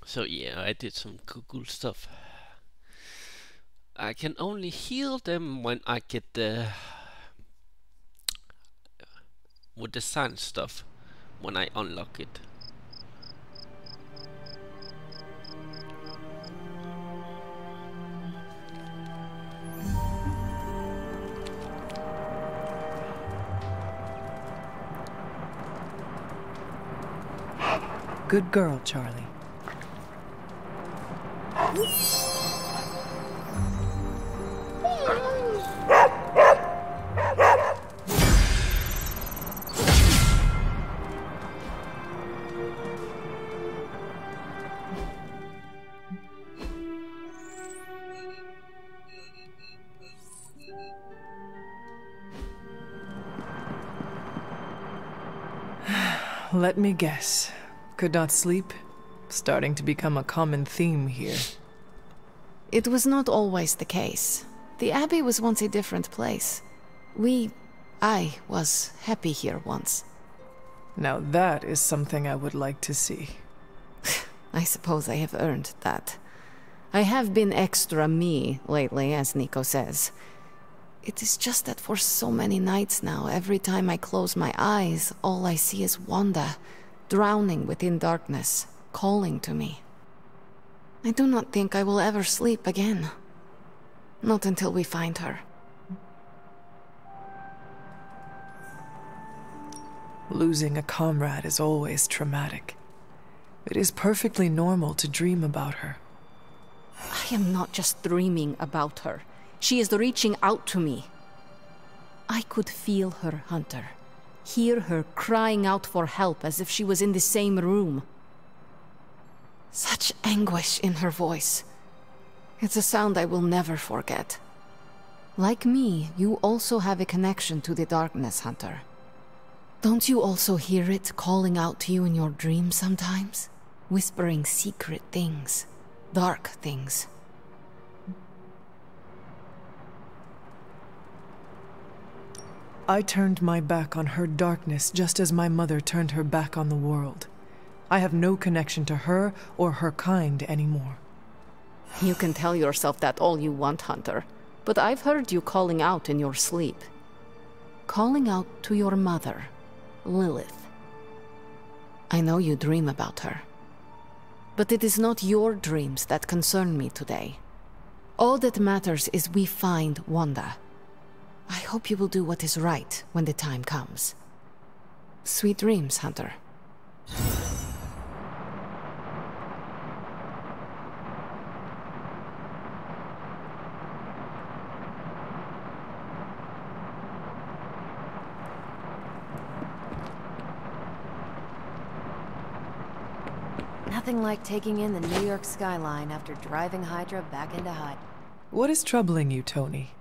So yeah, I did some cool stuff. I can only heal them when I get the with the sand stuff when I unlock it. Good girl, Charlie. Let me guess. Could not sleep? Starting to become a common theme here. It was not always the case. The Abbey was once a different place. I was happy here once. Now that is something I would like to see. I suppose I have earned that. I have been extra me lately, as Nico says. It is just that for so many nights now, every time I close my eyes, all I see is Wanda, drowning within darkness, calling to me. I do not think I will ever sleep again. Not until we find her. Losing a comrade is always traumatic. It is perfectly normal to dream about her. I am not just dreaming about her. She is reaching out to me. I could feel her, Hunter. Hear her crying out for help as if she was in the same room. Such anguish in her voice. It's a sound I will never forget. Like me, you also have a connection to the darkness, Hunter. Don't you also hear it calling out to you in your dreams sometimes? Whispering secret things, dark things. I turned my back on her darkness just as my mother turned her back on the world. I have no connection to her or her kind anymore. You can tell yourself that all you want, Hunter, but I've heard you calling out in your sleep. Calling out to your mother, Lilith. I know you dream about her. But it is not your dreams that concern me today. All that matters is we find Wanda. I hope you will do what is right when the time comes. Sweet dreams, Hunter. Nothing like taking in the New York skyline after driving Hydra back into Hyde. What is troubling you, Tony?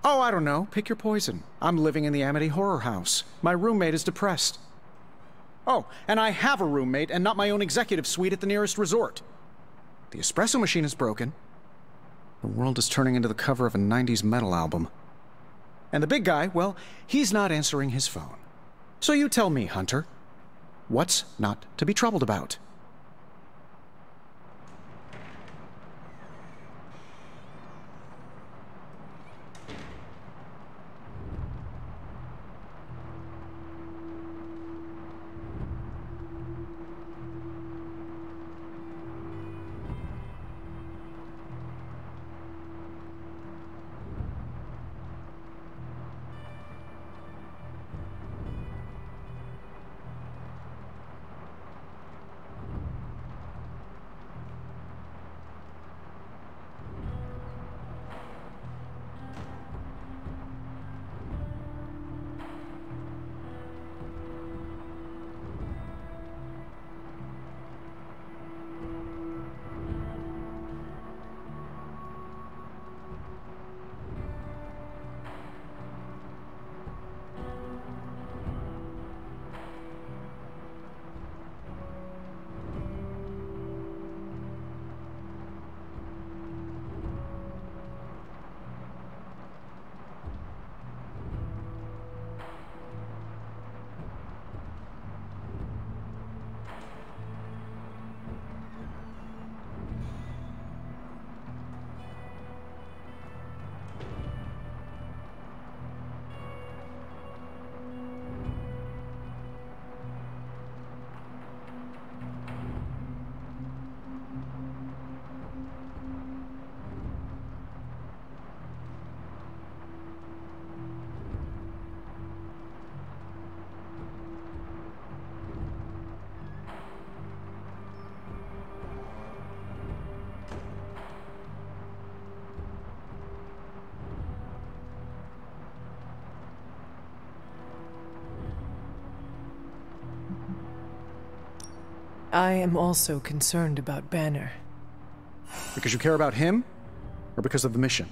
Oh, I don't know. Pick your poison. I'm living in the Amity Horror House. My roommate is depressed. Oh, and I have a roommate and not my own executive suite at the nearest resort. The espresso machine is broken. The world is turning into the cover of a 90s metal album. And the big guy, well, he's not answering his phone. So you tell me, Hunter, what's not to be troubled about? I am also concerned about Banner. Because you care about him? Or because of the mission?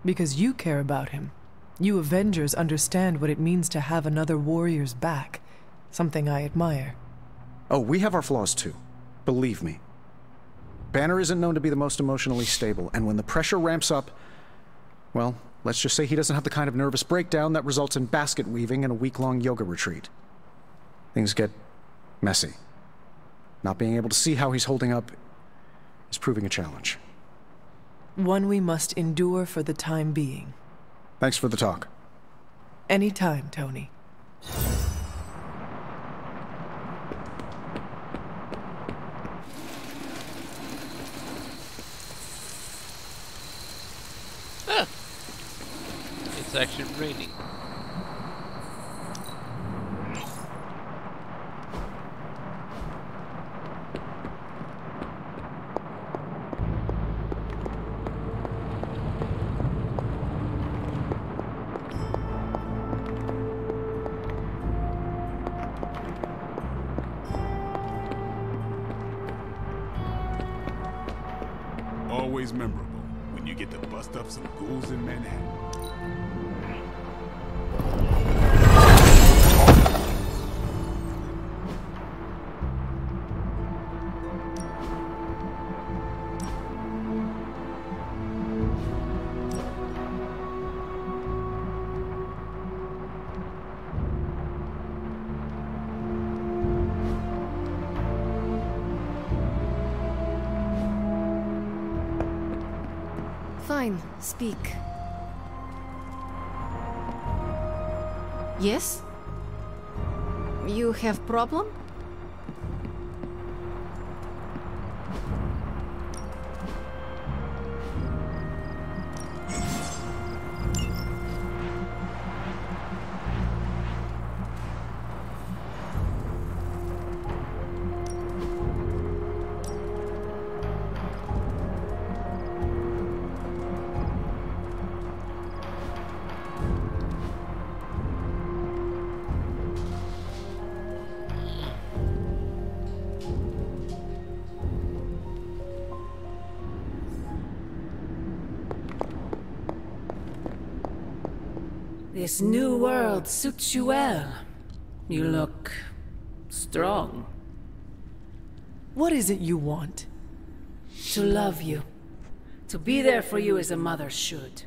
Because you care about him. You Avengers understand what it means to have another warrior's back. Something I admire. Oh, we have our flaws too. Believe me. Banner isn't known to be the most emotionally stable, and when the pressure ramps up, well, let's just say he doesn't have the kind of nervous breakdown that results in basket weaving and a week-long yoga retreat. Things get messy. Not being able to see how he's holding up is proving a challenge. One we must endure for the time being. Thanks for the talk. Anytime, Tony. It's actually raining. Always memorable when you get to bust up some ghouls in Manhattan. Fine, speak. Yes? You have problem? This new world suits you well. You look strong. What is it you want? To love you. To be there for you as a mother should.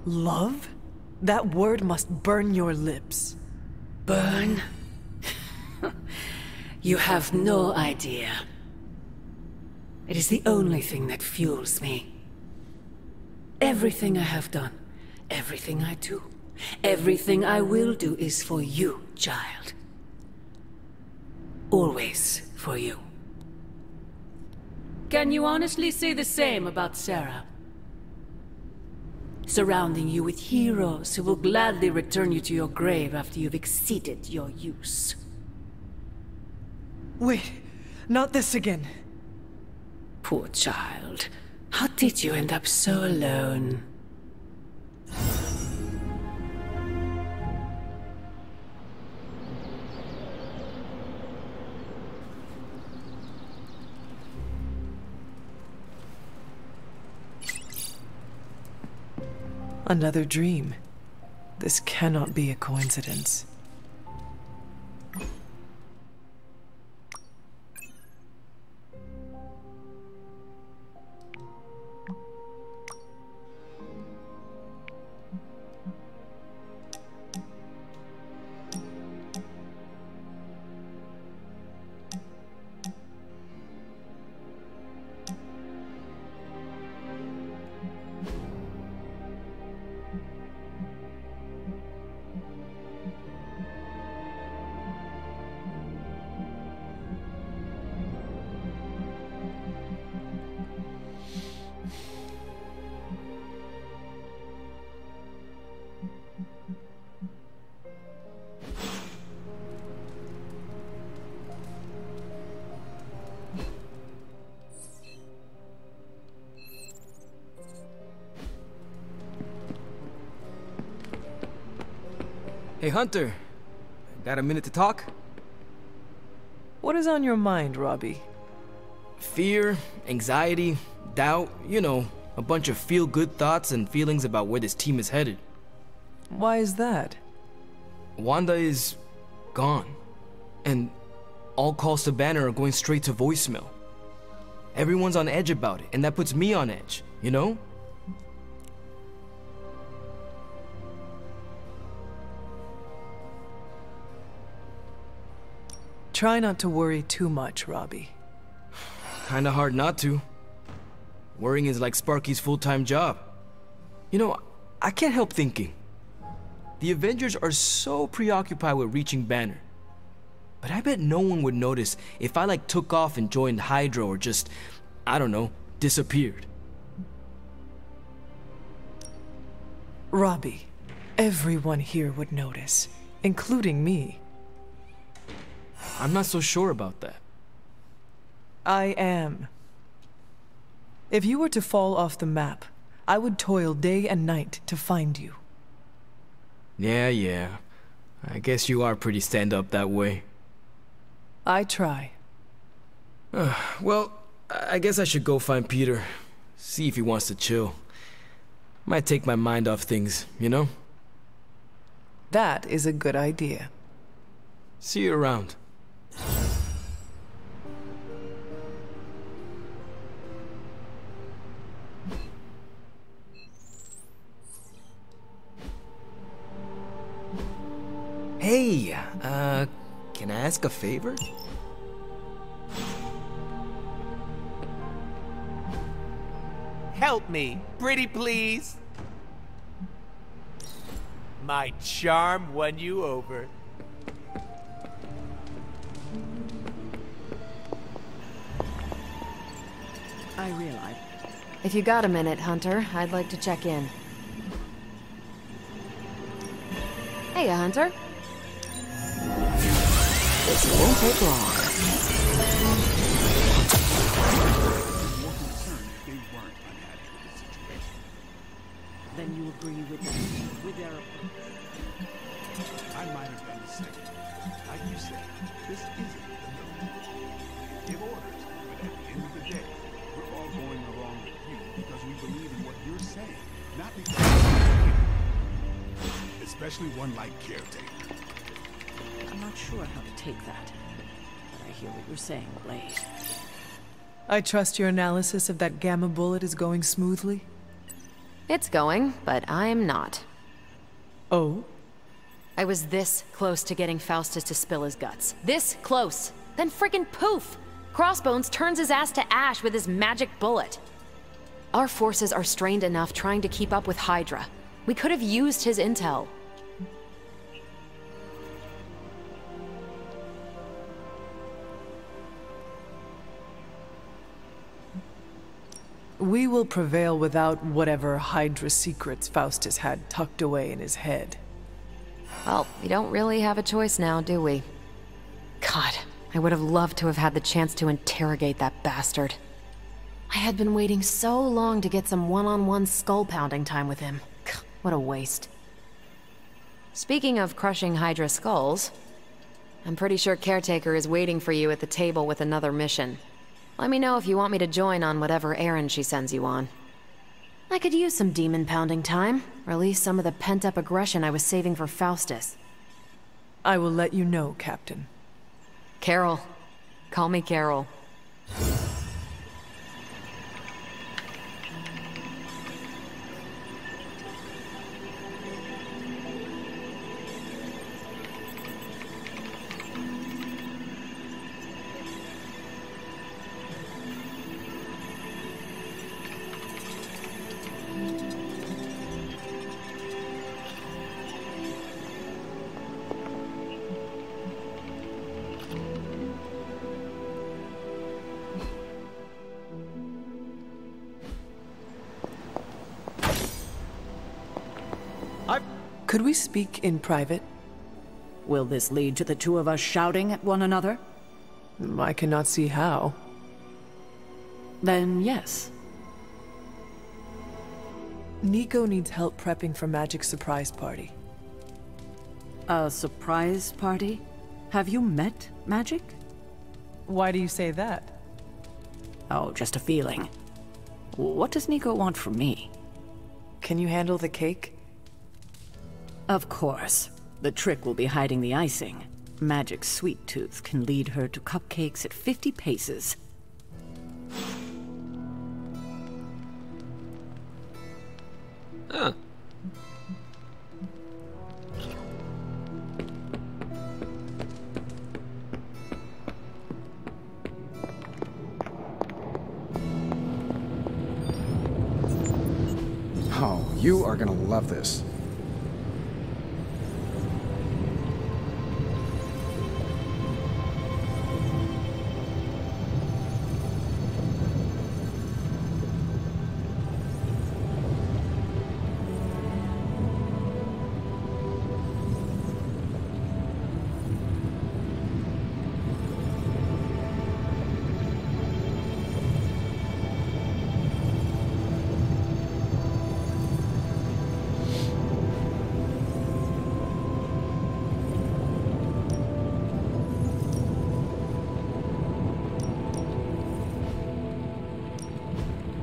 Love? That word must burn your lips. Burn? You have no idea. It is the only thing that fuels me. Everything I have done, everything I do, everything I will do is for you, child. Always for you. Can you honestly say the same about Sarah? Surrounding you with heroes who will gladly return you to your grave after you've exceeded your use. Wait, not this again. Poor child. How did you end up so alone? Another dream. This cannot be a coincidence. Hey, Hunter. Got a minute to talk? What is on your mind, Robbie? Fear, anxiety, doubt, you know, a bunch of feel-good thoughts and feelings about where this team is headed. Why is that? Wanda is gone. And all calls to Banner are going straight to voicemail. Everyone's on edge about it, and that puts me on edge, you know? Try not to worry too much, Robbie. Kinda hard not to. Worrying is like Sparky's full-time job. You know, I can't help thinking. The Avengers are so preoccupied with reaching Banner. But I bet no one would notice if I like took off and joined Hydra or just, I don't know, disappeared. Robbie, everyone here would notice, including me. I'm not so sure about that. I am. If you were to fall off the map, I would toil day and night to find you. Yeah. I guess you are pretty stand-up that way. I try. Well, I guess I should go find Peter. See if he wants to chill. Might take my mind off things, you know? That is a good idea. See you around. Hey, can I ask a favor? Help me, pretty please. My charm won you over. I realize. If you got a minute, Hunter, I'd like to check in. Hey, Hunter. This won't take long. More concerned if they weren't unhappy with the situation. Then you agree with them, with their approach. I might have done the same. Like you said, this isn't the military. Give orders, but at the end of the day, we're all going along with you because we believe in what you're saying, not because especially one like Caretaker. I'm not sure how to take that, but I hear what you're saying, Blade. I trust your analysis of that gamma bullet is going smoothly. It's going, but I'm not. Oh? I was this close to getting Faustus to spill his guts. This close. Then friggin' poof! Crossbones turns his ass to ash with his magic bullet. Our forces are strained enough trying to keep up with Hydra. We could have used his intel. We will prevail without whatever Hydra secrets Faustus had tucked away in his head. Well, we don't really have a choice now, do we? God, I would have loved to have had the chance to interrogate that bastard. I had been waiting so long to get some one-on-one skull-pounding time with him. What a waste. Speaking of crushing Hydra skulls, I'm pretty sure Caretaker is waiting for you at the table with another mission. Let me know if you want me to join on whatever errand she sends you on. I could use some demon-pounding time. Release some of the pent-up aggression I was saving for Faustus. I will let you know, Captain. Carol. Call me Carol. Could we speak in private? Will this lead to the two of us shouting at one another? I cannot see how. Then yes. Nico needs help prepping for Magic's surprise party. A surprise party? Have you met Magic? Why do you say that? Oh, just a feeling. What does Nico want from me? Can you handle the cake? Of course. The trick will be hiding the icing. Magic's sweet tooth can lead her to cupcakes at 50 paces. Huh. Oh, you are gonna love this.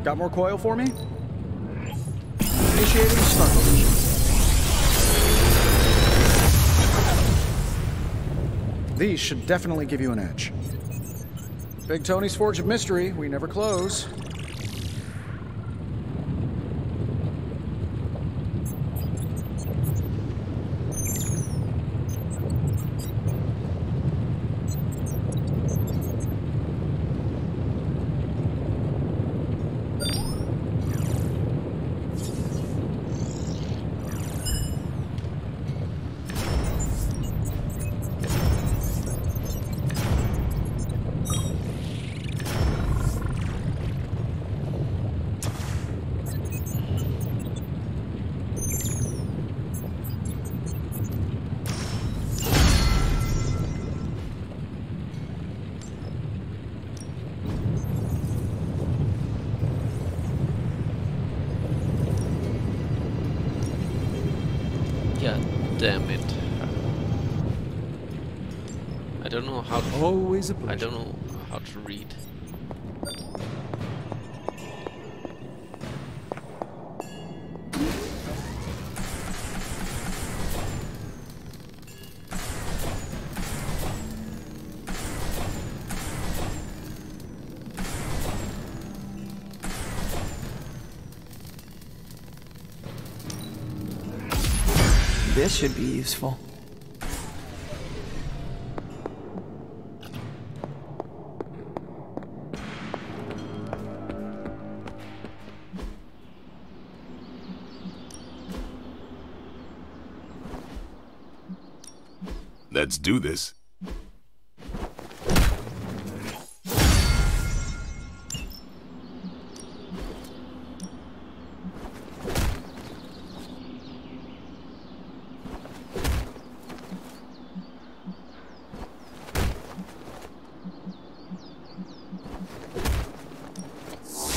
Got more coil for me? Initiating start position. These should definitely give you an edge. Big Tony's Forge of Mystery, we never close. God damn it. I don't know how to... Always a pleasure. I don't know how to read. This should be useful. Let's do this.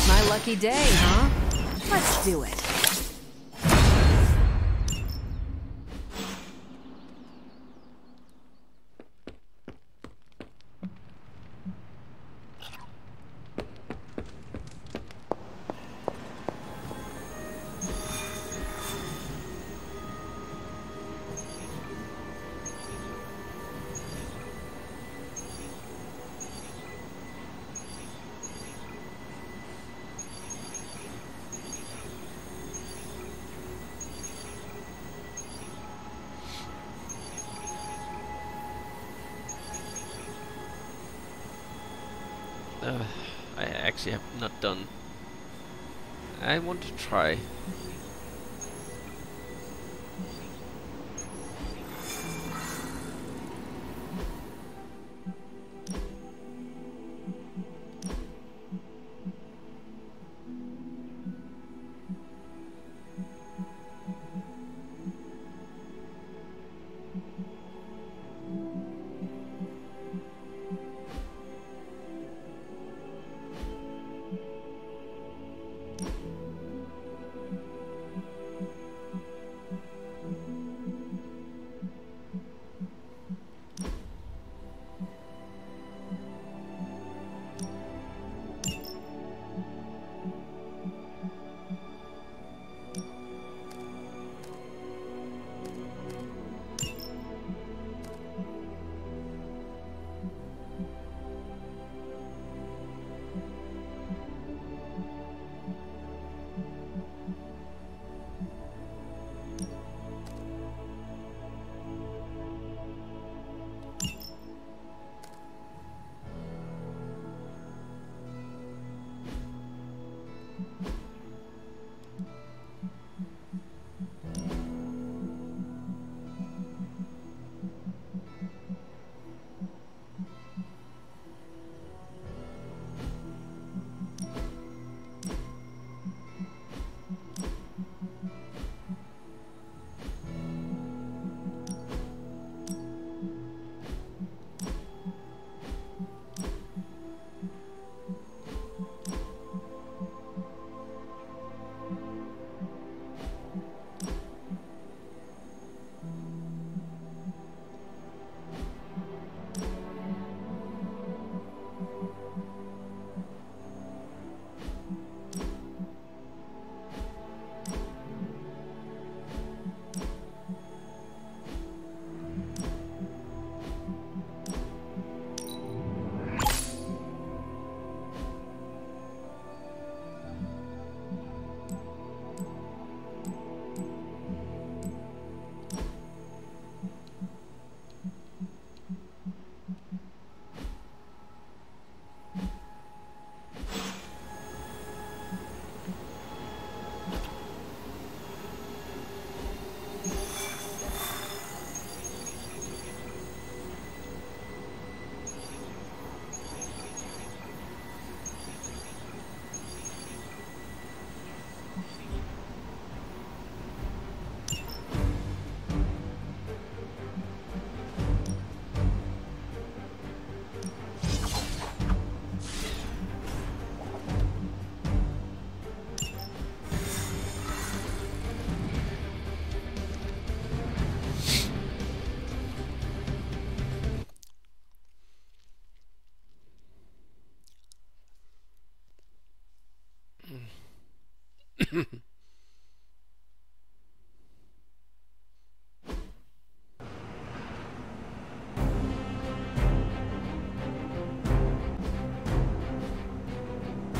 My lucky day, huh? Let's do it. I actually have not done. I want to try.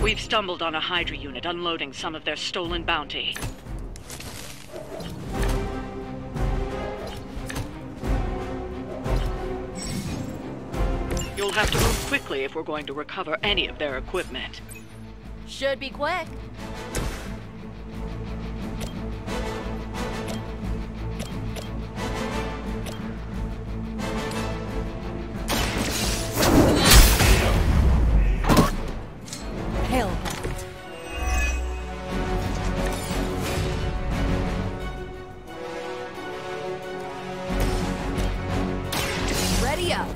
We've stumbled on a Hydra unit unloading some of their stolen bounty. You'll have to move quickly if we're going to recover any of their equipment. Should be quick. Hellhound. Ready up.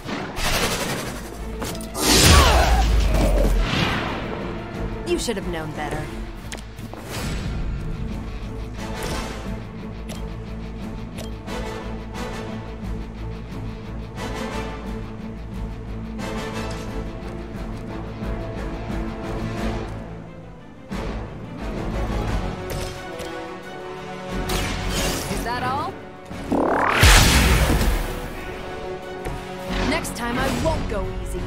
You should have known better. Is that all? Next time I won't go easy.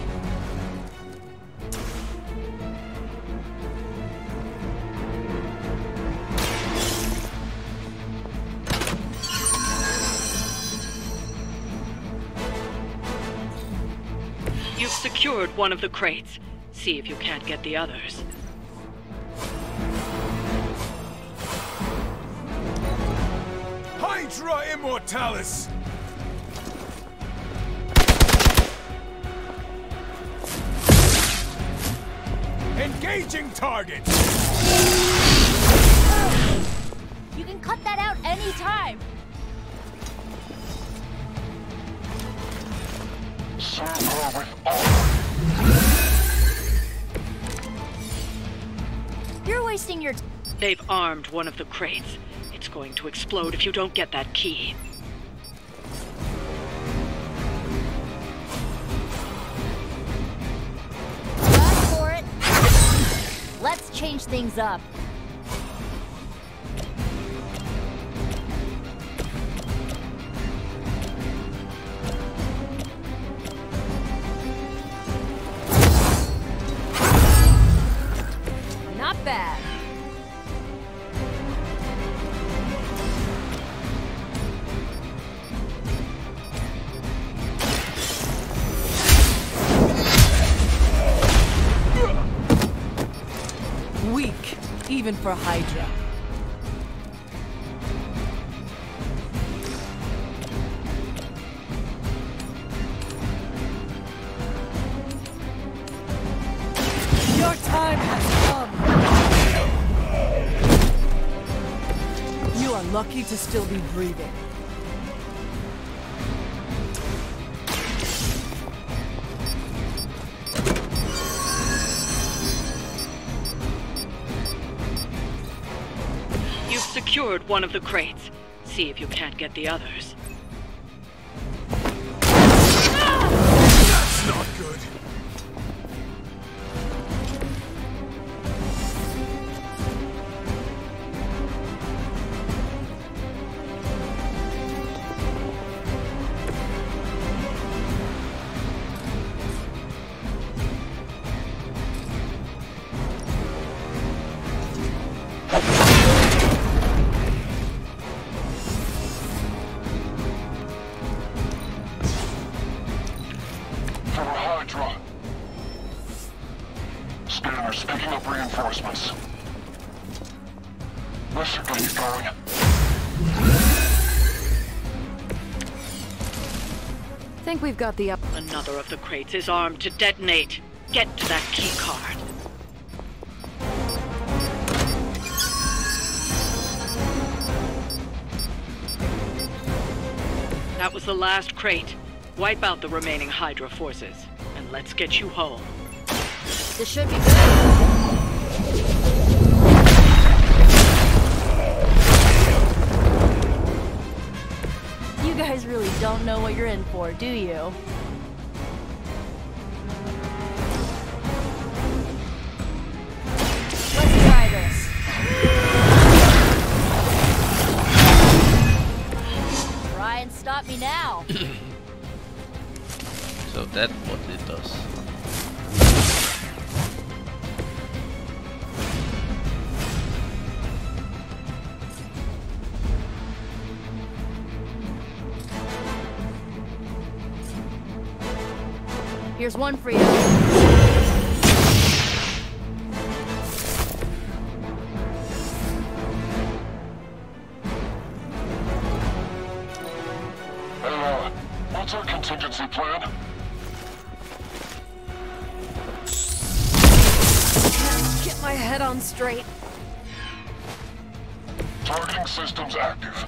You've secured one of the crates. See if you can't get the others. Hydra Immortalis! Engaging target! You can cut that out anytime. You're wasting your They've armed one of the crates. It's going to explode if you don't get that key. Run for it. Let's change things up. Not bad. Weak, even for Hydra. Your time has come. You are lucky to still be breathing. You've secured one of the crates. See if you can't get the others. That's not good! For Hydra. Scanners picking up reinforcements. Let's get going. Think we've got the up. Another of the crates is armed to detonate. Get to that key card. That was the last crate. Wipe out the remaining Hydra forces, and let's get you home. This should be good. You guys really don't know what you're in for, do you? Let's try this. me now. So that's what it does. Here's one for you. What's our contingency plan? Can't get my head on straight. Targeting systems active.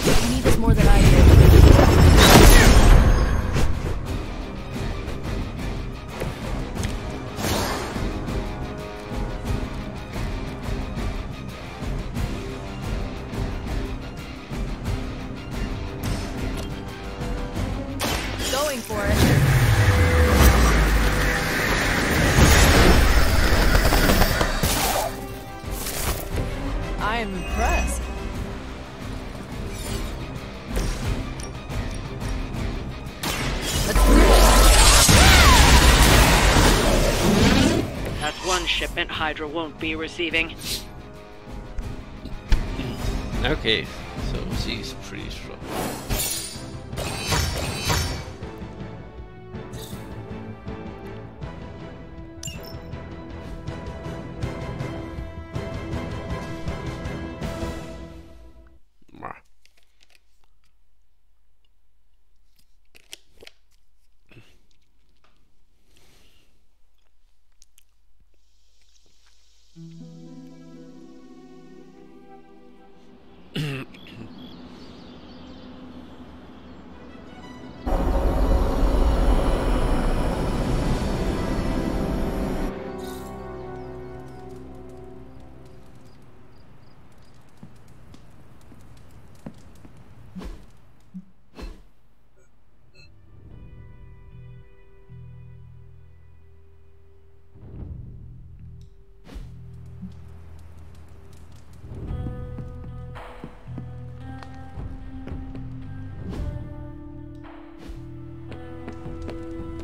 You need this more than I do. Going for it. I am impressed. That's one shipment Hydra won't be receiving. Okay, so she's pretty strong.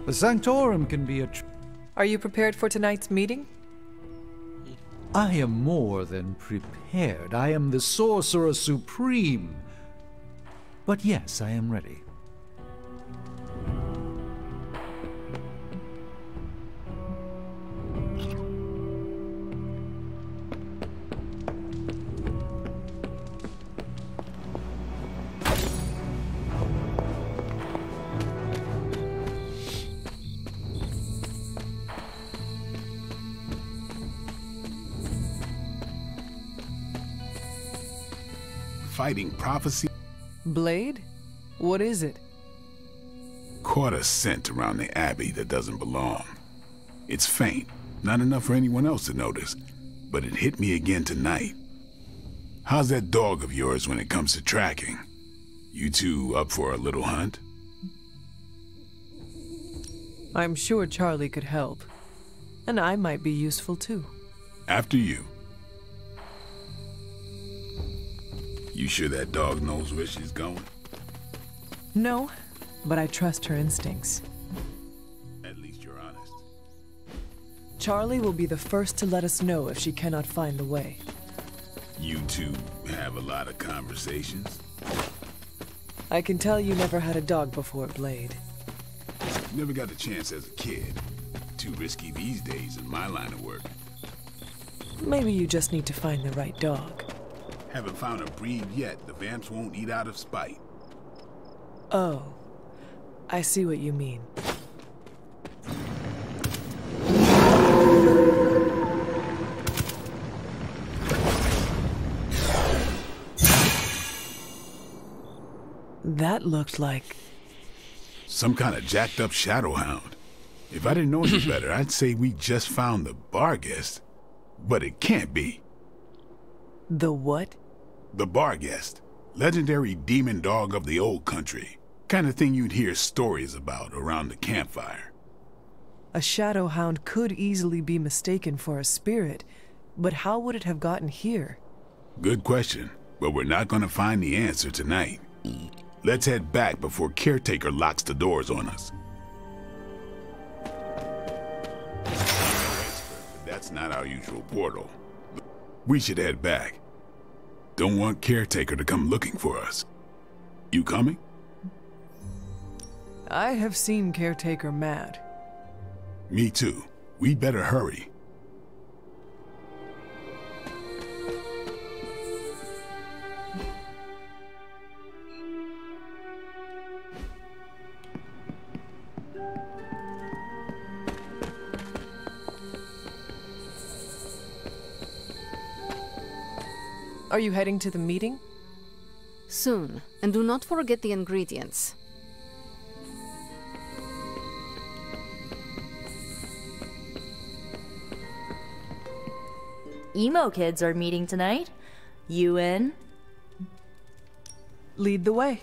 The Sanctorum can be a... Are you prepared for tonight's meeting? I am more than prepared. I am the Sorcerer Supreme. But yes, I am ready. Fighting prophecy. Blade? What is it? Caught a scent around the Abbey that doesn't belong. It's faint, not enough for anyone else to notice, but it hit me again tonight. How's that dog of yours when it comes to tracking? You two up for a little hunt? I'm sure Charlie could help. And I might be useful too. After you. You sure that dog knows where she's going? No, but I trust her instincts. At least you're honest. Charlie will be the first to let us know if she cannot find the way. You two have a lot of conversations? I can tell you never had a dog before, Blade. Never got a chance as a kid. Too risky these days in my line of work. Maybe you just need to find the right dog. Haven't found a breed yet the Vamps won't eat out of spite. Oh, I see what you mean. That looked like... some kind of jacked up shadowhound. If I didn't know any better, I'd say we just found the Barghest. But it can't be. The what? The Barghest. Legendary demon dog of the old country. Kind of thing you'd hear stories about around the campfire. A shadow hound could easily be mistaken for a spirit, but how would it have gotten here? Good question, but we're not gonna find the answer tonight. Let's head back before Caretaker locks the doors on us. That's not our usual portal. We should head back. Don't want Caretaker to come looking for us. You coming? I have seen Caretaker mad. Me too. We better hurry. Are you heading to the meeting? Soon, and do not forget the ingredients. Emo kids are meeting tonight. You in? Lead the way.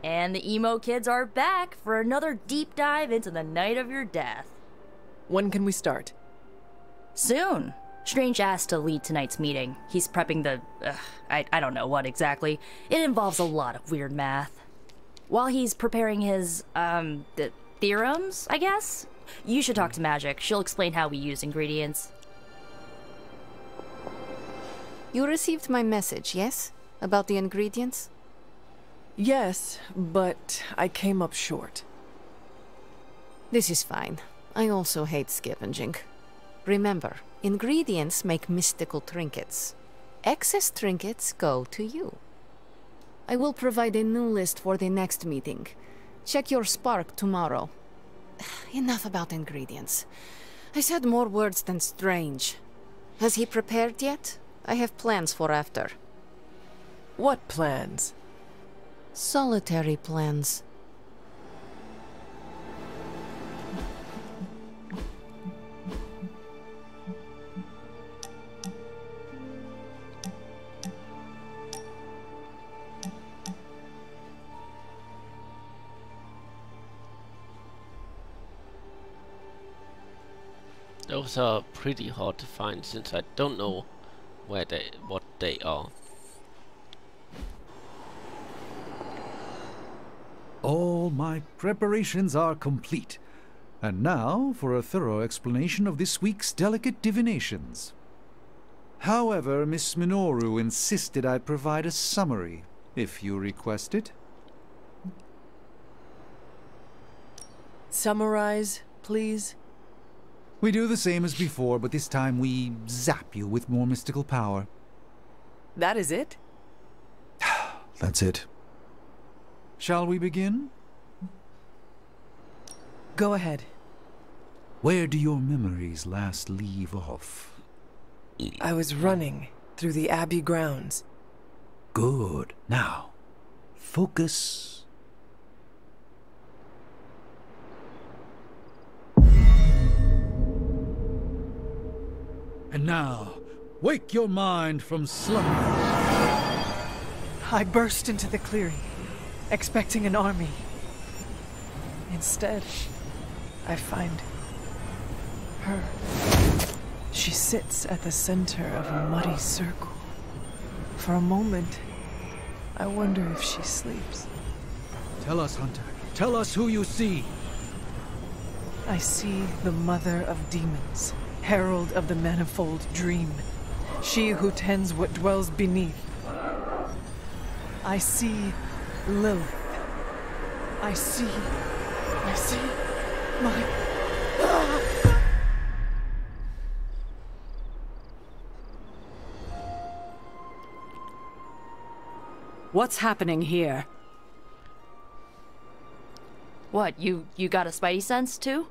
And the emo kids are back for another deep dive into the night of your death. When can we start? Soon. Strange asked to lead tonight's meeting. He's prepping the... I don't know what exactly. It involves a lot of weird math. While he's preparing his, the theorems, I guess? You should talk to Magic. She'll explain how we use ingredients. You received my message, yes? About the ingredients? Yes, but I came up short. This is fine. I also hate scavenging. Remember, ingredients make mystical trinkets. Excess trinkets go to you. I will provide a new list for the next meeting. Check your spark tomorrow. Enough about ingredients. I said more words than strange. Has he prepared yet? I have plans for after. What plans? Solitary plans. Those are pretty hard to find since I don't know what they are. All my preparations are complete. And now for a thorough explanation of this week's delicate divinations. However, Miss Minoru insisted I provide a summary, if you request it. Summarize, please. We do the same as before, but this time we zap you with more mystical power. That is it? That's it. Shall we begin? Go ahead. Where do your memories last leave off? I was running through the Abbey grounds. Good. Now, focus. And now, wake your mind from slumber. I burst into the clearing, expecting an army. Instead, I find her. She sits at the center of a muddy circle. For a moment, I wonder if she sleeps. Tell us, Hunter. Tell us who you see. I see the mother of demons, herald of the manifold dream, she who tends what dwells beneath. I see Lilith. I see my... What's happening here? What, you got a spidey sense too?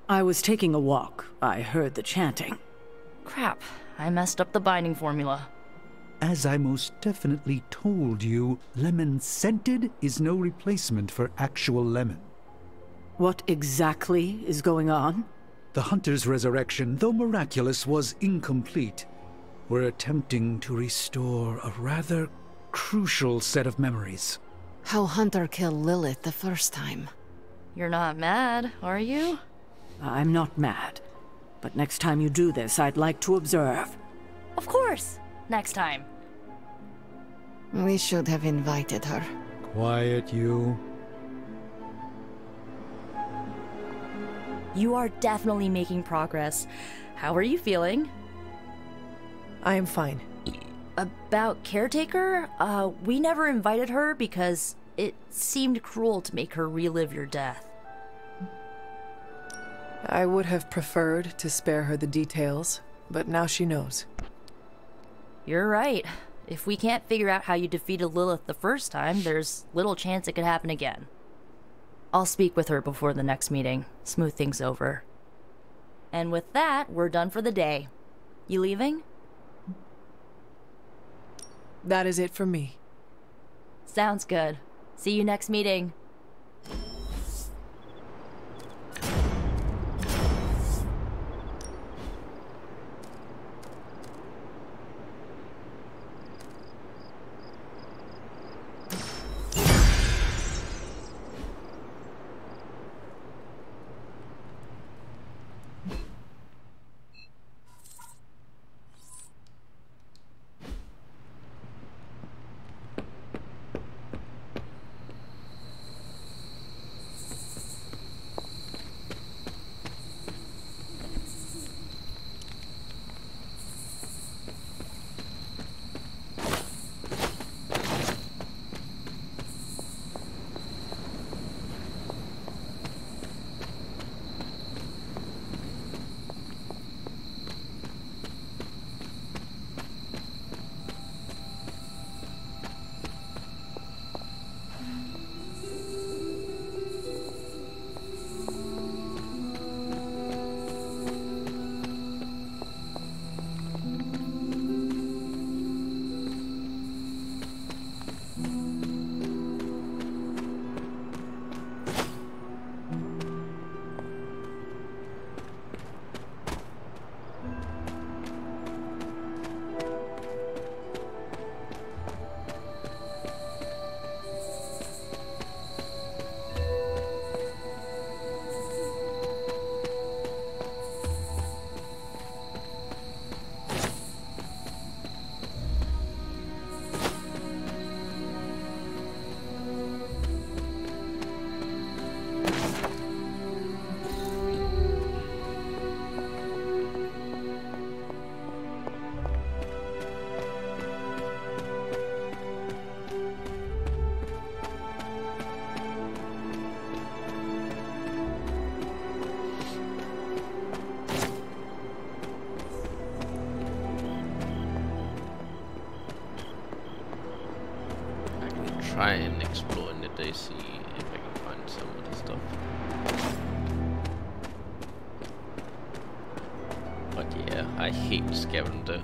I was taking a walk. I heard the chanting. Crap, I messed up the binding formula. As I most definitely told you, lemon-scented is no replacement for actual lemon. What exactly is going on? The Hunter's resurrection, though miraculous, was incomplete. We're attempting to restore a rather crucial set of memories. How Hunter killed Lilith the first time. You're not mad, are you? I'm not mad. But next time you do this, I'd like to observe. Of course! Next time. We should have invited her. Quiet, you. You are definitely making progress. How are you feeling? I am fine. About Caretaker? We never invited her because it seemed cruel to make her relive your death. I would have preferred to spare her the details, but now she knows. You're right. If we can't figure out how you defeated Lilith the first time, there's little chance it could happen again. I'll speak with her before the next meeting, smooth things over. And with that, we're done for the day. You leaving? That is it for me. Sounds good. See you next meeting. Try and explore in the day, see if I can find some of the stuff. But yeah, I hate Scavenger.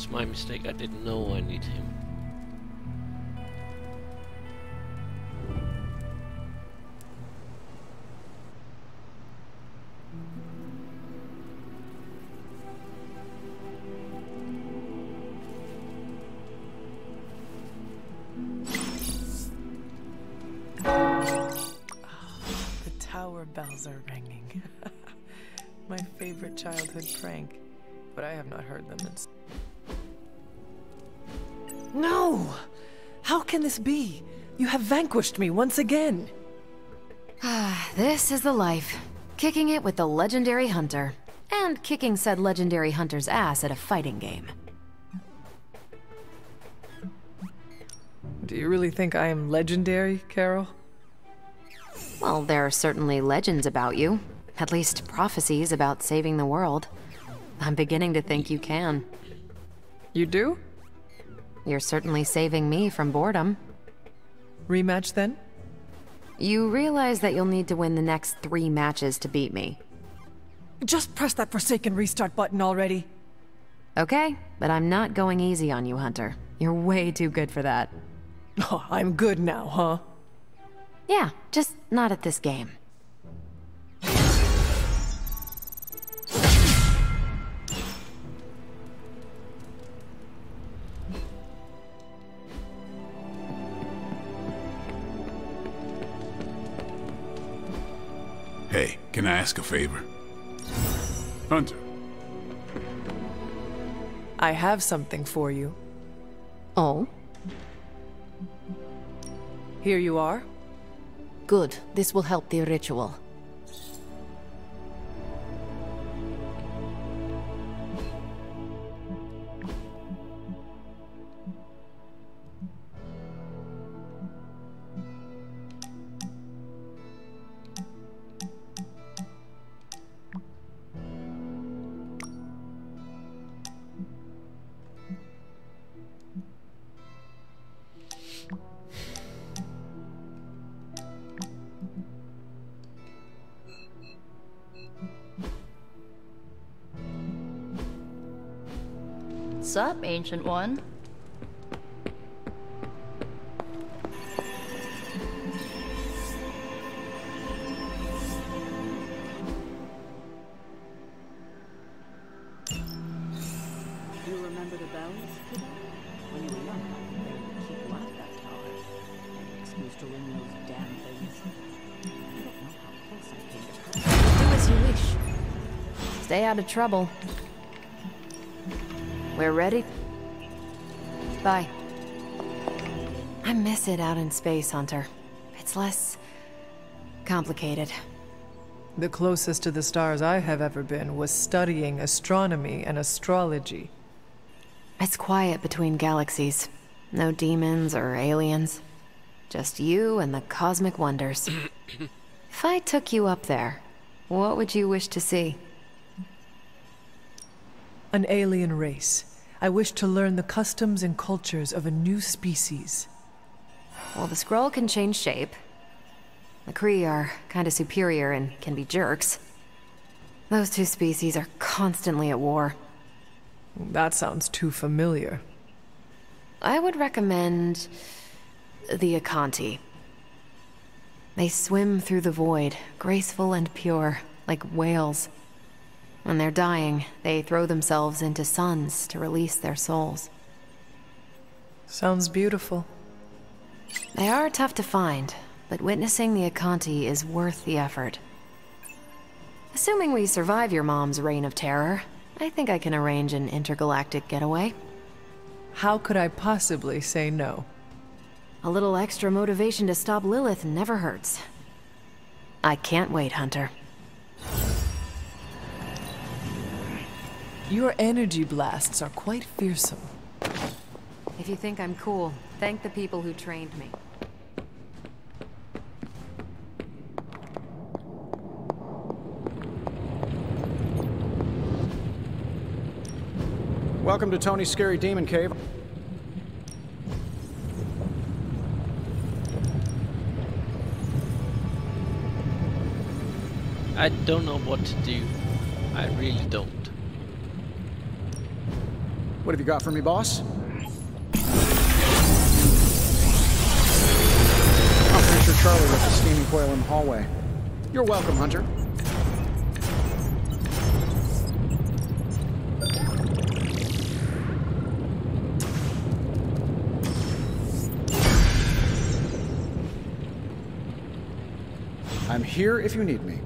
was my mistake. I didn't know I need him. The tower bells are ringing. My favorite childhood prank. But I have not heard them in... No! How can this be? You have vanquished me once again! This is the life. Kicking it with the legendary hunter. And kicking said legendary hunter's ass at a fighting game. Do you really think I am legendary, Carol? Well, there are certainly legends about you. At least prophecies about saving the world. I'm beginning to think you can. You do? You're certainly saving me from boredom. Rematch then? You realize that you'll need to win the next 3 matches to beat me. Just press that forsaken restart button already. Okay, but I'm not going easy on you, Hunter. You're way too good for that. Oh, I'm good now, huh? Yeah, just not at this game. Hey, can I ask a favor? Hunter. I have something for you. Oh? Here you are. Good. This will help the ritual. Sup, Ancient One? Do you remember the bells, kiddo? When you were young, they would keep you out of that tower. Any excuse to ring those damn things. I don't know how close I came to her. Do as you wish. Stay out of trouble. We're ready? Bye. I miss it out in space, Hunter. It's less... complicated. The closest to the stars I have ever been was studying astronomy and astrology. It's quiet between galaxies. No demons or aliens. Just you and the cosmic wonders. If I took you up there, what would you wish to see? An alien race. I wish to learn the customs and cultures of a new species. Well, the scroll can change shape. The Kree are kinda superior and can be jerks. Those 2 species are constantly at war. That sounds too familiar. I would recommend... the Akanti. They swim through the void, graceful and pure, like whales. When they're dying, they throw themselves into suns to release their souls. Sounds beautiful. They are tough to find, but witnessing the Akanti is worth the effort. Assuming we survive your mom's reign of terror, I think I can arrange an intergalactic getaway. How could I possibly say no? A little extra motivation to stop Lilith never hurts. I can't wait, Hunter. Your energy blasts are quite fearsome. If you think I'm cool, thank the people who trained me. Welcome to Tony's Scary Demon Cave. I don't know what to do. I really don't. What have you got for me, boss? I'm pretty sure Charlie left a steaming coil in the hallway. You're welcome, Hunter. I'm here if you need me.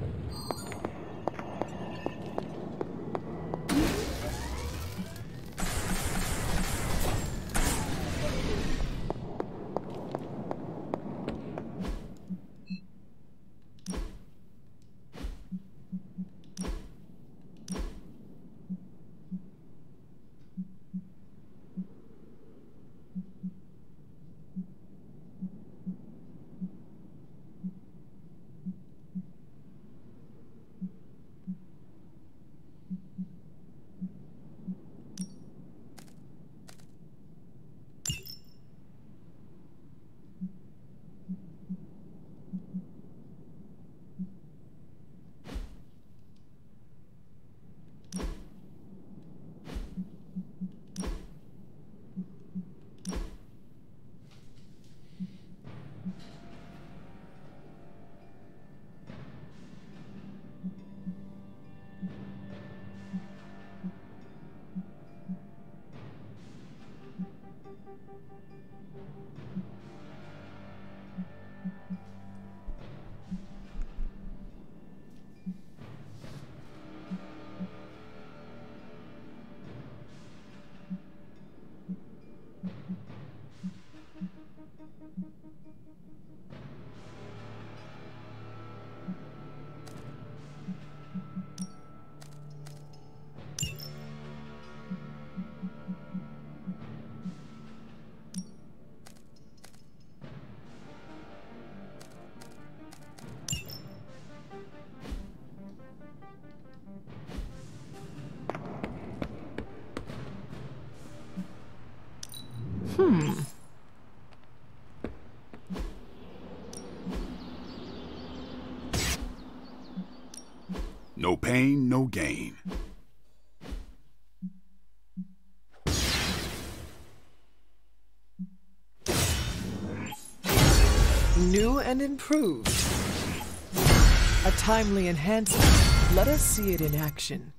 No pain, no gain. New and improved. A timely enhancement. Let us see it in action.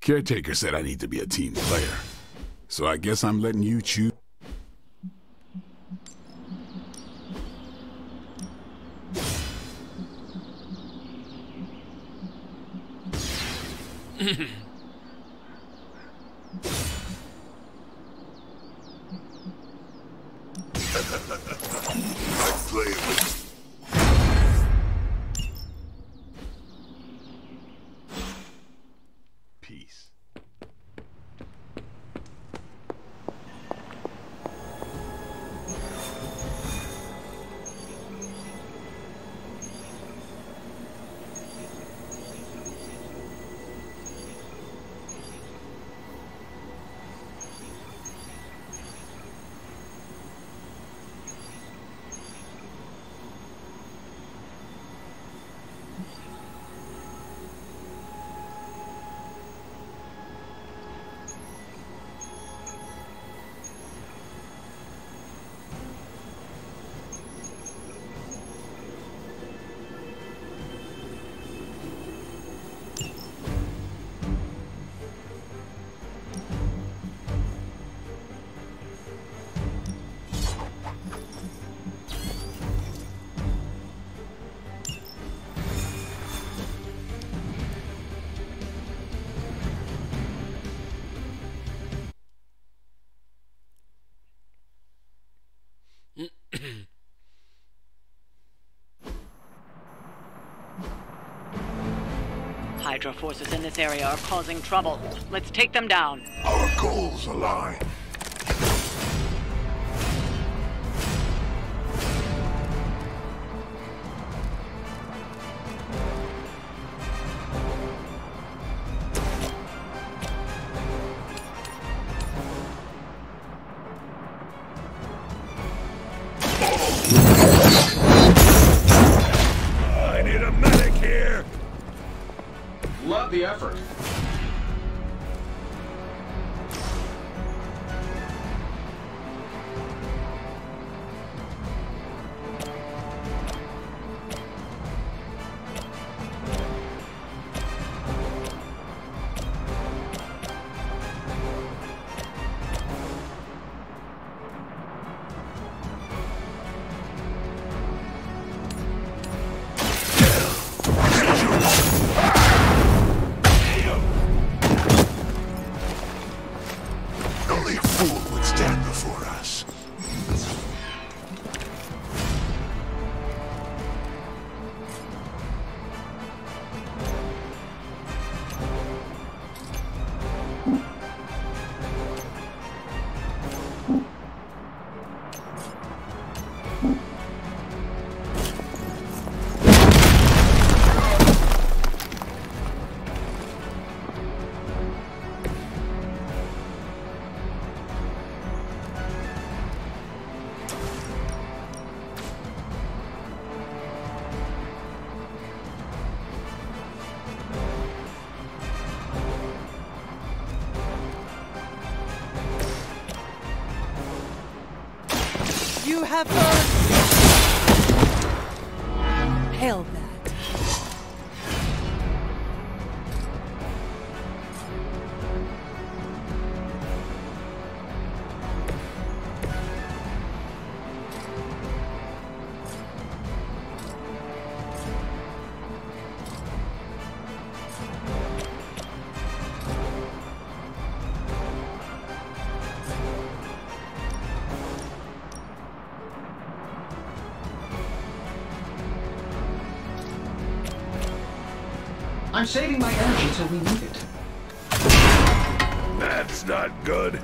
Caretaker said I need to be a team player, so I guess I'm letting you choose. Hydra forces in this area are causing trouble. Let's take them down. Our goals align. comfort. Only a fool would stand before us. You have earned... Hail that. I'm saving my energy till we need it. That's not good.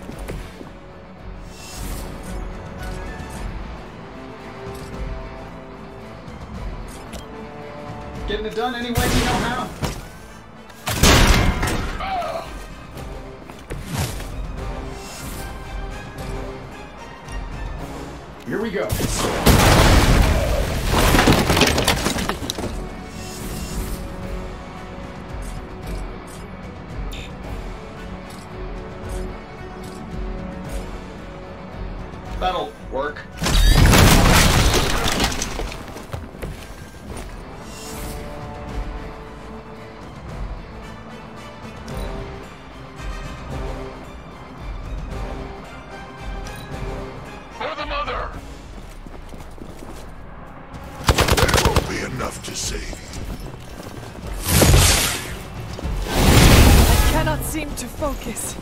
Getting it done any way we know how. Here we go. That'll work. For the mother! There won't be enough to save I cannot seem to focus.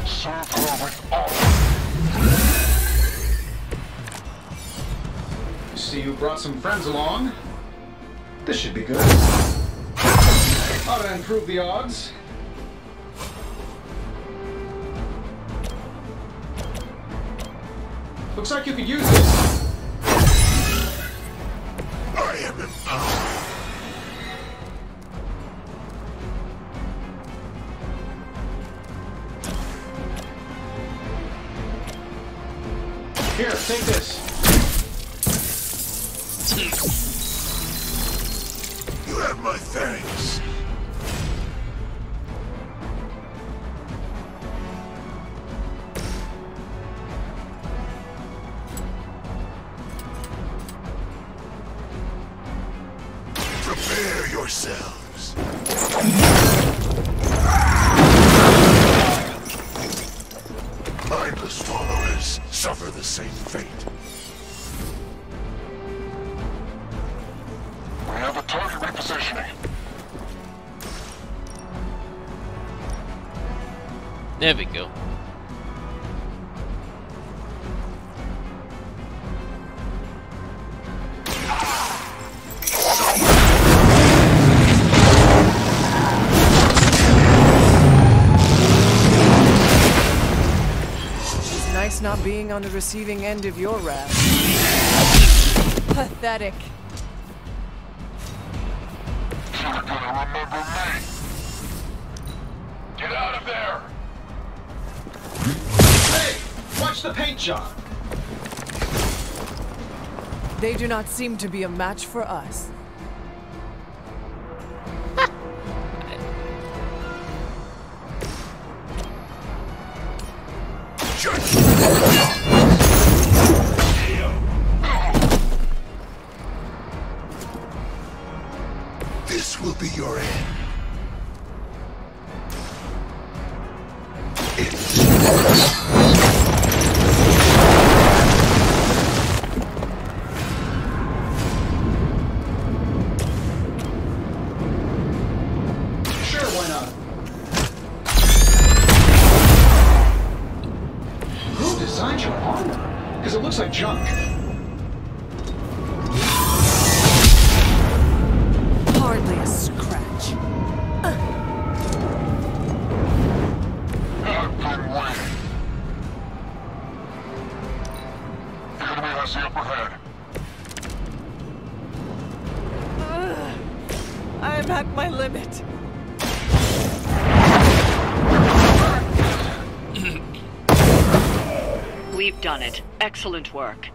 Serve her with all. See, you brought some friends along. This should be good. Ought to improve the odds. Looks like you could use this. I am empowered. Here, take this. You have my thanks. Prepare yourselves. Mindless followers suffer the same fate. We have a target repositioning. There we go. It's nice not being on the receiving end of your wrath. Pathetic. You're gonna remember me. Get out of there! Hey! Watch the paint job! They do not seem to be a match for us. Hardly a scratch. I've been waiting. The enemy has the upper hand. I am at my limit. We've done it. Excellent work.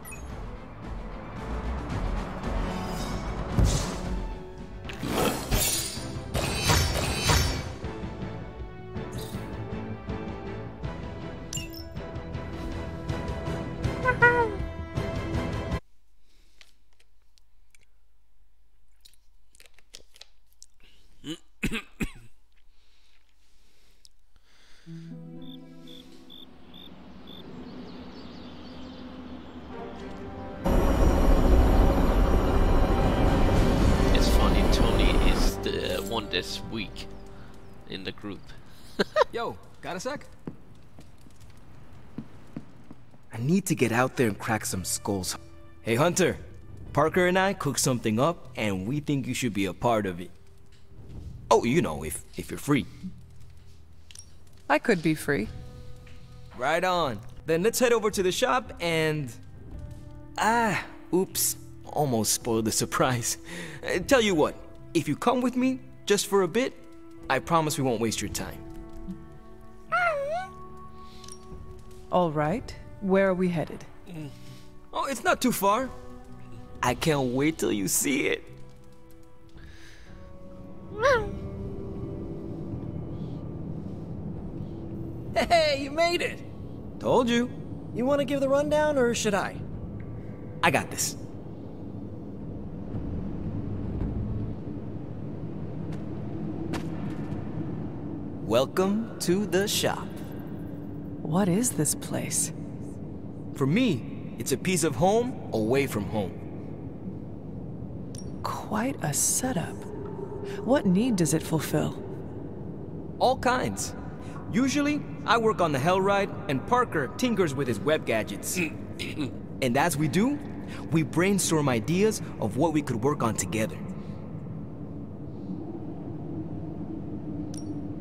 It's funny, Tony is the one that's weak in the group. Yo, got a sec? I need to get out there and crack some skulls. Hey Hunter, Parker and I cooked something up and we think you should be a part of it. Oh, you know, if you're free. I could be free. Right on. Then let's head over to the shop and... oops. Almost spoiled the surprise. Tell you what, if you come with me, just for a bit, I promise we won't waste your time. All right. Where are we headed? Oh, it's not too far. I can't wait till you see it. Hey, you made it! Told you. You want to give the rundown, or should I? I got this. Welcome to the shop. What is this place? For me, it's a piece of home away from home. Quite a setup. What need does it fulfill? All kinds. Usually, I work on the Hellride, and Parker tinkers with his web gadgets. And as we do, we brainstorm ideas of what we could work on together.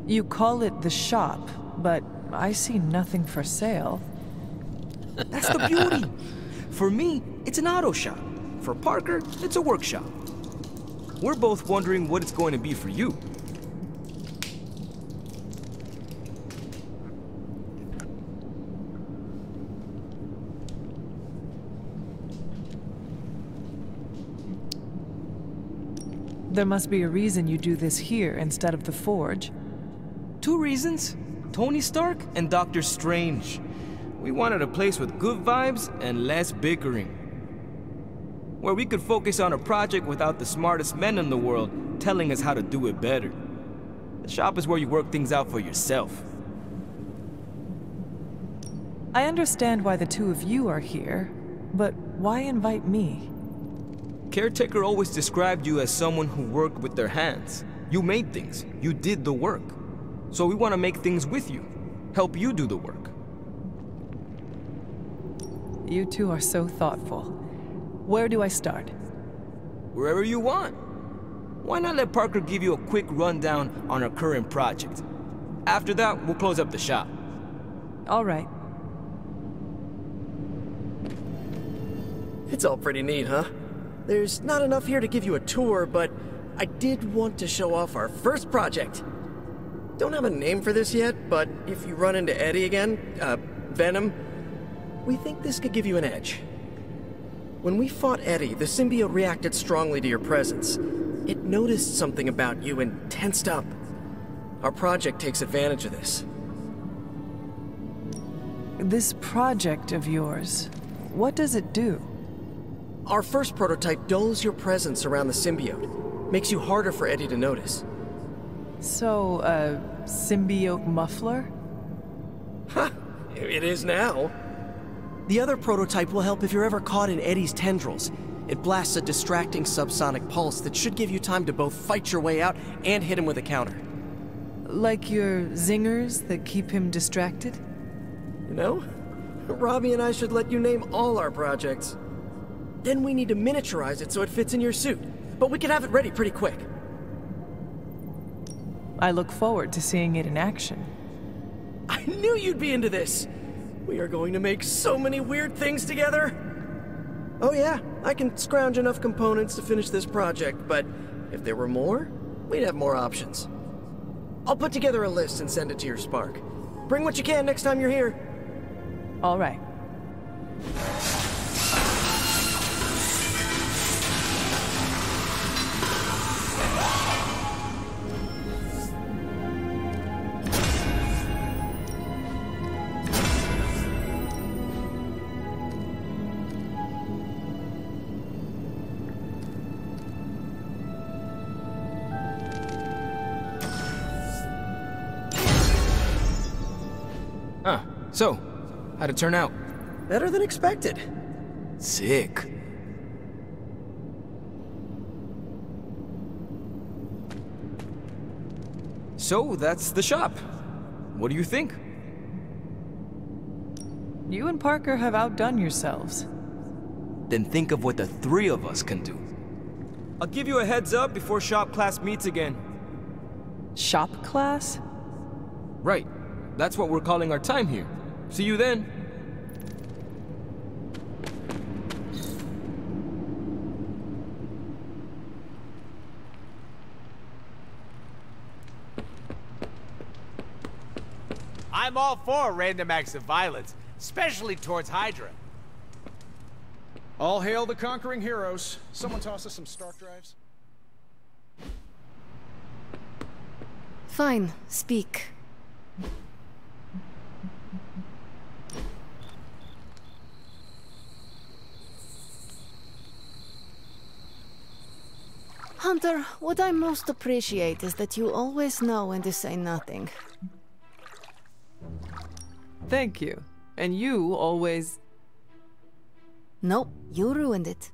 You call it the shop, but I see nothing for sale. That's the beauty. For me, it's an auto shop. For Parker, it's a workshop. We're both wondering what it's going to be for you. There must be a reason you do this here instead of the Forge. 2 reasons. Tony Stark and Doctor Strange. We wanted a place with good vibes and less bickering. Where we could focus on a project without the smartest men in the world telling us how to do it better. The shop is where you work things out for yourself. I understand why the two of you are here, but why invite me? Caretaker always described you as someone who worked with their hands. You made things. You did the work. So we want to make things with you. Help you do the work. You two are so thoughtful. Where do I start? Wherever you want. Why not let Parker give you a quick rundown on our current project? After that, we'll close up the shop. All right. It's all pretty neat, huh? There's not enough here to give you a tour, but I did want to show off our first project. Don't have a name for this yet, but if you run into Eddie again, Venom, we think this could give you an edge. When we fought Eddie, the symbiote reacted strongly to your presence. It noticed something about you and tensed up. Our project takes advantage of this. This project of yours, what does it do? Our first prototype dulls your presence around the symbiote. Makes you harder for Eddie to notice. So, a symbiote muffler? Ha! It is now. The other prototype will help if you're ever caught in Eddie's tendrils. It blasts a distracting subsonic pulse that should give you time to both fight your way out and hit him with a counter. Like your zingers that keep him distracted? You know, Robbie and I should let you name all our projects. Then we need to miniaturize it so it fits in your suit. But we can have it ready pretty quick. I look forward to seeing it in action. I knew you'd be into this! We are going to make so many weird things together! Oh yeah, I can scrounge enough components to finish this project, but if there were more, we'd have more options. I'll put together a list and send it to your Spark. Bring what you can next time you're here. All right. So, how'd it turn out? Better than expected. Sick. So, that's the shop. What do you think? You and Parker have outdone yourselves. Then think of what the three of us can do. I'll give you a heads up before shop class meets again. Shop class? Right. That's what we're calling our time here. See you then. I'm all for random acts of violence, especially towards Hydra. All hail the conquering heroes. Someone toss us some Stark drives. Fine, speak. Hunter, what I most appreciate is that you always know when to say nothing. Thank you. And you always... Nope, you ruined it.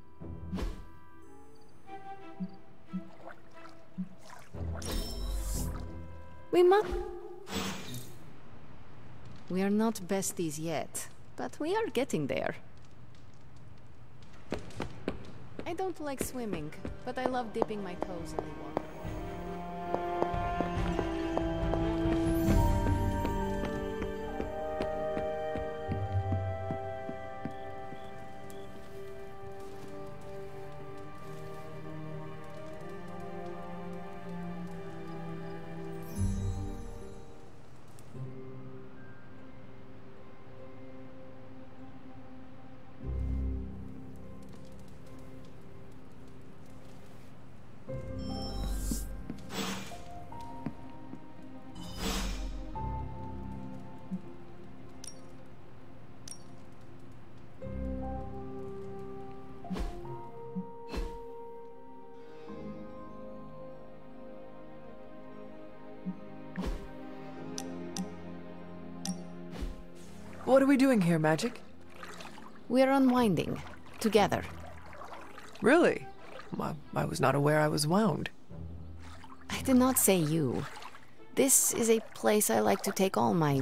We are not besties yet, but we are getting there. I don't like swimming, but I love dipping my toes in the water. What are we doing here, Magic? We're unwinding. Together. Really? I was not aware I was wound. I did not say you. This is a place I like to take all my...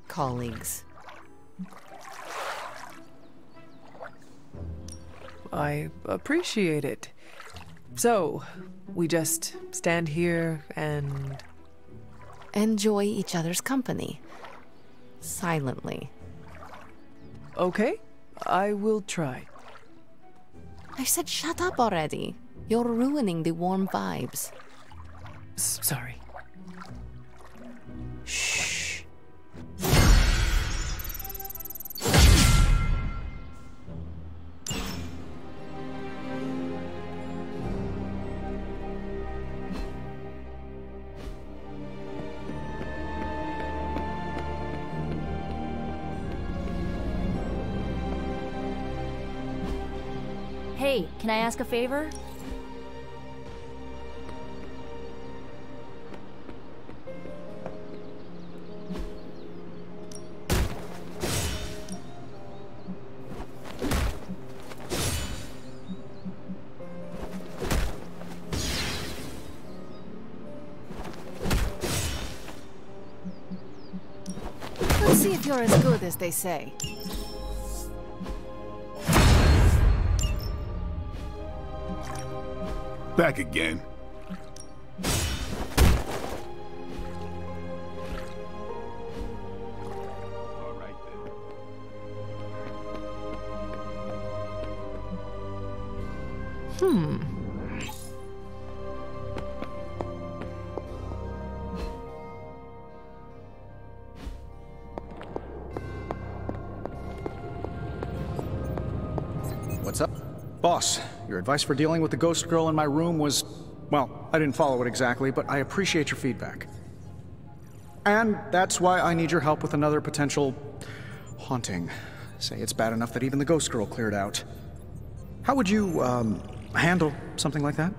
colleagues. I appreciate it. So, we just stand here and... enjoy each other's company. Silently. Okay, I will try. I said shut up already. You're ruining the warm vibes. Sorry. Shh. Hey, can I ask a favor? Let's see if you're as good as they say. Back again. What's up? Boss, your advice for dealing with the ghost girl in my room was... well, I didn't follow it exactly, but I appreciate your feedback. And that's why I need your help with another potential... haunting. Say it's bad enough that even the ghost girl cleared out. How would you, handle something like that?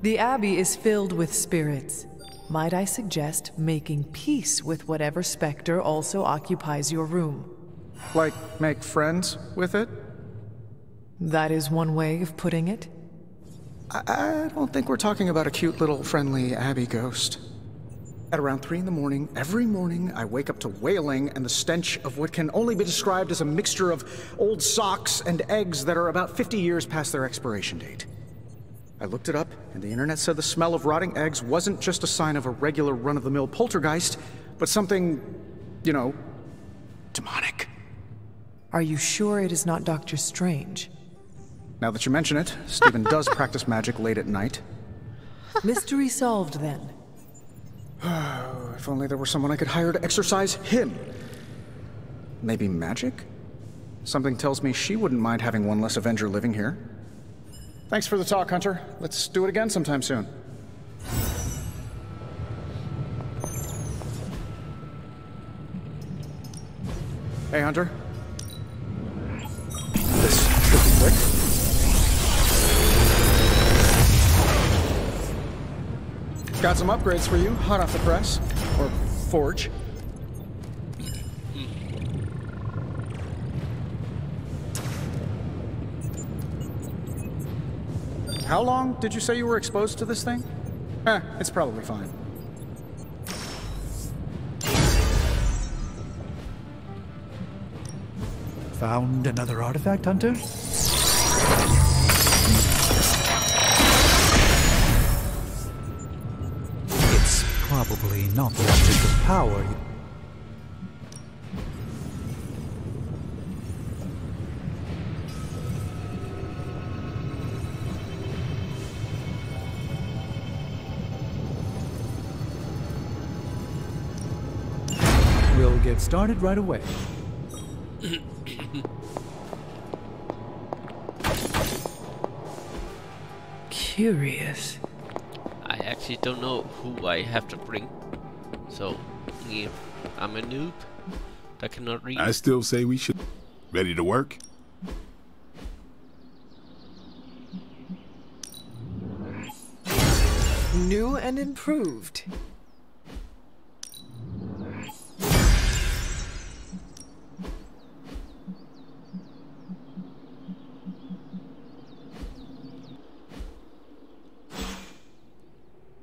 The Abbey is filled with spirits. Might I suggest making peace with whatever specter also occupies your room? Like, make friends with it? That is one way of putting it. I don't think we're talking about a cute little friendly Abbey ghost. At around 3 in the morning, every morning, I wake up to wailing and the stench of what can only be described as a mixture of old socks and eggs that are about 50 years past their expiration date. I looked it up, and the internet said the smell of rotting eggs wasn't just a sign of a regular run-of-the-mill poltergeist, but something, you know, demonic. Are you sure it is not Dr. Strange? Now that you mention it, Stephen does practice magic late at night. Mystery solved, then. If only there were someone I could hire to exorcise him. Maybe magic? Something tells me she wouldn't mind having one less Avenger living here. Thanks for the talk, Hunter. Let's do it again sometime soon. Hey, Hunter. This should be quick. Got some upgrades for you, hot off the press. Or forge. How long did you say you were exposed to this thing? It's probably fine. Found another artifact, Hunter? It's probably not the object of power. We'll get started right away. Curious. I actually don't know who I have to bring. So, yeah, I'm a noob that cannot read. I still say we should. Ready to work? New and improved.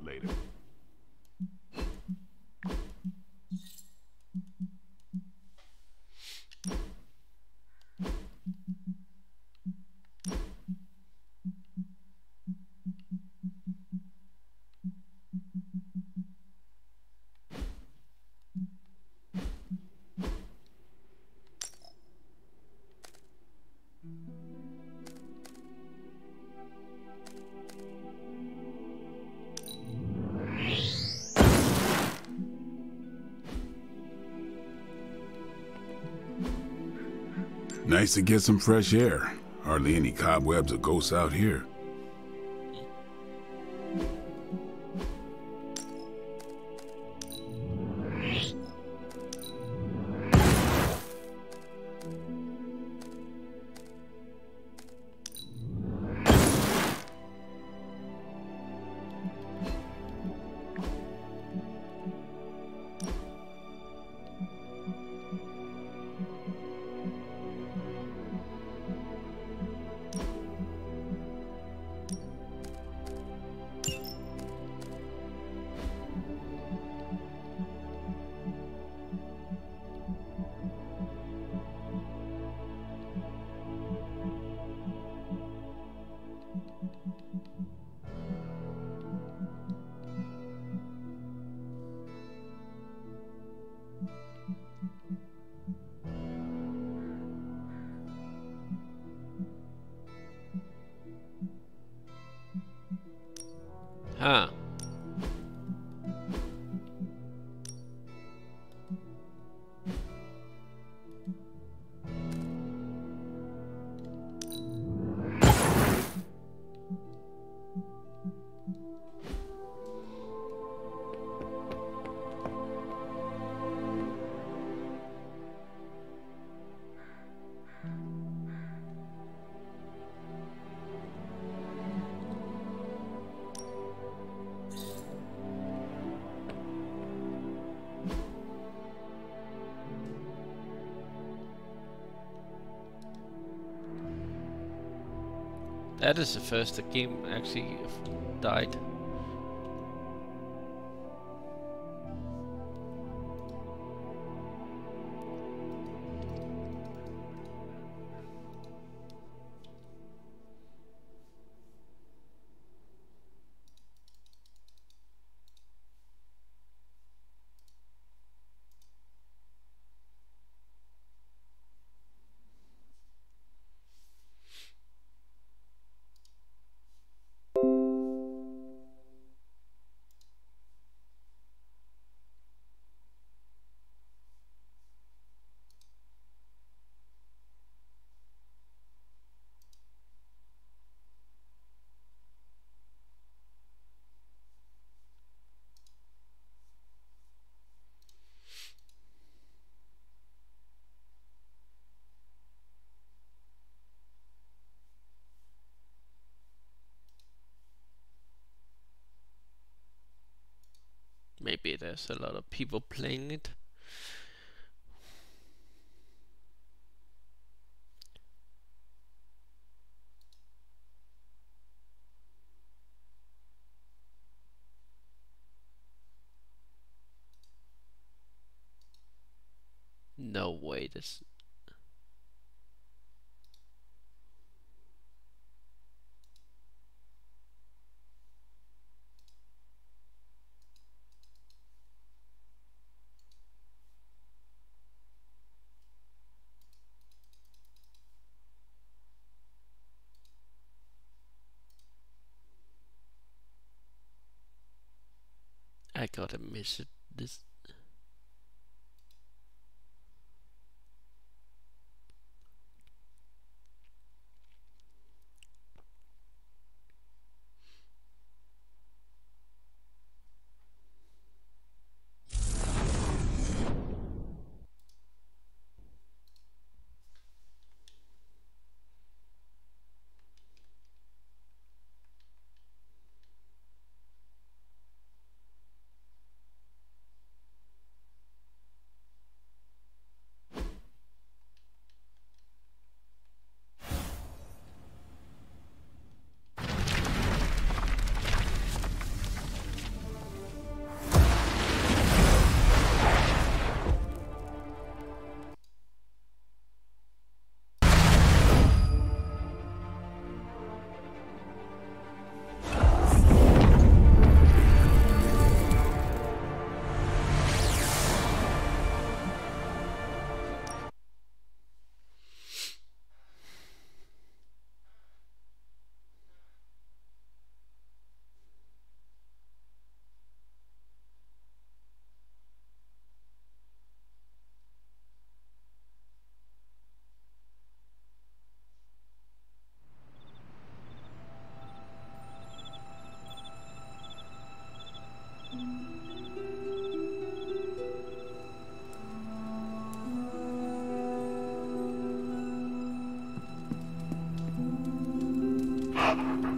Later. Nice to get some fresh air. Hardly any cobwebs or ghosts out here. Huh. That is the first the game actually died. Maybe there's a lot of people playing it. No way this. I gotta miss it. This.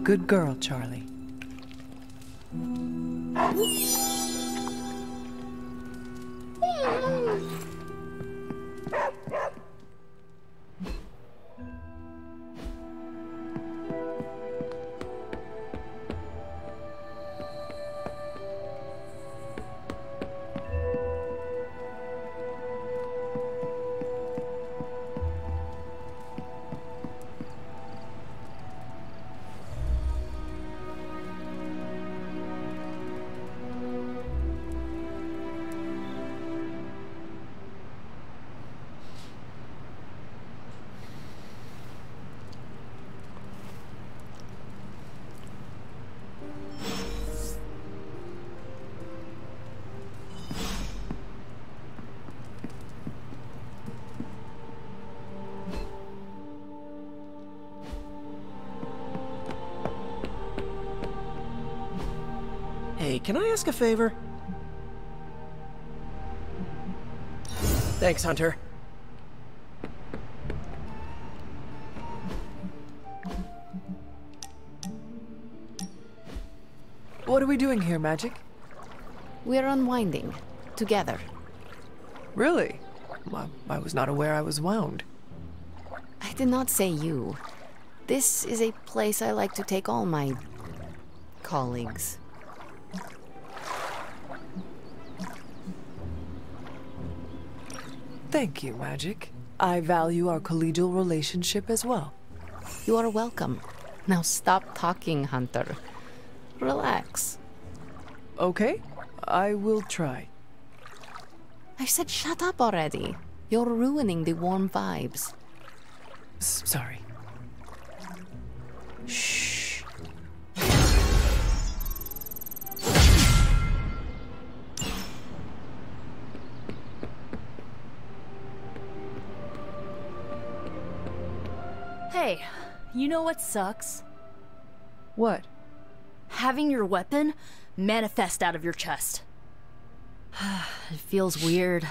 Good girl, Charlie. Hey, can I ask a favor? Thanks, Hunter. What are we doing here, Magic? We're unwinding. Together. Really? I was not aware I was wound. I did not say you. This is a place I like to take all my colleagues. Thank you, Magic. I value our collegial relationship as well. You are welcome. Now stop talking, Hunter. Relax. Okay, I will try. I said shut up already. You're ruining the warm vibes. Sorry. Shh. Hey, you know what sucks? What? Having your weapon manifest out of your chest. It feels weird.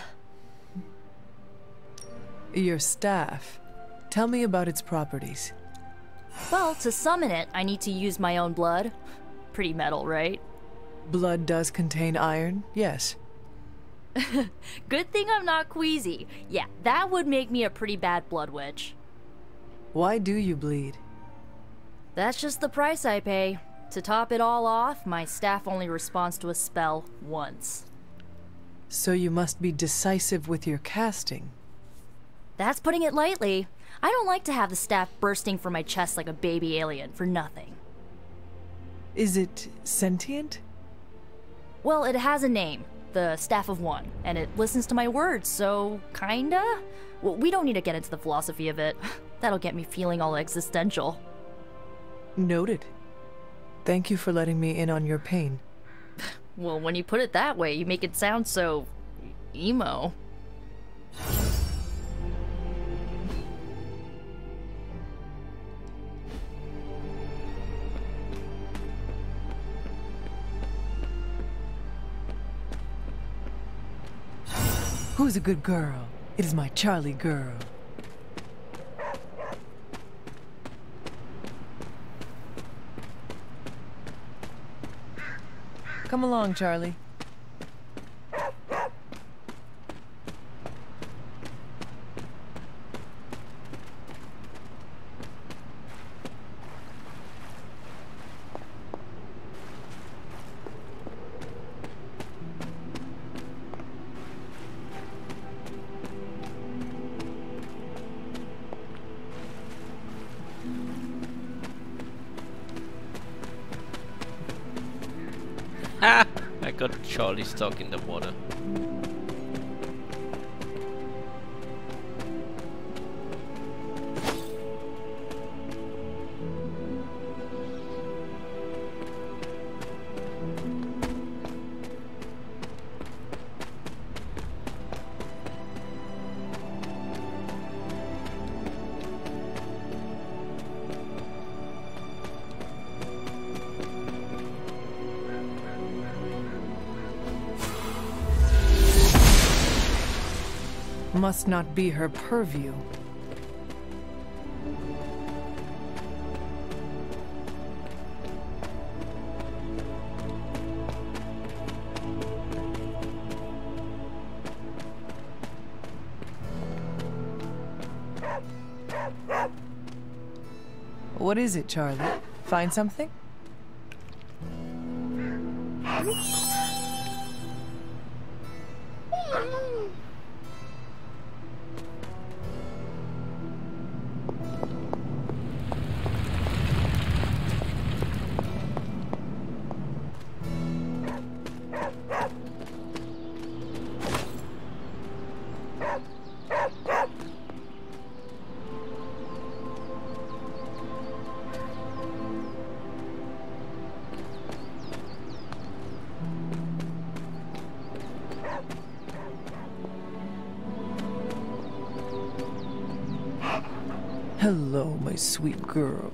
Your staff. Tell me about its properties. Well, to summon it, I need to use my own blood. Pretty metal, right? Blood does contain iron, yes. Good thing I'm not queasy. Yeah, that would make me a pretty bad blood witch. Why do you bleed? That's just the price I pay. To top it all off, my staff only responds to a spell once. So you must be decisive with your casting. That's putting it lightly. I don't like to have the staff bursting from my chest like a baby alien for nothing. Is it sentient? Well, it has a name, the Staff of One, and it listens to my words, so kinda? Well, we don't need to get into the philosophy of it. That'll get me feeling all existential. Noted. Thank you for letting me in on your pain. Well, when you put it that way, you make it sound so... emo. Who's a good girl? It is my Charlie girl. Come along, Charlie. Ah! I got Charlie stuck in the water. Must not be her purview. What is it, Charlie? Find something? Hello, my sweet girl.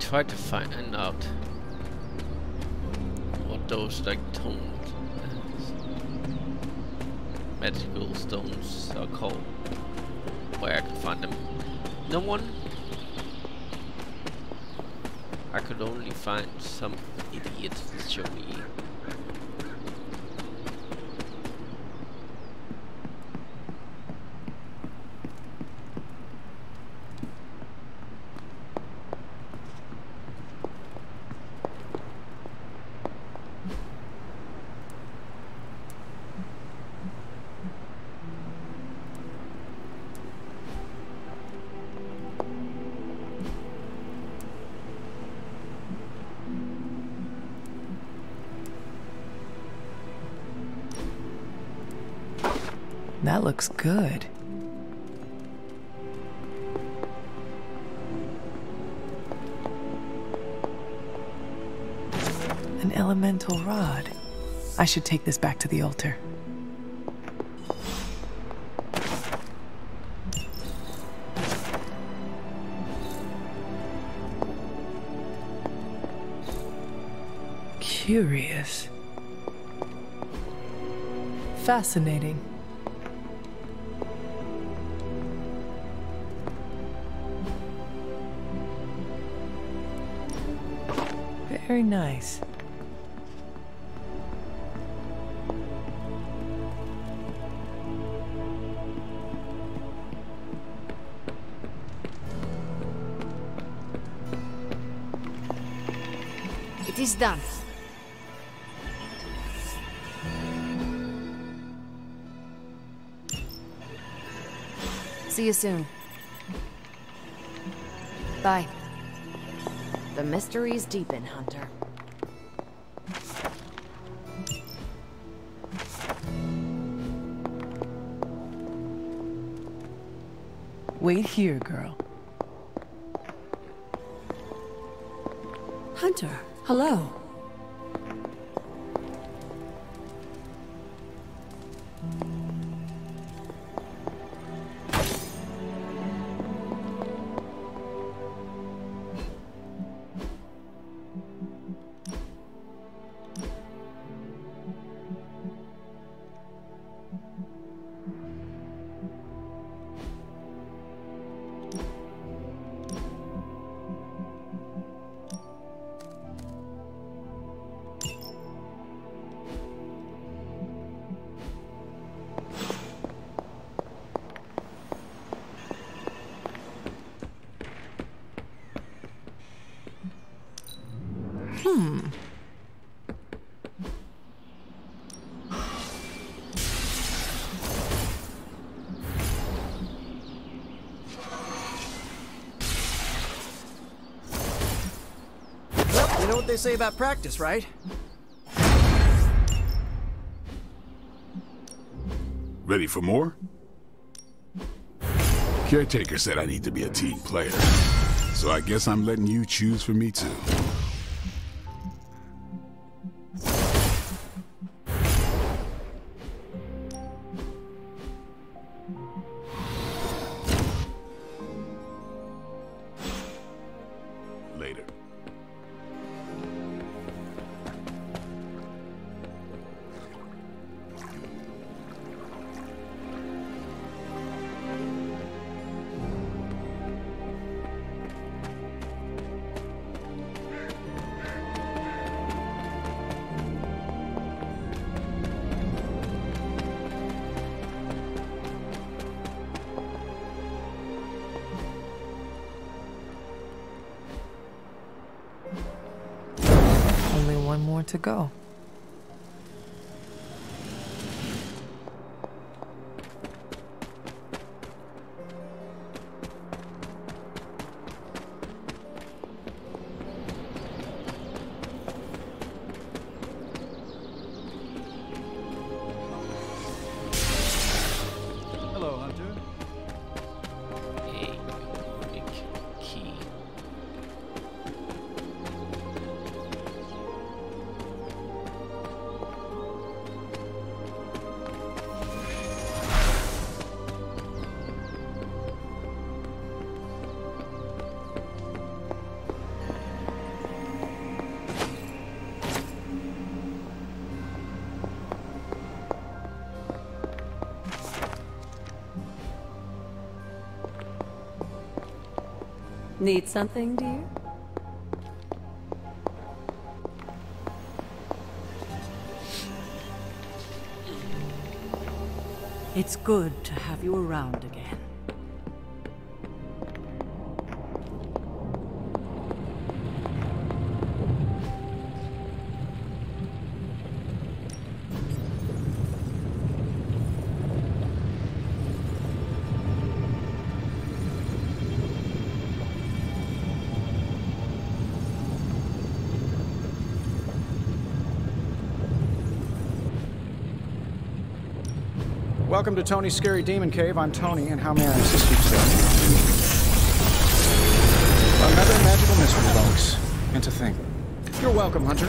try to find out what those like magical stones are called, where I can find them. No one. I could only find some idiot to show me. That looks good. An elemental rod. I should take this back to the altar. Curious. Fascinating. Very nice. It is done. See you soon. Bye. The mysteries deepen, Hunter. Wait here, girl. Hunter, hello. Well, you know what they say about practice, right? Ready for more? Caretaker said I need to be a team player, so I guess I'm letting you choose for me too. Later. Only one more to go. Hello, Hunter. A unique key. Need something, dear? It's good to have you around again. Welcome to Tony's Scary Demon Cave. I'm Tony, and how may I assist you today? Another magical mystery, folks. And to think. You're welcome, Hunter.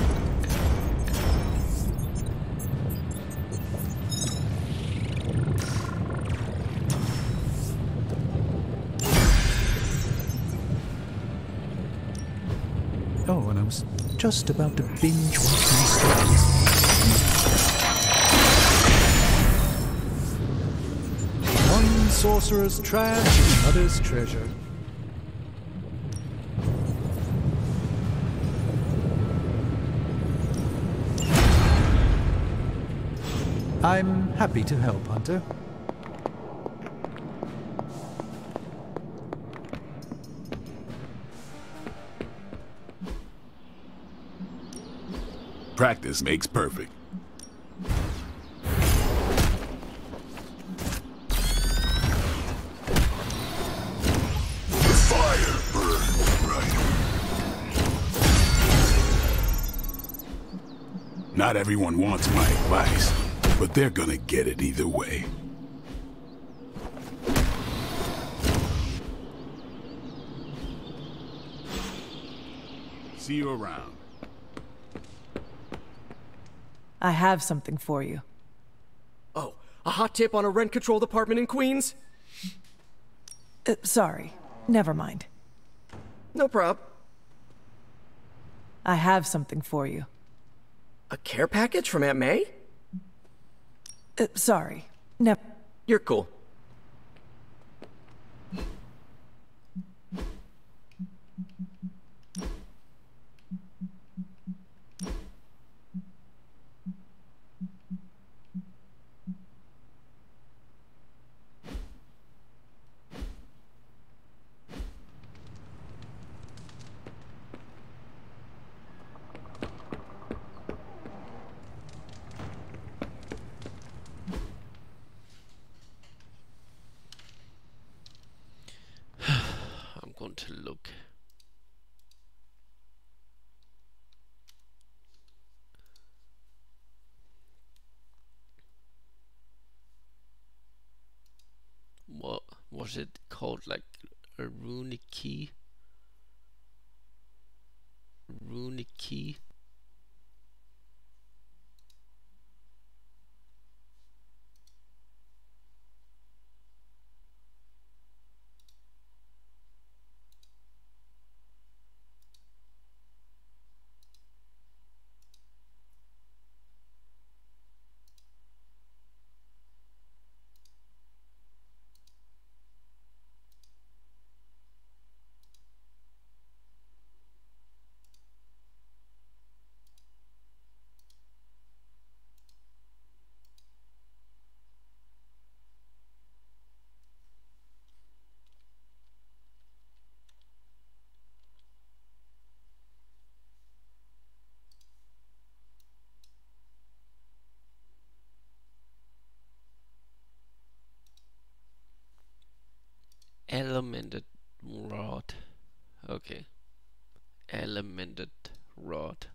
Oh, and I was just about to binge watch my stories. One sorcerer's trash, another's treasure. I'm happy to help, Hunter. Practice makes perfect. Not everyone wants my advice, but they're gonna get it either way. See you around. I have something for you. Oh, a hot tip on a rent control department in Queens? Sorry. Never mind. No prob. I have something for you. A care package from Aunt May? Sorry. You're cool. I'm going to look. What was it called? Like a runic key? Runic key? Elemented rod. Okay. Elemented rod.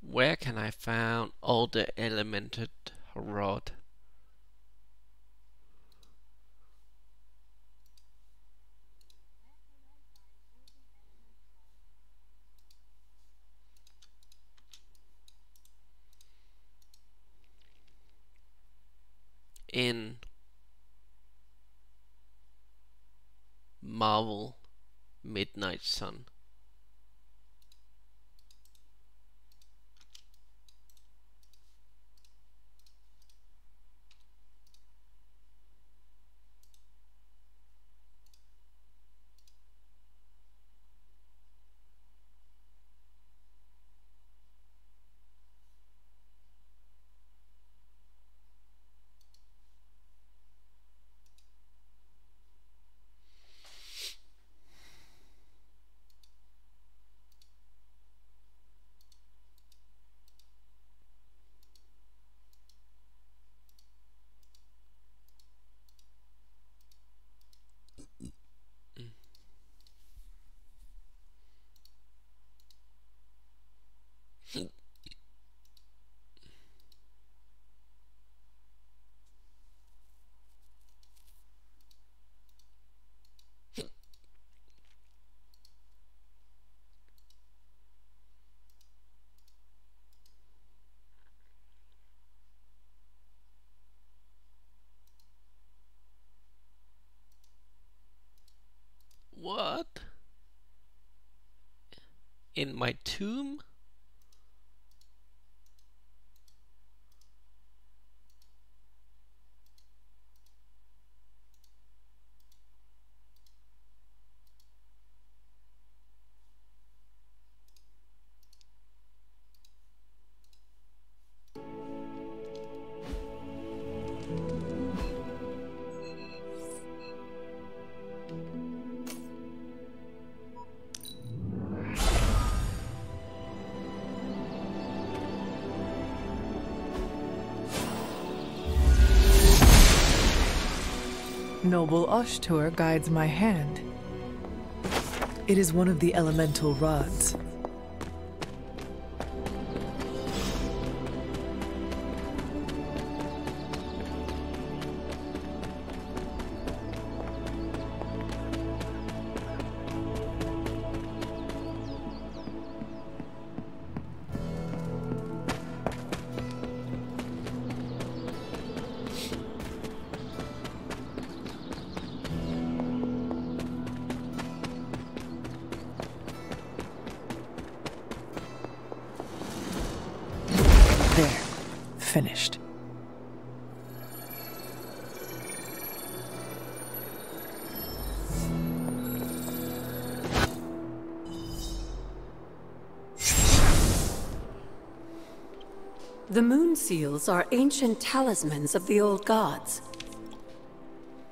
Where can I find all the elemented rod? In Marvel Midnight Sun. in my tomb? Noble Ashtur guides my hand. It is one of the elemental rods. Finished. The moon seals are ancient talismans of the old gods.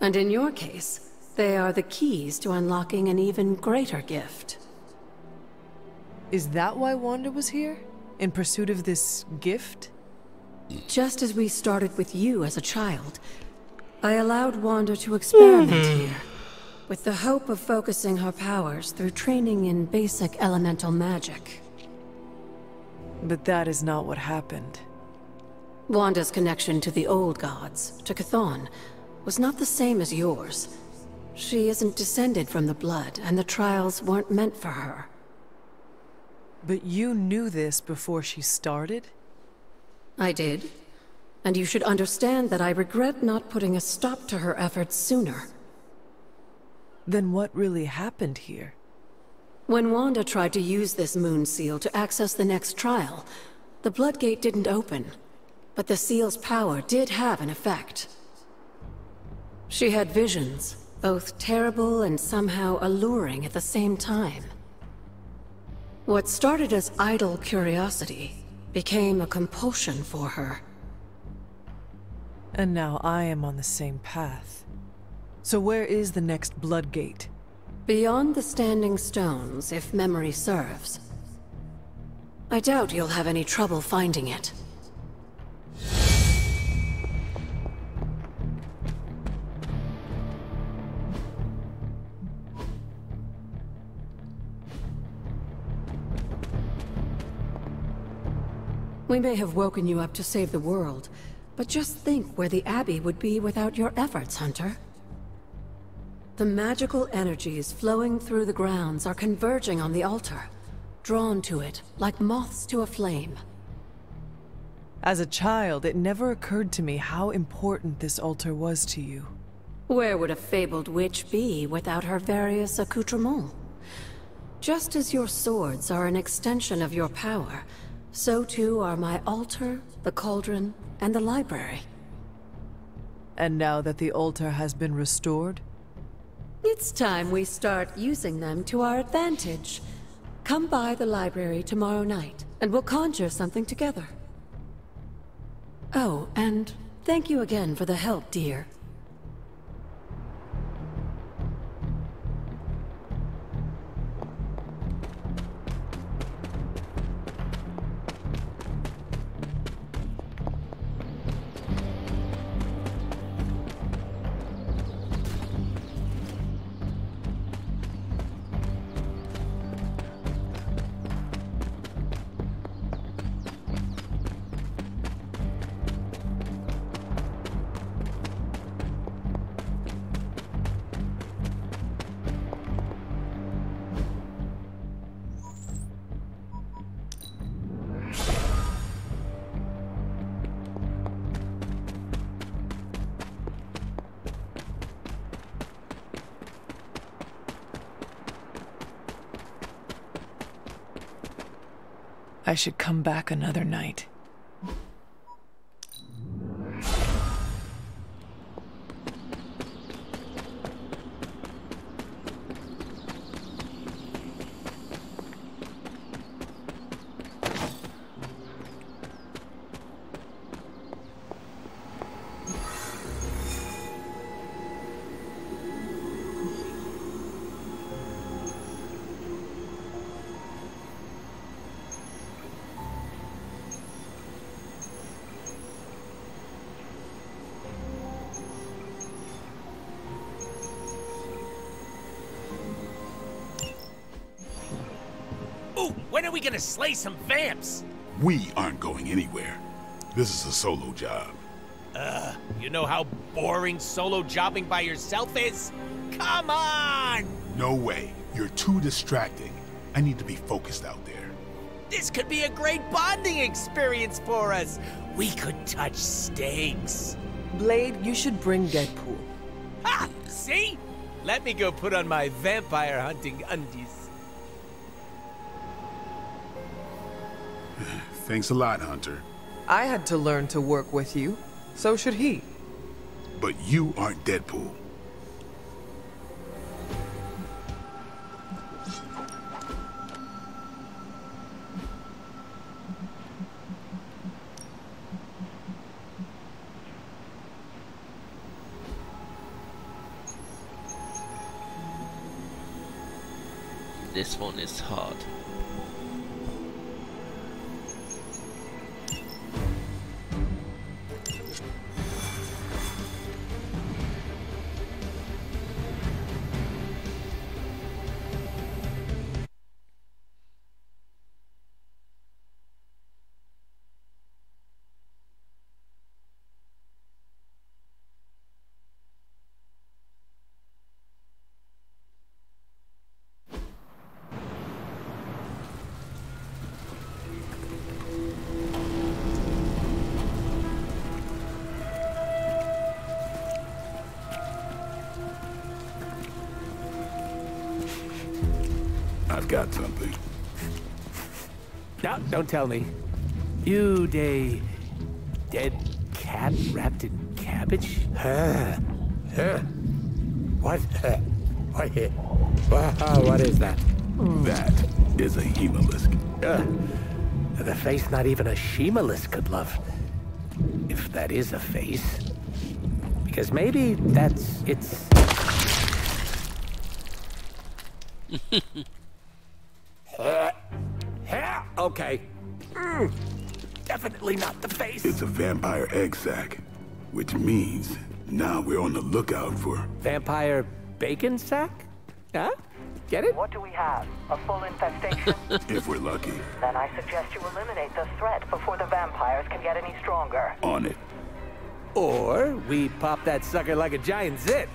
And in your case, they are the keys to unlocking an even greater gift. Is that why Wanda was here? In pursuit of this gift? Just as we started with you as a child, I allowed Wanda to experiment here, with the hope of focusing her powers through training in basic elemental magic. But that is not what happened. Wanda's connection to the old gods, to Chthon, was not the same as yours. She isn't descended from the blood, and the trials weren't meant for her. But you knew this before she started? I did. And you should understand that I regret not putting a stop to her efforts sooner. Then what really happened here? When Wanda tried to use this moon seal to access the next trial, the Bloodgate didn't open. But the seal's power did have an effect. She had visions, both terrible and somehow alluring at the same time. What started as idle curiosity became a compulsion for her. And now I am on the same path. So where is the next Bloodgate? Beyond the Standing Stones, if memory serves. I doubt you'll have any trouble finding it. We may have woken you up to save the world, but just think where the Abbey would be without your efforts, Hunter. The magical energies flowing through the grounds are converging on the altar, drawn to it like moths to a flame. As a child, it never occurred to me how important this altar was to you. Where would a fabled witch be without her various accoutrements? Just as your swords are an extension of your power, so too are my altar, the cauldron, and the library. And now that the altar has been restored? It's time we start using them to our advantage. Come by the library tomorrow night, and we'll conjure something together. Oh, and thank you again for the help, dear. I should come back another night. When are we gonna slay some vamps? We aren't going anywhere. This is a solo job. You know how boring solo jobbing by yourself is? Come on! No way. You're too distracting. I need to be focused out there. This could be a great bonding experience for us. We could touch steaks. Blade, you should bring Deadpool. Ha! See? Let me go put on my vampire hunting undies. Thanks a lot, Hunter. I had to learn to work with you. So should he. But you aren't Deadpool. This one is hard. I've got something. No, don't tell me. You dead cat wrapped in cabbage? What? What is that? That is a Hemalisk. The face not even a Shemalisk could love. If that is a face. Because maybe it's... Okay. Definitely not the face. It's a vampire egg sac, which means now we're on the lookout for... Vampire bacon sack? Huh? Get it? What do we have? A full infestation? If we're lucky. Then I suggest you eliminate the threat before the vampires can get any stronger. On it. Or we pop that sucker like a giant zit.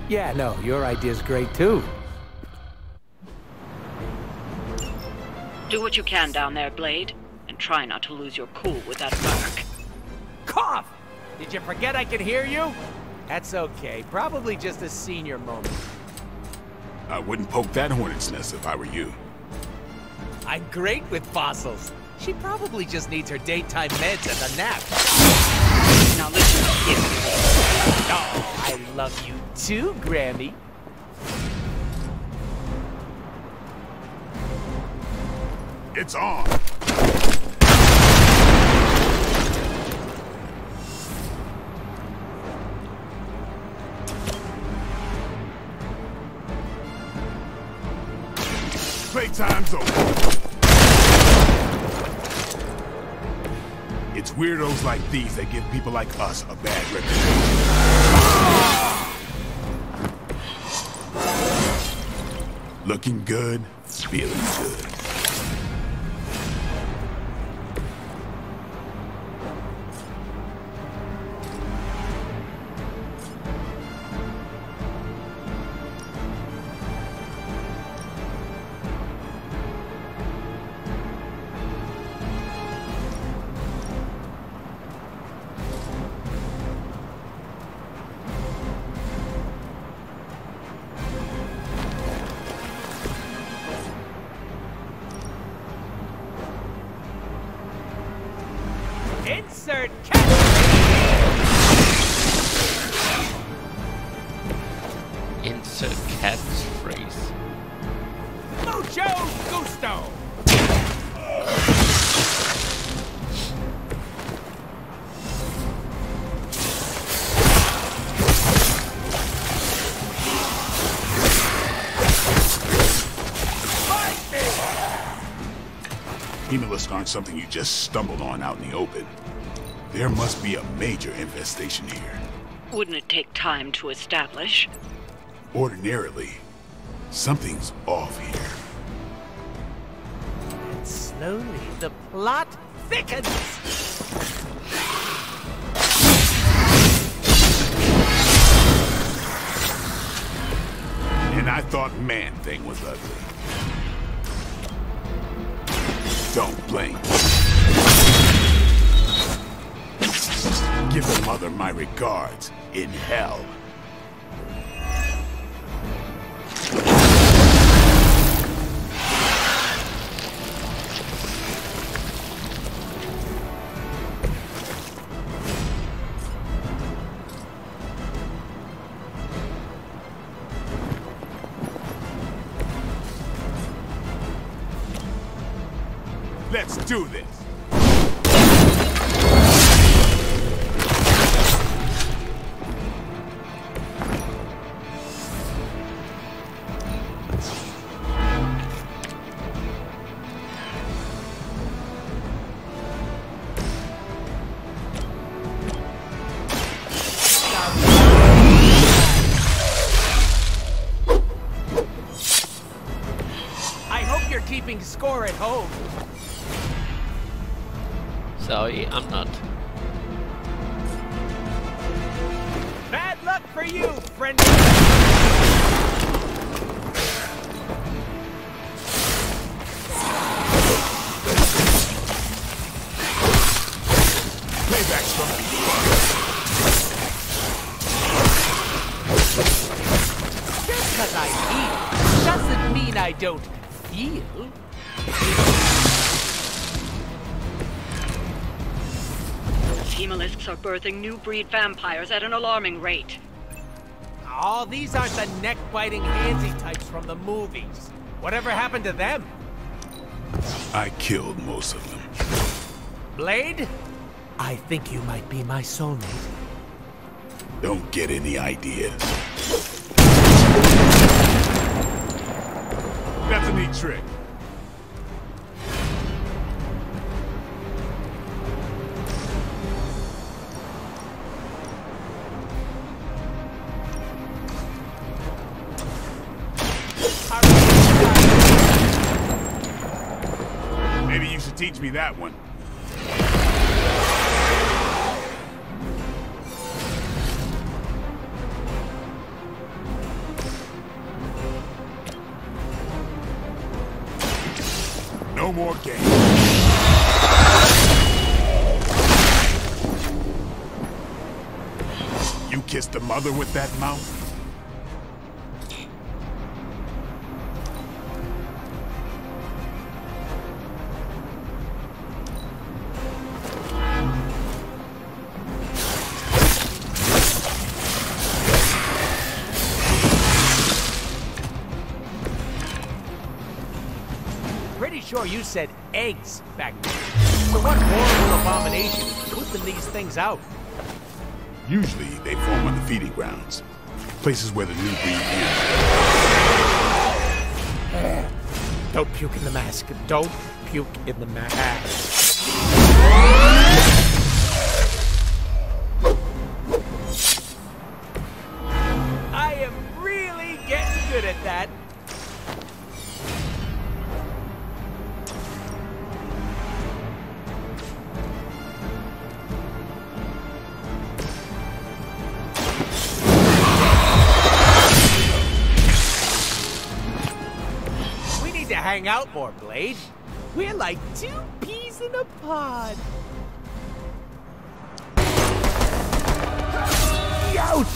Yeah, no, your idea's great too. Do what you can down there, Blade, and try not to lose your cool with that mark. Cough! Did you forget I can hear you? That's okay. Probably just a senior moment. I wouldn't poke that hornet's nest if I were you. I'm great with fossils. She probably just needs her daytime meds and a nap. Now listen, kid. Oh, I love you too, Grammy. It's on. Playtime's over. It's weirdos like these that give people like us a bad reputation. Looking good, feeling good. Insert catchphrase! Insert catchphrase. Mucho gusto! Hemolisks aren't something you just stumbled on out in the open. There must be a major infestation here. Wouldn't it take time to establish? Ordinarily, something's off here. And slowly, the plot thickens! And I thought Man-Thing was ugly. Don't blink. Give the mother my regards in hell. Let's do this! I hope you're keeping score at home. Sorry, I'm not. Bad luck for you, friend. Payback's gonna be fun. Just because I eat doesn't mean I don't feel. Hemolisks are birthing new breed vampires at an alarming rate. Oh, these aren't the neck-biting handsy types from the movies. Whatever happened to them? I killed most of them. Blade? I think you might be my soulmate. Don't get any ideas. That's a neat trick. Maybe you should teach me that one. No more games. You kissed the mother with that mouth? Pretty sure you said eggs back then. So what horrible abomination is pooping these things out? Usually, they form on the feeding grounds. Places where the new breed ends. Don't puke in the mask. Don't puke in the mask. I am really getting good at that. Hang out more, Blade. We're like two peas in a pod. Ouch!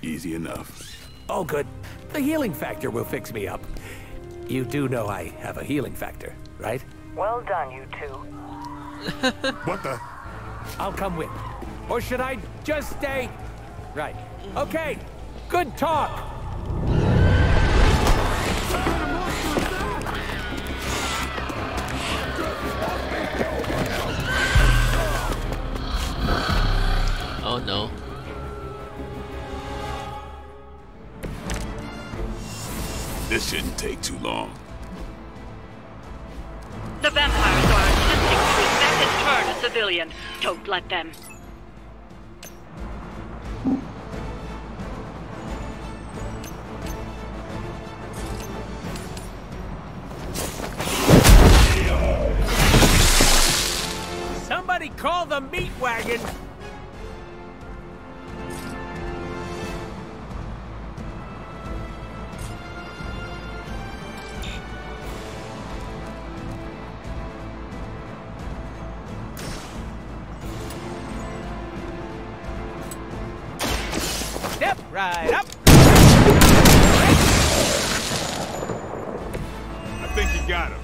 Easy enough. Oh, good. The healing factor will fix me up. You do know I have a healing factor, right? Well done, you two. What the? I'll come with. Or should I just stay? Right. Okay. Good talk. Oh no. This shouldn't take too long. The vampires are attempting to infect and turn a civilian. Don't let them. Somebody call the meat wagon. Step right up. I think you got him.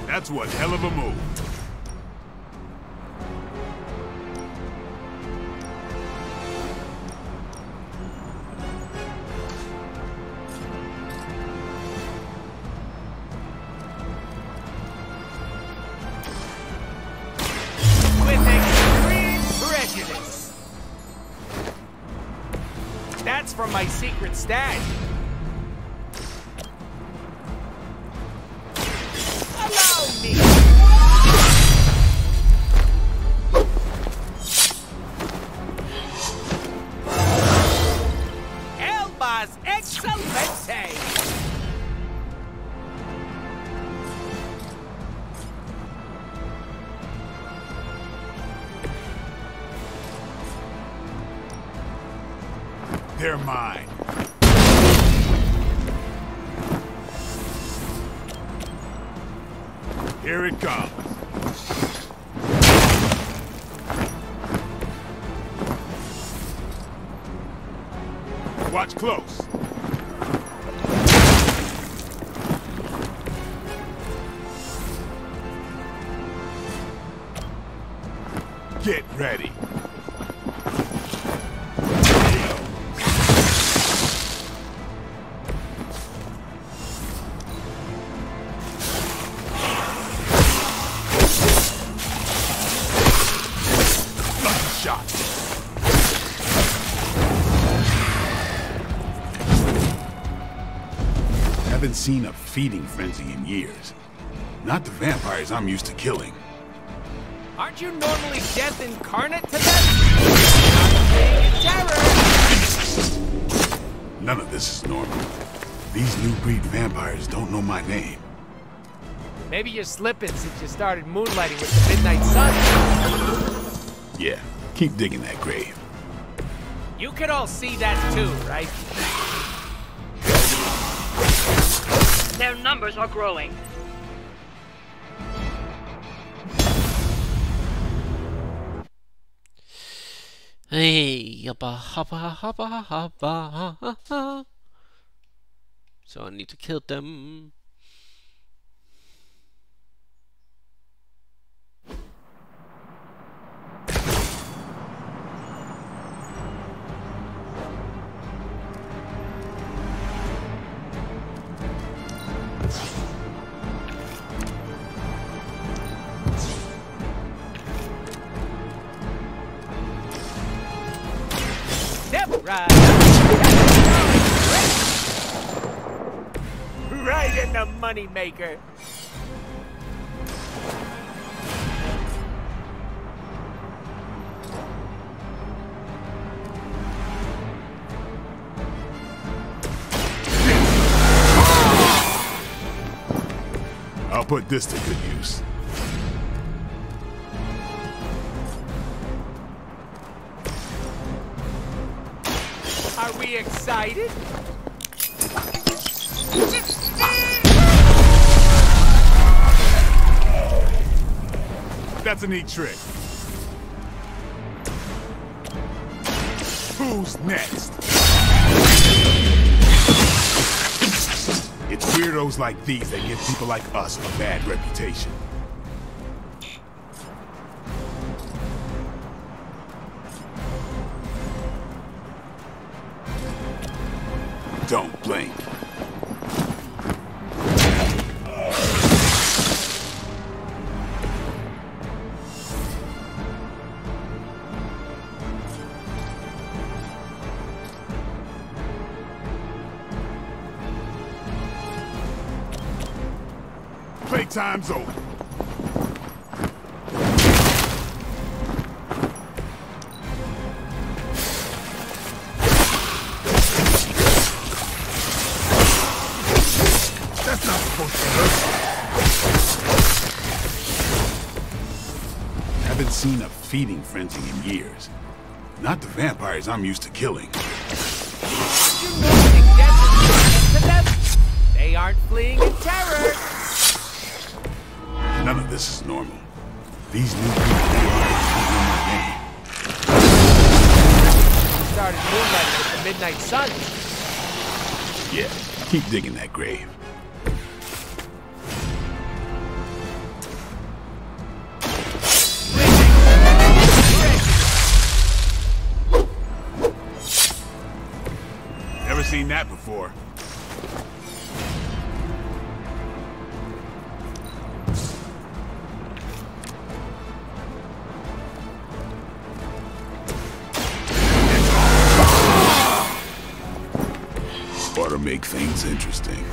That's one hell of a move. With extreme prejudice. That's from my secret stash. Allow me. Elbas Excelente. They're mine. Here it comes. Watch close. Get ready. Shot. Haven't seen a feeding frenzy in years. Not the vampires I'm used to killing. Aren't you normally death incarnate to them? Terror! None of this is normal. These new breed vampires don't know my name. Maybe you're slipping since you started moonlighting with the midnight sun. Yeah, keep digging that grave. You could all see that too, right? Their numbers are growing. Hey, yabba, haba, haba, haba. So I need to kill them. Right. Right in the moneymaker. I'll put this to good use. Are we excited? That's a neat trick. Who's next? It's weirdos like these that give people like us a bad reputation. Don't blink. Playtime's over. That's not supposed to hurt. Haven't seen a feeding frenzy in years. Not the vampires I'm used to killing. They aren't fleeing in terror. None of this is normal. These new people are in my game. Started moonlighting with the Midnight Sun. Yeah, keep digging that grave. Never seen that before. Ought to make things interesting.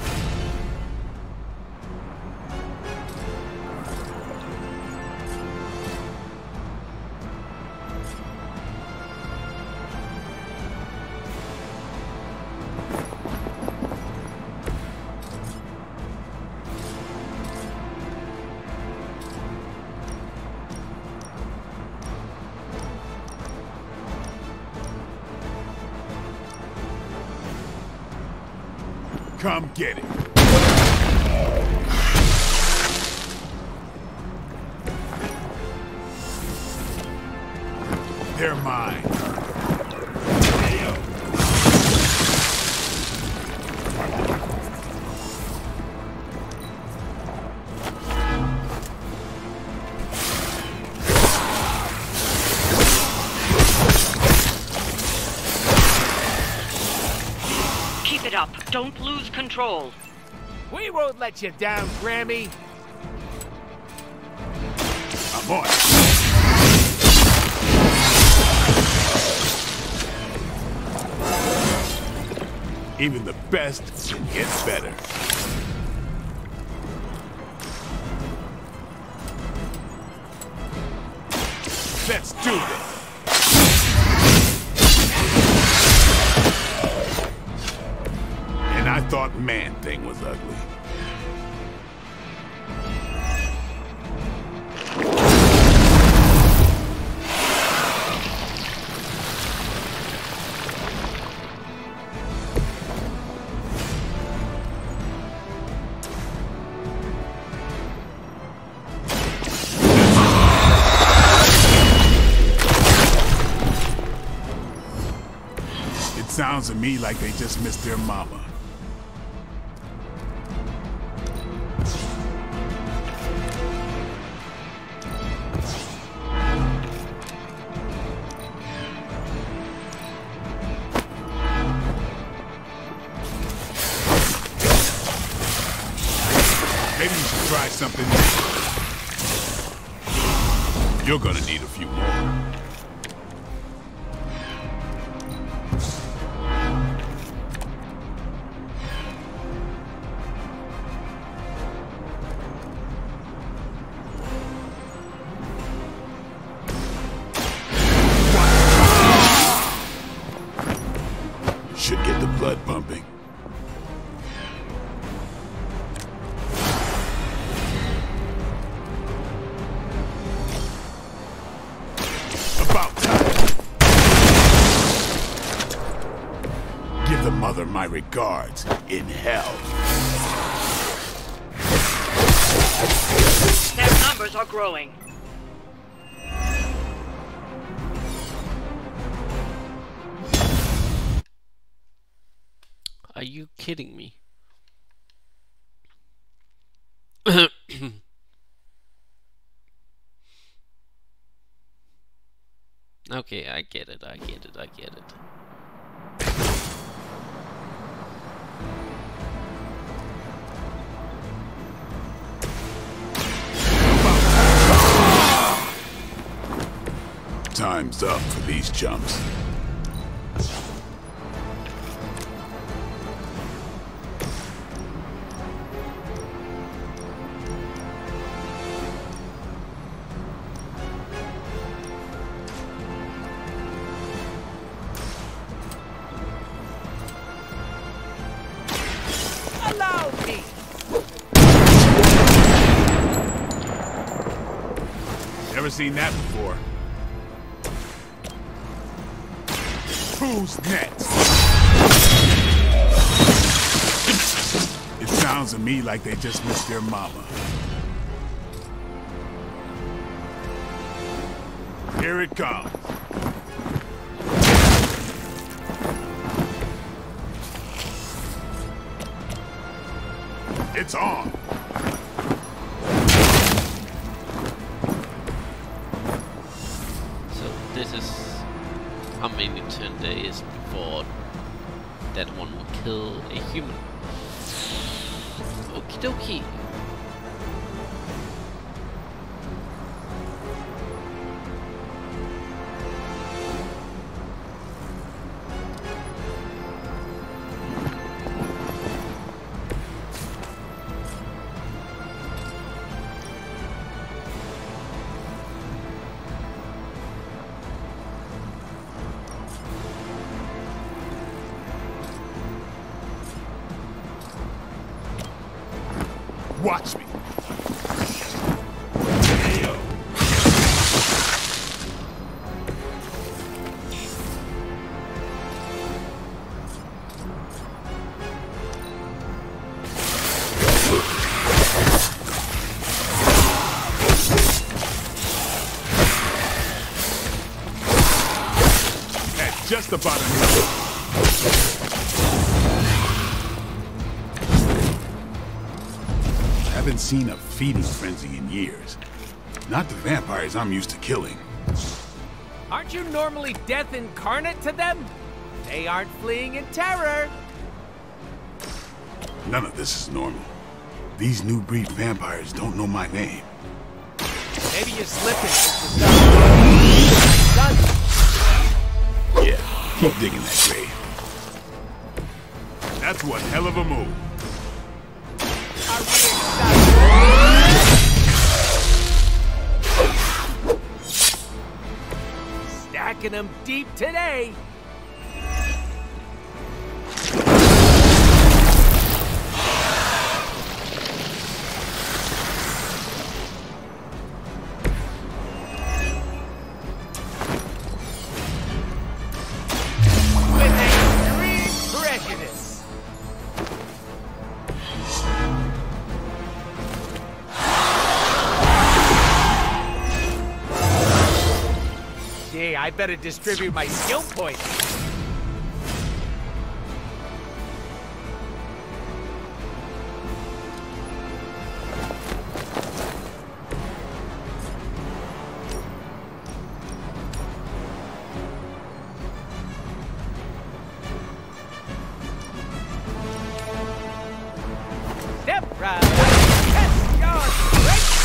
Come get it. They're mine. Keep it up. Don't lose control. We won't let you down, Grammy. I'm on it. Even the best can get better. Let's do this. And I thought Man-Thing was ugly. Sounds to me like they just missed their mama. Maybe you should try something new. You're gonna need a few more. Should get the blood pumping. About time. Give the mother my regards in hell. Their numbers are growing. Are you kidding me? Okay, I get it, I get it, I get it. Time's up for these chumps. Allow me! Never seen that before. Who's next? It sounds to me like they just missed their mama. Here it comes. It's on. So this is how many turn there is before that one will kill a human. Okie dokie. Watch me. That's just about enough. Haven't seen a feeding frenzy in years. Not the vampires I'm used to killing. Aren't you normally death incarnate to them? They aren't fleeing in terror. None of this is normal. These new breed vampires don't know my name. Maybe you're slipping. Yeah, keep digging that grave. That's one hell of a move. Stacking them deep today. With extreme prejudice. Gee, I better distribute my skill points. Step right. Test your strength.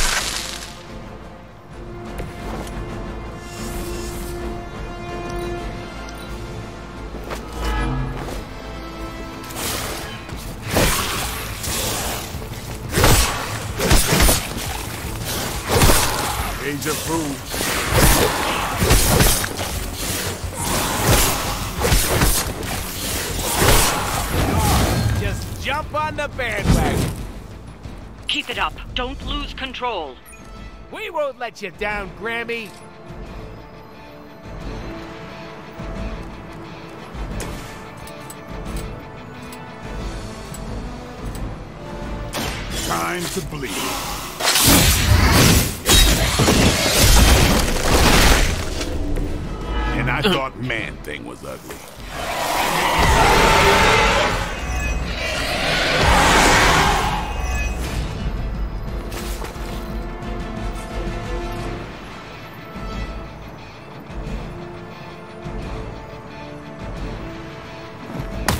Age approved. Just jump on the bandwagon. Keep it up. Don't lose control. We won't let you down, Grammy. time to bleed. And I thought Man-Thing was ugly.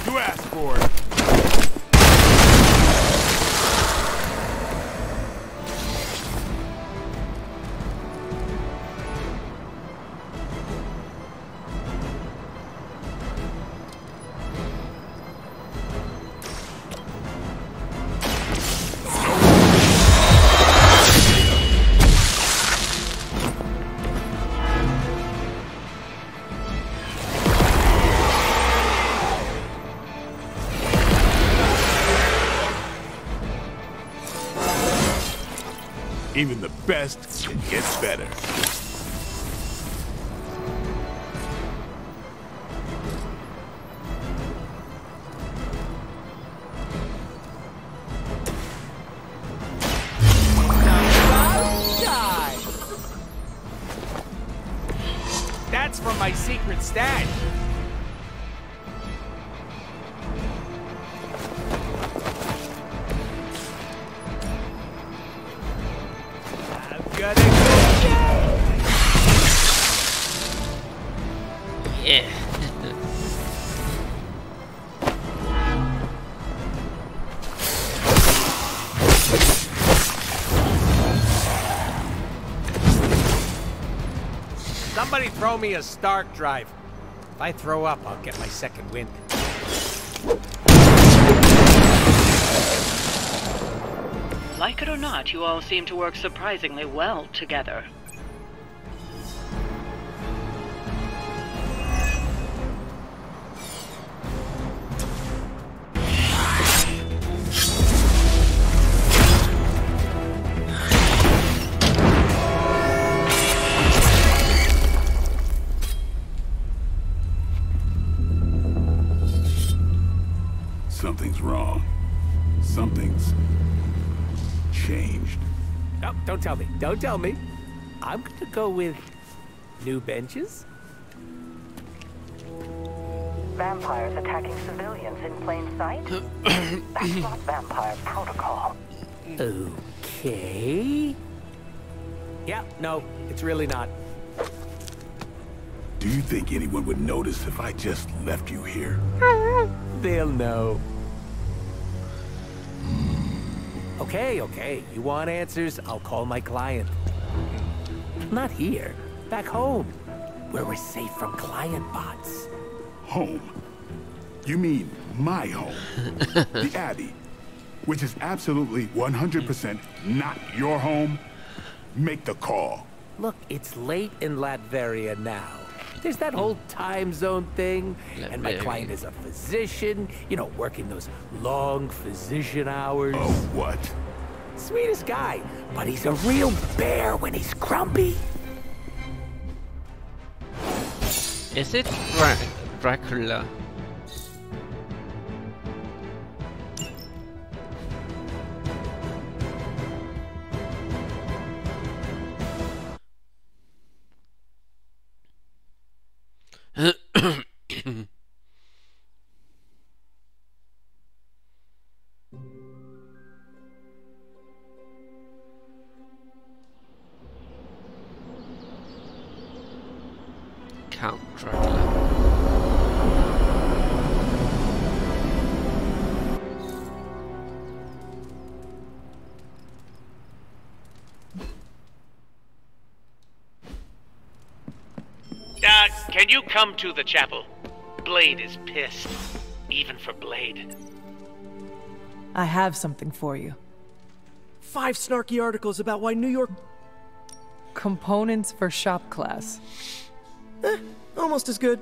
You asked for it. Even the best gets better. That's from my secret stash. Yeah. Somebody throw me a Stark drive. If I throw up, I'll get my second wind. Like it or not, you all seem to work surprisingly well together. Something's wrong. Something's changed. No, don't tell me. Don't tell me. I'm gonna go with new benches. Vampires attacking civilians in plain sight? That's not vampire protocol. Okay. Yeah, no, it's really not. Do you think anyone would notice if I just left you here? They'll know. Okay. You want answers? I'll call my client. Not here. Back home. Where we're safe from client bots. Home? You mean my home? The Abbey, which is absolutely 100% not your home? Make the call. Look, it's late in Latveria now. There's that whole time zone thing, and my client is a physician, you know, working those long physician hours. Oh, what? Sweetest guy, but he's a real bear when he's grumpy. Is it Dracula? Count Dracula. Can you come to the chapel? Blade is pissed. Even for Blade. I have something for you. 5 snarky articles about why New York... Components for shop class. Almost as good.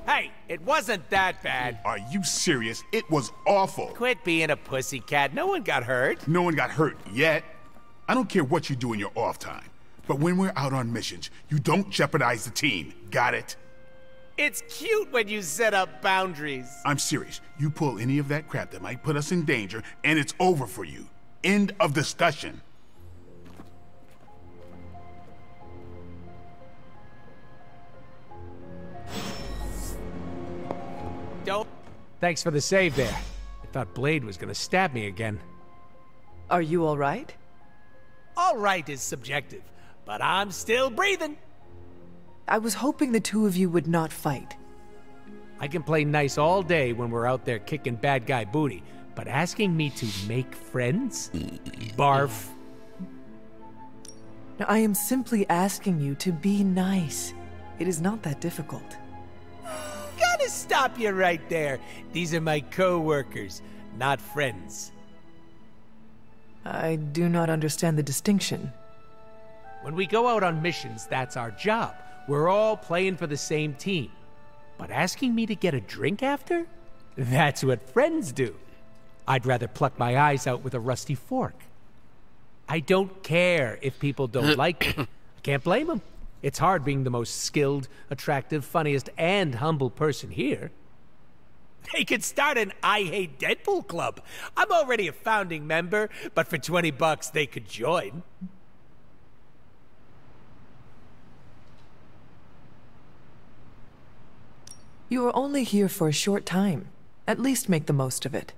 Hey, it wasn't that bad. Are you serious? It was awful. Quit being a pussycat. No one got hurt. No one got hurt yet. I don't care what you do in your off time, but when we're out on missions, you don't jeopardize the team. Got it? It's cute when you set up boundaries. I'm serious. You pull any of that crap that might put us in danger, and it's over for you. End of discussion. Don't. Thanks for the save there. I thought Blade was gonna stab me again. Are you all right? All right is subjective, but I'm still breathing. I was hoping the two of you would not fight. I can play nice all day when we're out there kicking bad guy booty, but asking me to make friends? Barf. Now, I am simply asking you to be nice. It is not that difficult. Gotta stop you right there. These are my co-workers, not friends. I do not understand the distinction. When we go out on missions, that's our job. We're all playing for the same team. But asking me to get a drink after? That's what friends do. I'd rather pluck my eyes out with a rusty fork. I don't care if people don't like it. I can't blame them. It's hard being the most skilled, attractive, funniest, and humble person here. They could start an I Hate Deadpool club. I'm already a founding member, but for $20 they could join. You are only here for a short time. At least make the most of it.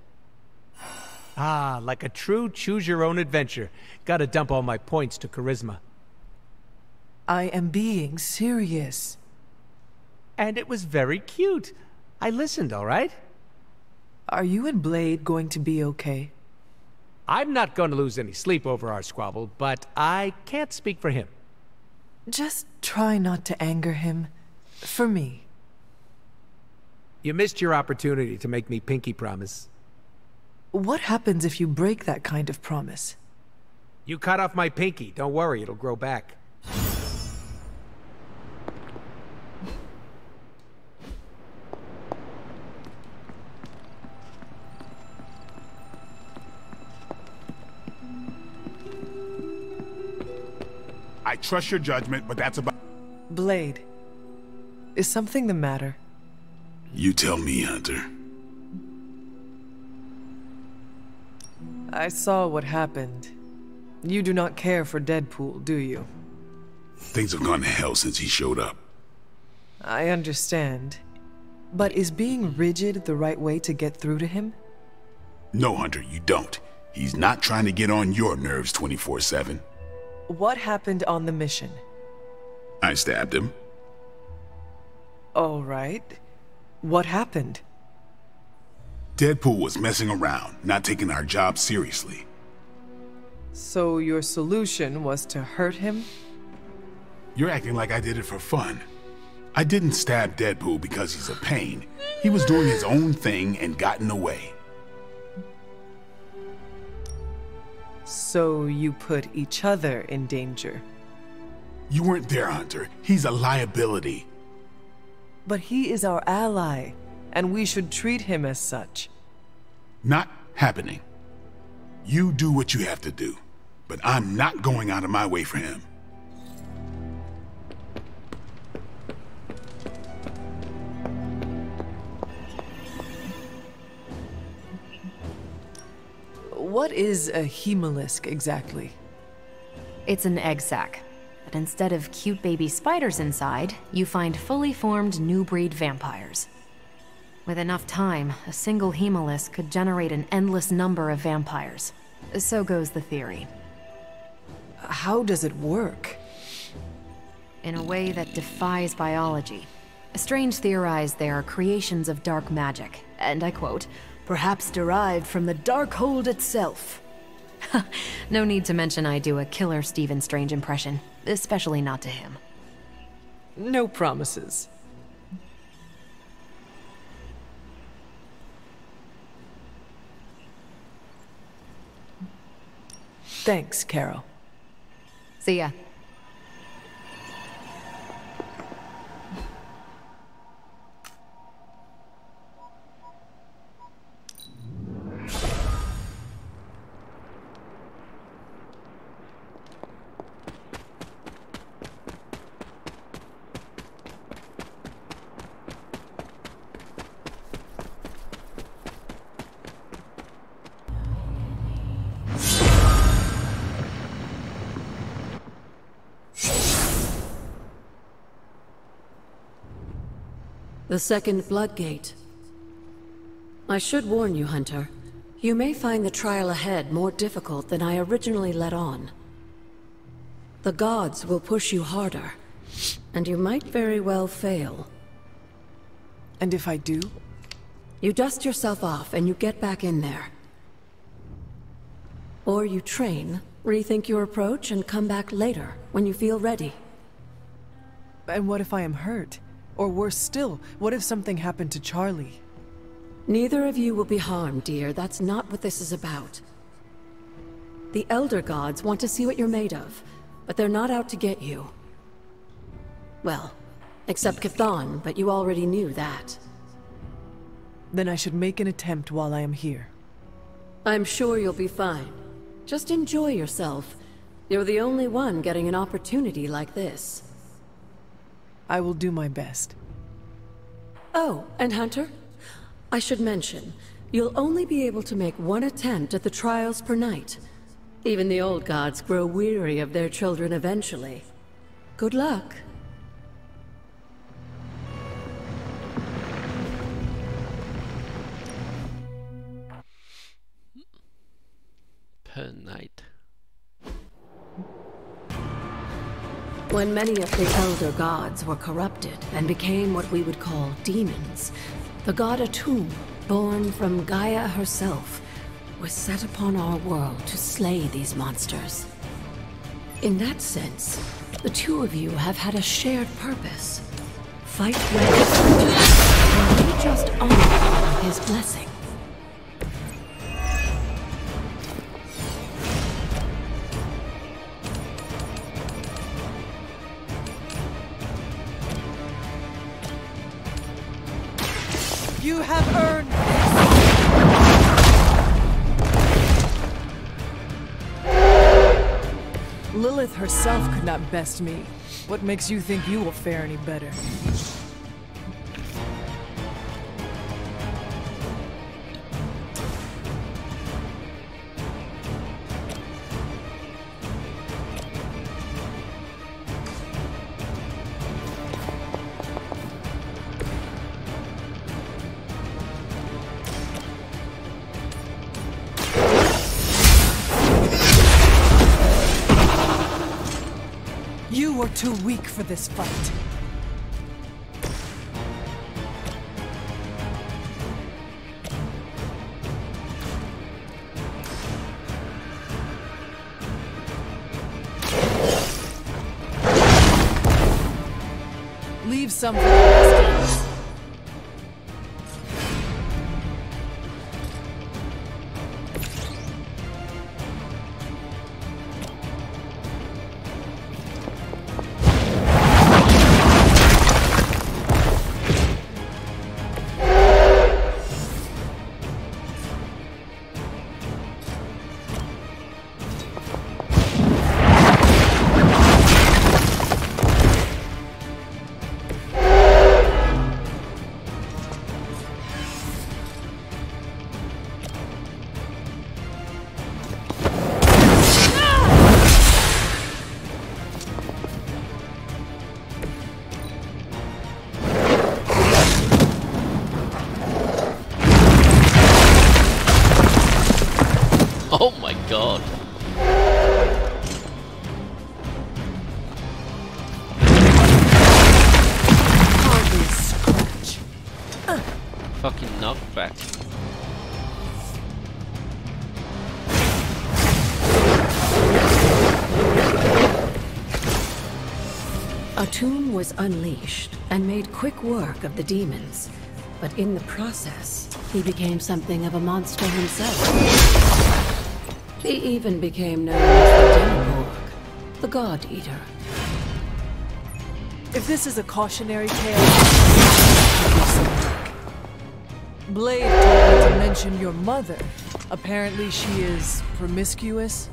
Ah, like a true choose-your-own-adventure. Gotta dump all my points to charisma. I am being serious. And it was very cute. I listened, all right? Are you and Blade going to be okay? I'm not going to lose any sleep over our squabble, but I can't speak for him. Just try not to anger him. For me. You missed your opportunity to make me pinky promise. What happens if you break that kind of promise? You cut off my pinky. Don't worry, it'll grow back. I trust your judgment, but that's about... Blade, is something the matter? You tell me, Hunter. I saw what happened. You do not care for Deadpool, do you? Things have gone to hell since he showed up. I understand. But is being rigid the right way to get through to him? No, Hunter, you don't. He's not trying to get on your nerves 24/7. What happened on the mission? I stabbed him. All right. What happened? Deadpool was messing around, not taking our job seriously. So your solution was to hurt him? You're acting like I did it for fun. I didn't stab Deadpool because he's a pain. He was doing his own thing and got in the way. So you put each other in danger? You weren't there, Hunter. He's a liability. But he is our ally, and we should treat him as such. Not happening. You do what you have to do, but I'm not going out of my way for him. What is a hemolisk exactly? It's an egg sac. But instead of cute baby spiders inside, you find fully formed new breed vampires. With enough time, a single hemolisk could generate an endless number of vampires. So goes the theory. How does it work? In a way that defies biology. Strange theorized they are creations of dark magic, and I quote, "perhaps derived from the Darkhold itself." No need to mention I do a killer Stephen Strange impression, especially not to him. No promises. Thanks, Carol. See ya. The second Blood Gate. I should warn you, Hunter. You may find the trial ahead more difficult than I originally let on. The gods will push you harder, and you might very well fail. And if I do? You dust yourself off and you get back in there. Or you train, rethink your approach, and come back later, when you feel ready. And what if I am hurt? Or worse still, what if something happened to Charlie? Neither of you will be harmed, dear. That's not what this is about. The Elder Gods want to see what you're made of, but they're not out to get you. Well, except Chthon, but you already knew that. Then I should make an attempt while I am here. I'm sure you'll be fine. Just enjoy yourself. You're the only one getting an opportunity like this. I will do my best. Oh, and Hunter? I should mention, you'll only be able to make one attempt at the trials per night. Even the old gods grow weary of their children eventually. Good luck. Per night. When many of the Elder Gods were corrupted and became what we would call demons, the god Atum, born from Gaia herself, was set upon our world to slay these monsters. In that sense, the two of you have had a shared purpose. Fight well, and we just honor his blessing. You have earned this! Lilith herself could not best me. What makes you think you will fare any better? You are too weak for this fight. Leave some for the rest. Oh my god. Hardly a scratch. Fucking knockback. Atum was unleashed and made quick work of the demons, but in the process, he became something of a monster himself. He even became known as the Demogorg, the God Eater. If this is a cautionary tale, Blade told me to mention your mother. Apparently she is promiscuous.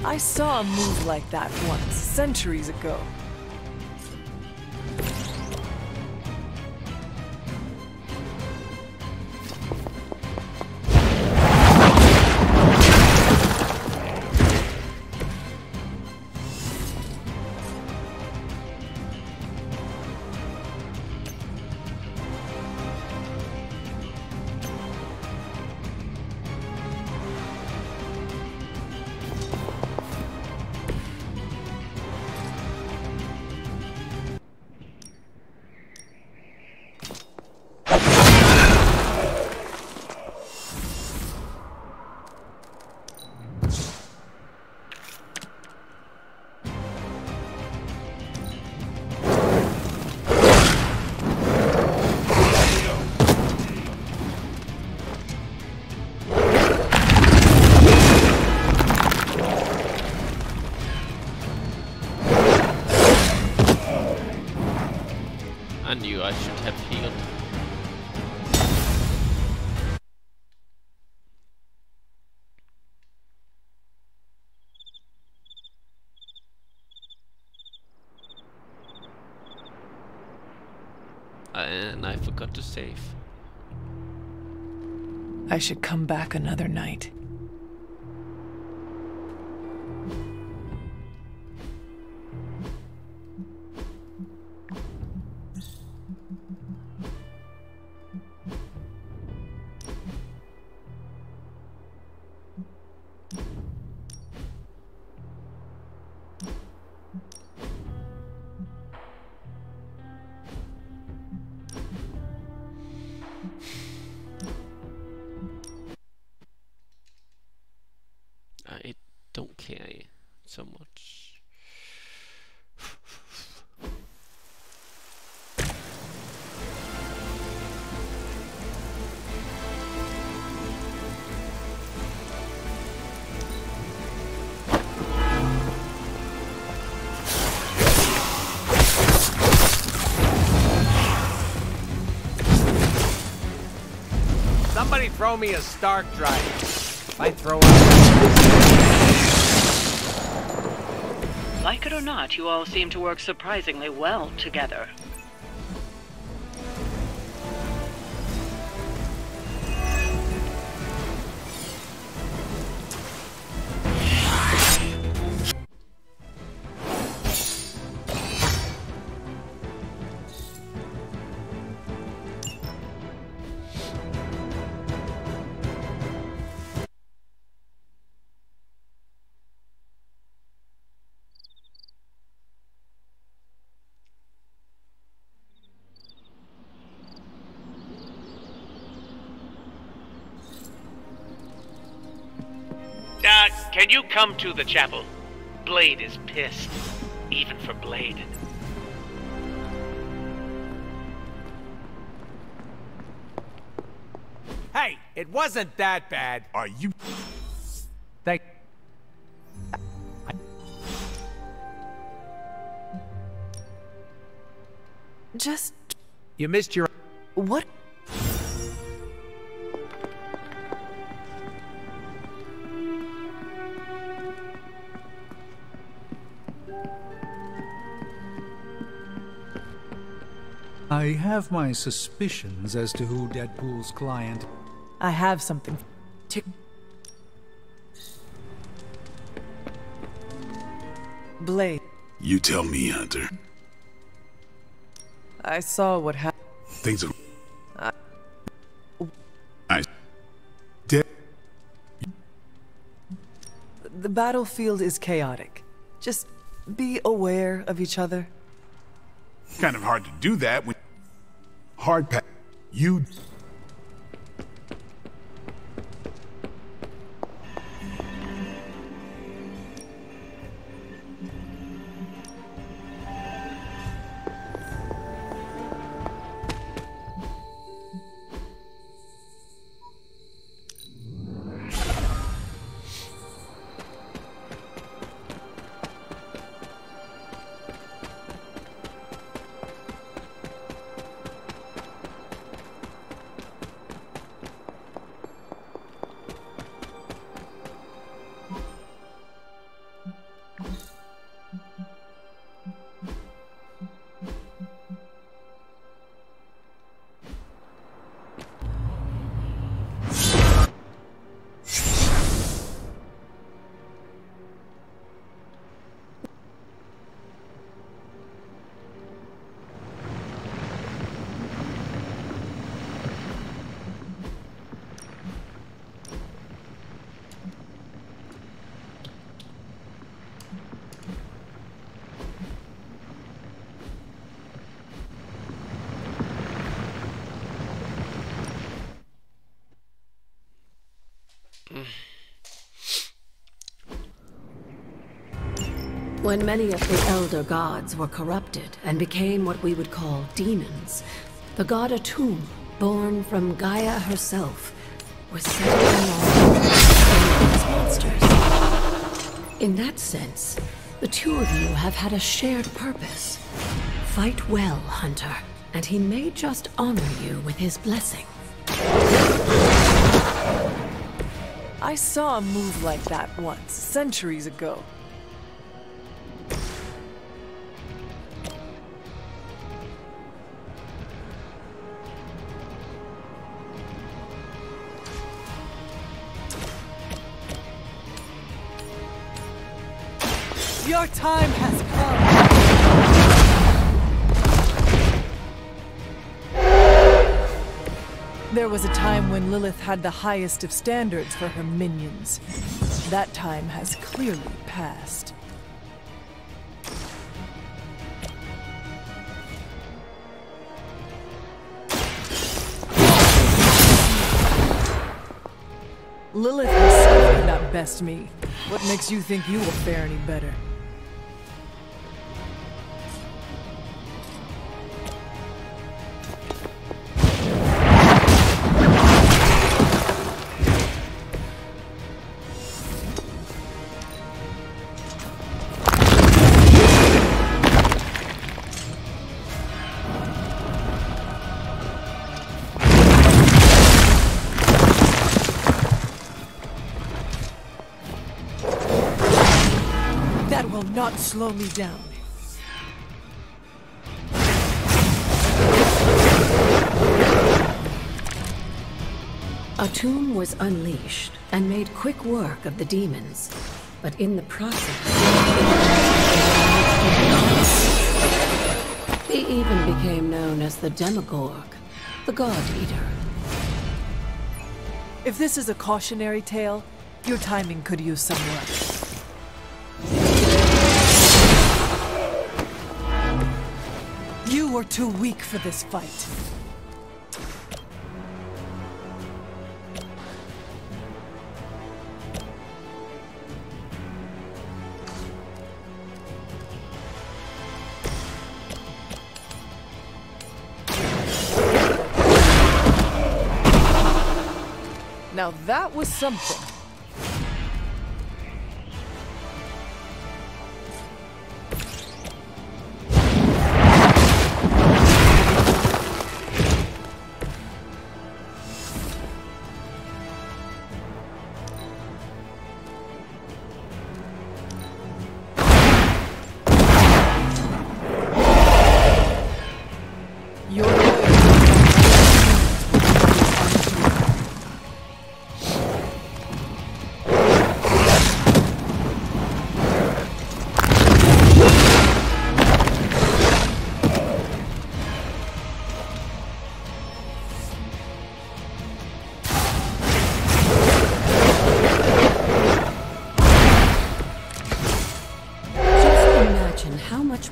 I saw a move like that once, centuries ago. and I forgot to save. I should come back another night. I don't care so much. Somebody throw me a Stark Drive. I throw out. Like it or not, you all seem to work surprisingly well together. Can you come to the chapel? Blade is pissed. Even for Blade. Hey, it wasn't that bad. Are you... Thank... Just... You missed your... What? I have my suspicions as to who Deadpool's client... I have something to... Blade. You tell me, Hunter. I saw what happened. Things are... Dead. The battlefield is chaotic. Just be aware of each other. Kind of hard to do that when... Hard pack. You... When many of the Elder Gods were corrupted and became what we would call demons, the god Atum, born from Gaia herself, was set along these monsters. In that sense, the two of you have had a shared purpose. Fight well, Hunter, and he may just honor you with his blessing. I saw a move like that once, centuries ago. Your time has come. There was a time when Lilith had the highest of standards for her minions. That time has clearly passed. Lilith herself could not best me. What makes you think you will fare any better? That will not slow me down. A tomb was unleashed and made quick work of the demons, but in the process, he even became known as the Demogorg, the God Eater. If this is a cautionary tale, your timing could use some work. You were too weak for this fight. Now that was something.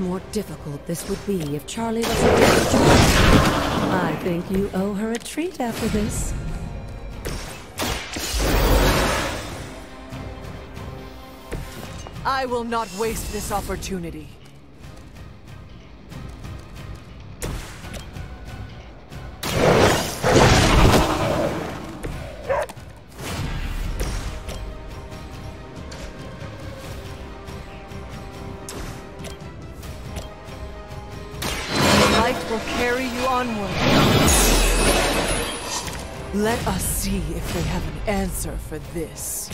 More difficult this would be if Charlie wasn't there to join. I think you owe her a treat after this. I will not waste this opportunity. Will carry you onward. Let us see if they have an answer for this.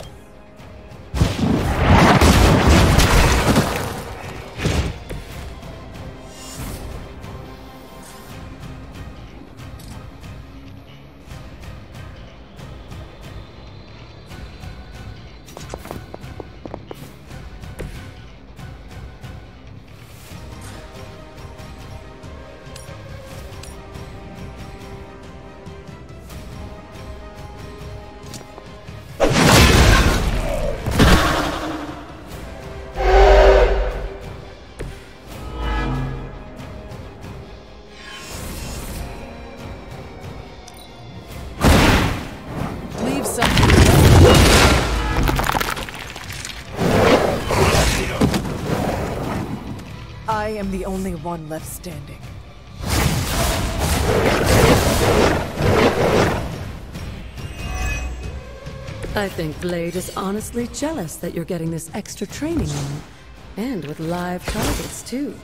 I am the only one left standing. I think Blade is honestly jealous that you're getting this extra training in. And with live targets, too.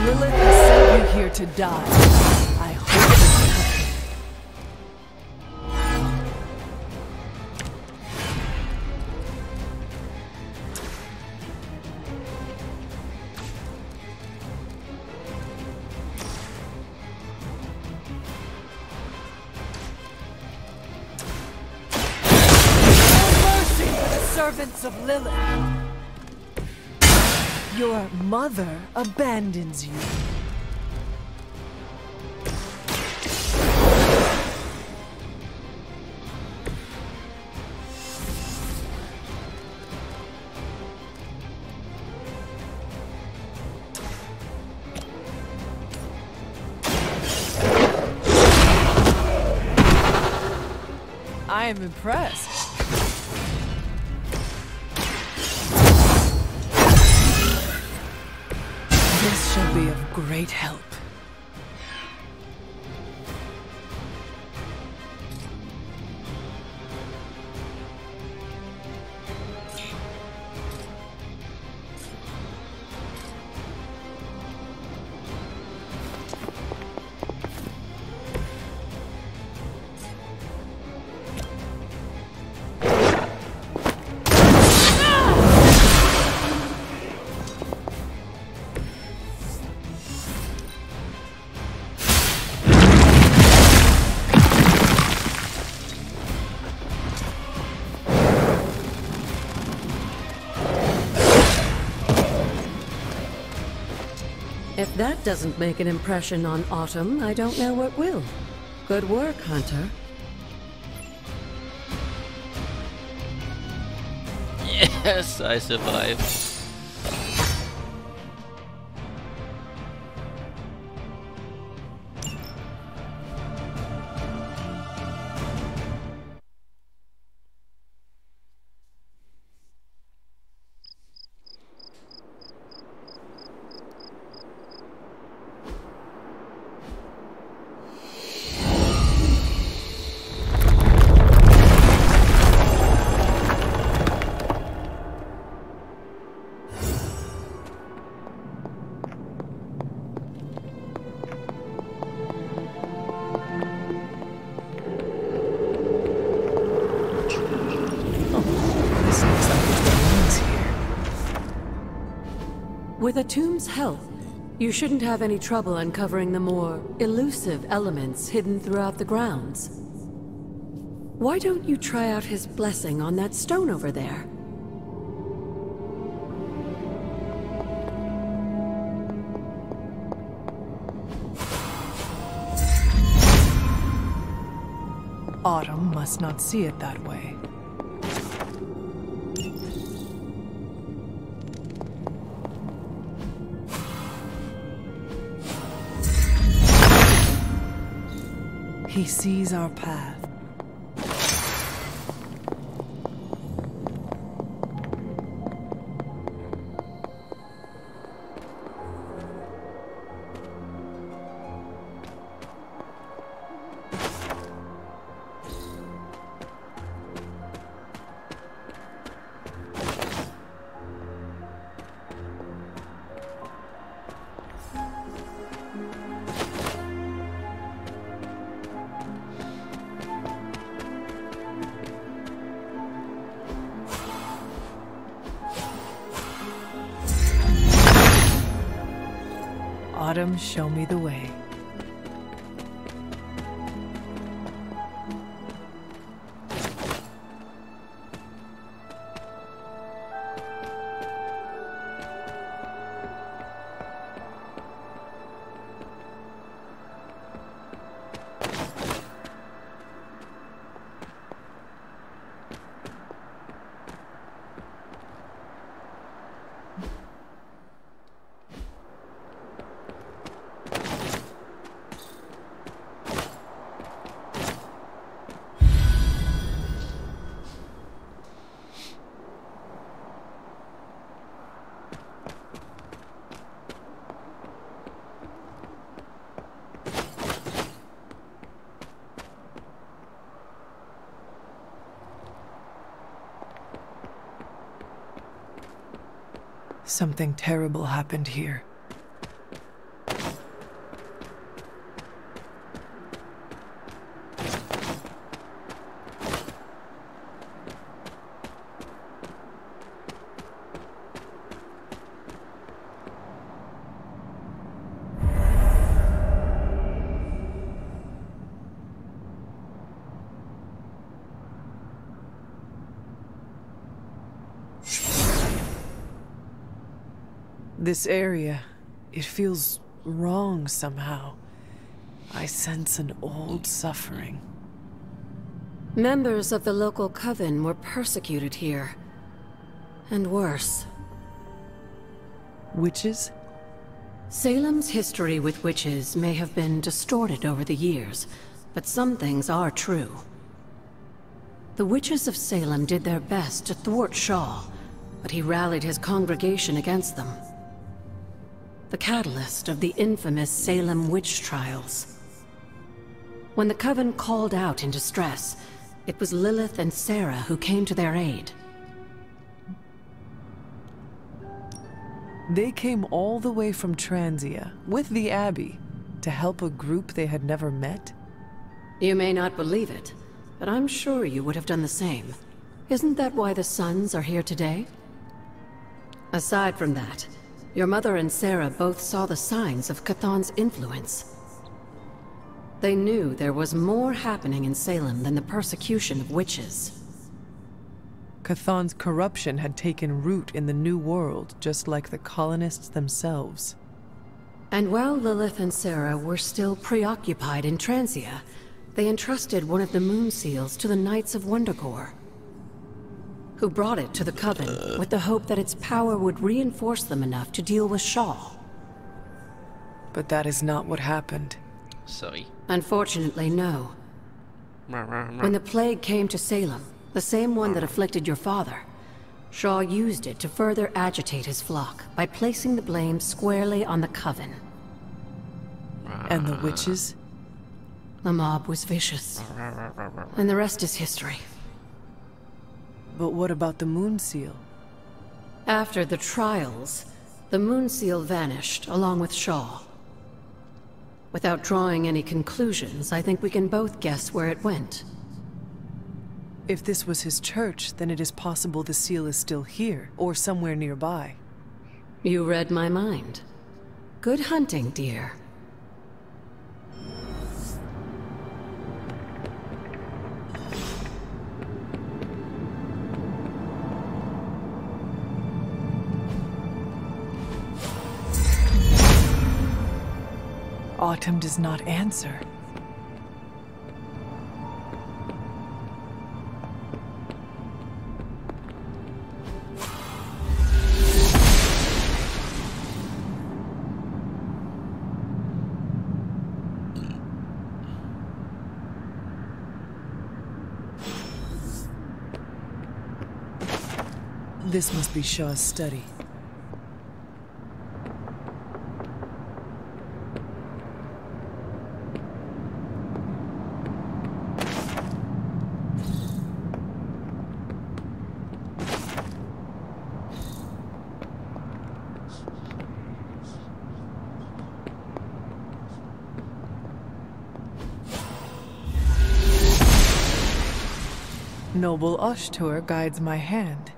Lilith has sent you here to die. I hope you can. servants of Lilith. Your mother abandons you. I am impressed. This shall be of great help. If that doesn't make an impression on Autumn, I don't know what will. Good work, Hunter. Yes, I survived. With Atum's help, you shouldn't have any trouble uncovering the more elusive elements hidden throughout the grounds. Why don't you try out his blessing on that stone over there? Autumn must not see it that way. He sees our path. Autumn, show me the way. Something terrible happened here. This area, it feels wrong somehow. I sense an old suffering. Members of the local coven were persecuted here. And worse. Witches? Salem's history with witches may have been distorted over the years, but some things are true. The witches of Salem did their best to thwart Shaw, but he rallied his congregation against them. The catalyst of the infamous Salem witch trials. When the coven called out in distress, it was Lilith and Sarah who came to their aid. They came all the way from Transia, with the Abbey, to help a group they had never met? You may not believe it, but I'm sure you would have done the same. Isn't that why the Sons are here today? Aside from that, your mother and Sarah both saw the signs of Chthon's influence. They knew there was more happening in Salem than the persecution of witches. Chthon's corruption had taken root in the New World, just like the colonists themselves. And while Lilith and Sarah were still preoccupied in Transia, they entrusted one of the moon seals to the Knights of Wundagore, who brought it to the Coven with the hope that its power would reinforce them enough to deal with Shaw. But that is not what happened. Sorry. Unfortunately, no. When the plague came to Salem, the same one that afflicted your father, Shaw used it to further agitate his flock by placing the blame squarely on the Coven. And the witches? The mob was vicious. And the rest is history. But what about the Moon Seal? After the trials, the Moon Seal vanished along with Shaw. Without drawing any conclusions, I think we can both guess where it went. If this was his church, then it is possible the seal is still here, or somewhere nearby. You read my mind. Good hunting, dear. Autumn does not answer. This must be Shaw's study. Noble Ashtur guides my hand.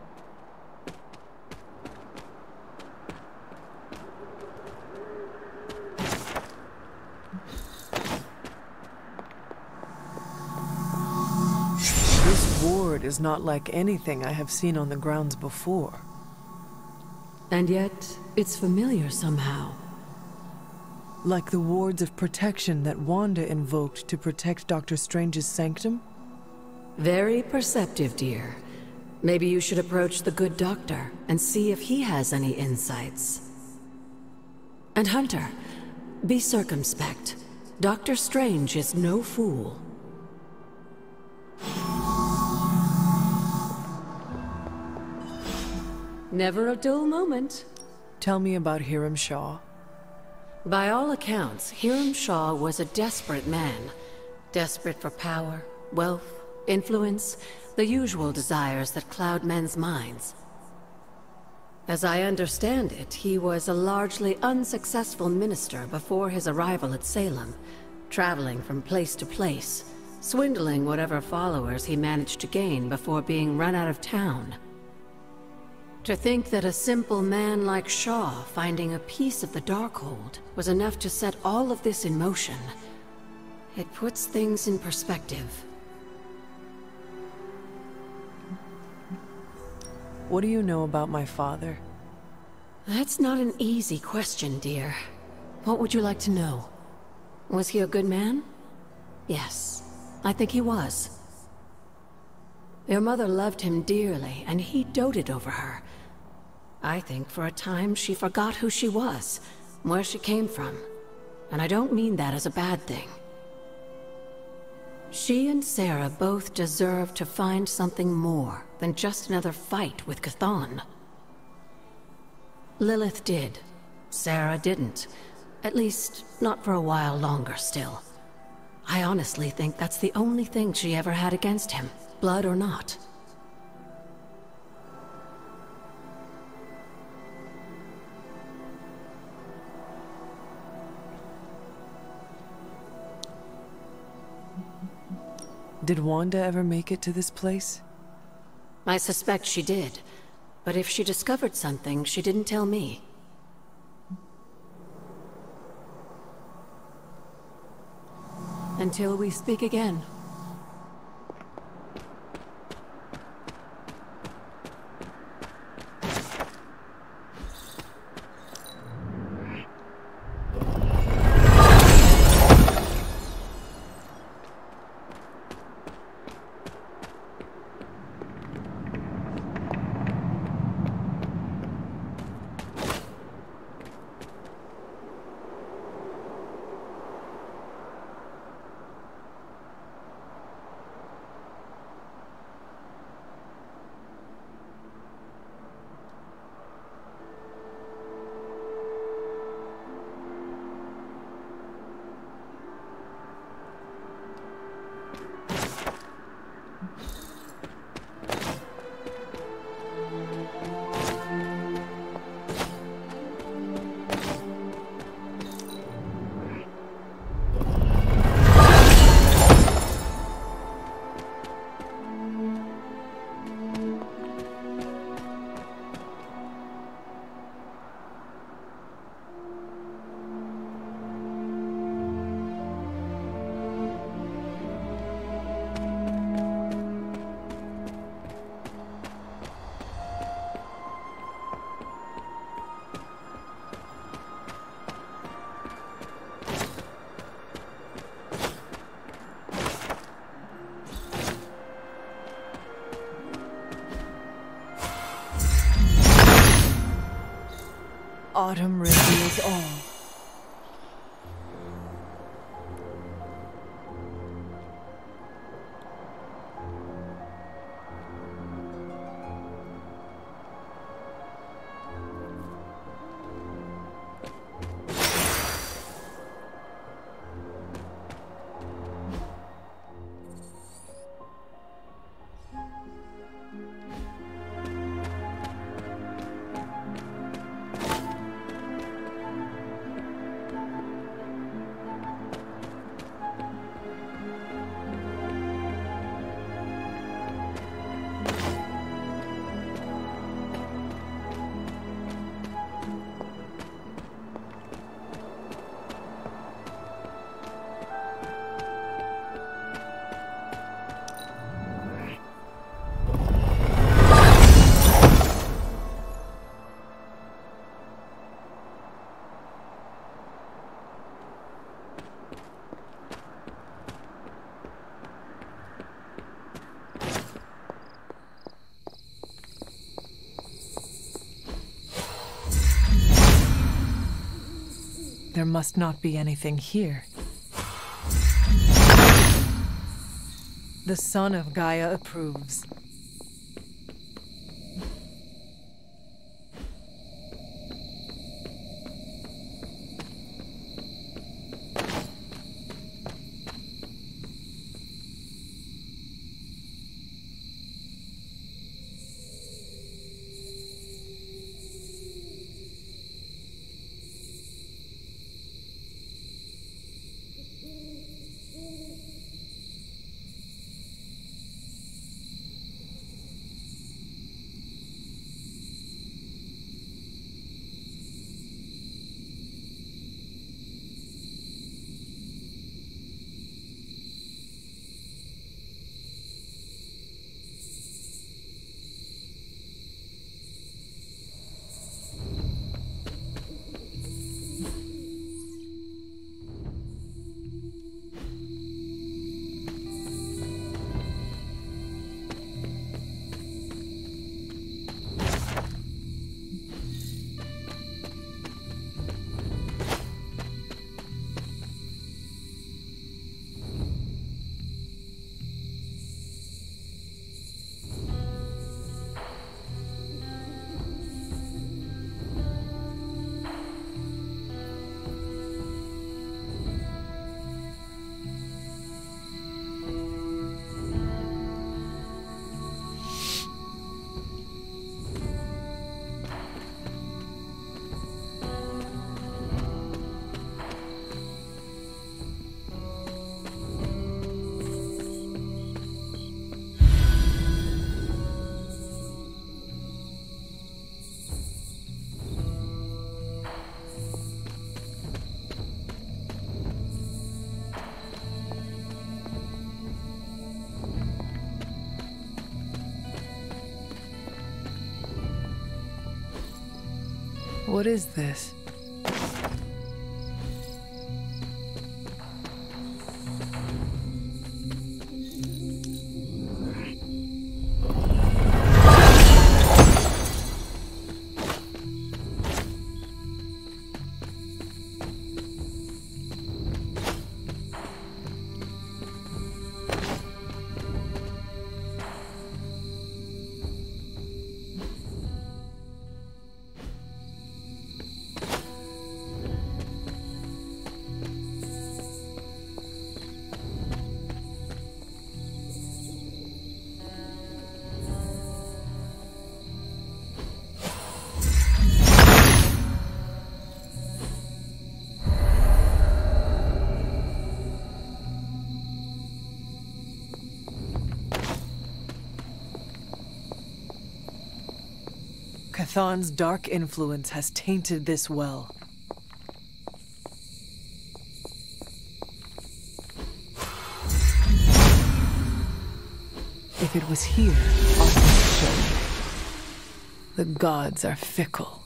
This ward is not like anything I have seen on the grounds before. And yet, it's familiar somehow. Like the wards of protection that Wanda invoked to protect Dr. Strange's sanctum? Very perceptive, dear. Maybe you should approach the good doctor and see if he has any insights. And Hunter, be circumspect. Dr. Strange is no fool. Never a dull moment. Tell me about Hiram Shaw. By all accounts, Hiram Shaw was a desperate man. Desperate for power, wealth, influence, the usual desires that cloud men's minds. As I understand it, he was a largely unsuccessful minister before his arrival at Salem, traveling from place to place, swindling whatever followers he managed to gain before being run out of town. To think that a simple man like Shaw finding a piece of the Darkhold was enough to set all of this in motion, it puts things in perspective. What do you know about my father? That's not an easy question, dear. What would you like to know? Was he a good man? Yes, I think he was. Your mother loved him dearly, and he doted over her. I think for a time she forgot who she was, where she came from. And I don't mean that as a bad thing. She and Sarah both deserve to find something more than just another fight with Chthon. Lilith did. Sarah didn't. At least, not for a while longer still. I honestly think that's the only thing she ever had against him, blood or not. Did Wanda ever make it to this place? I suspect she did. But if she discovered something, she didn't tell me. Until we speak again. Autumn reveals all. There must not be anything here. The son of Gaia approves. What is this? Chthon's dark influence has tainted this well. If it was here, Artemis showed. The gods are fickle.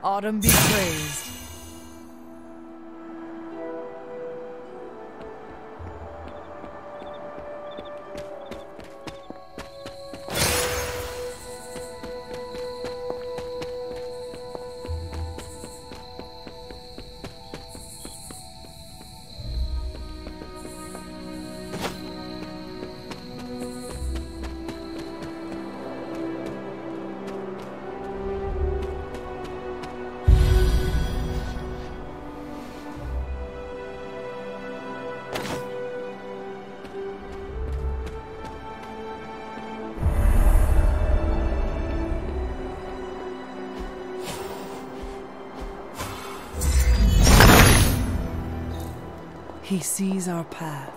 Autumn be praised. He sees our path.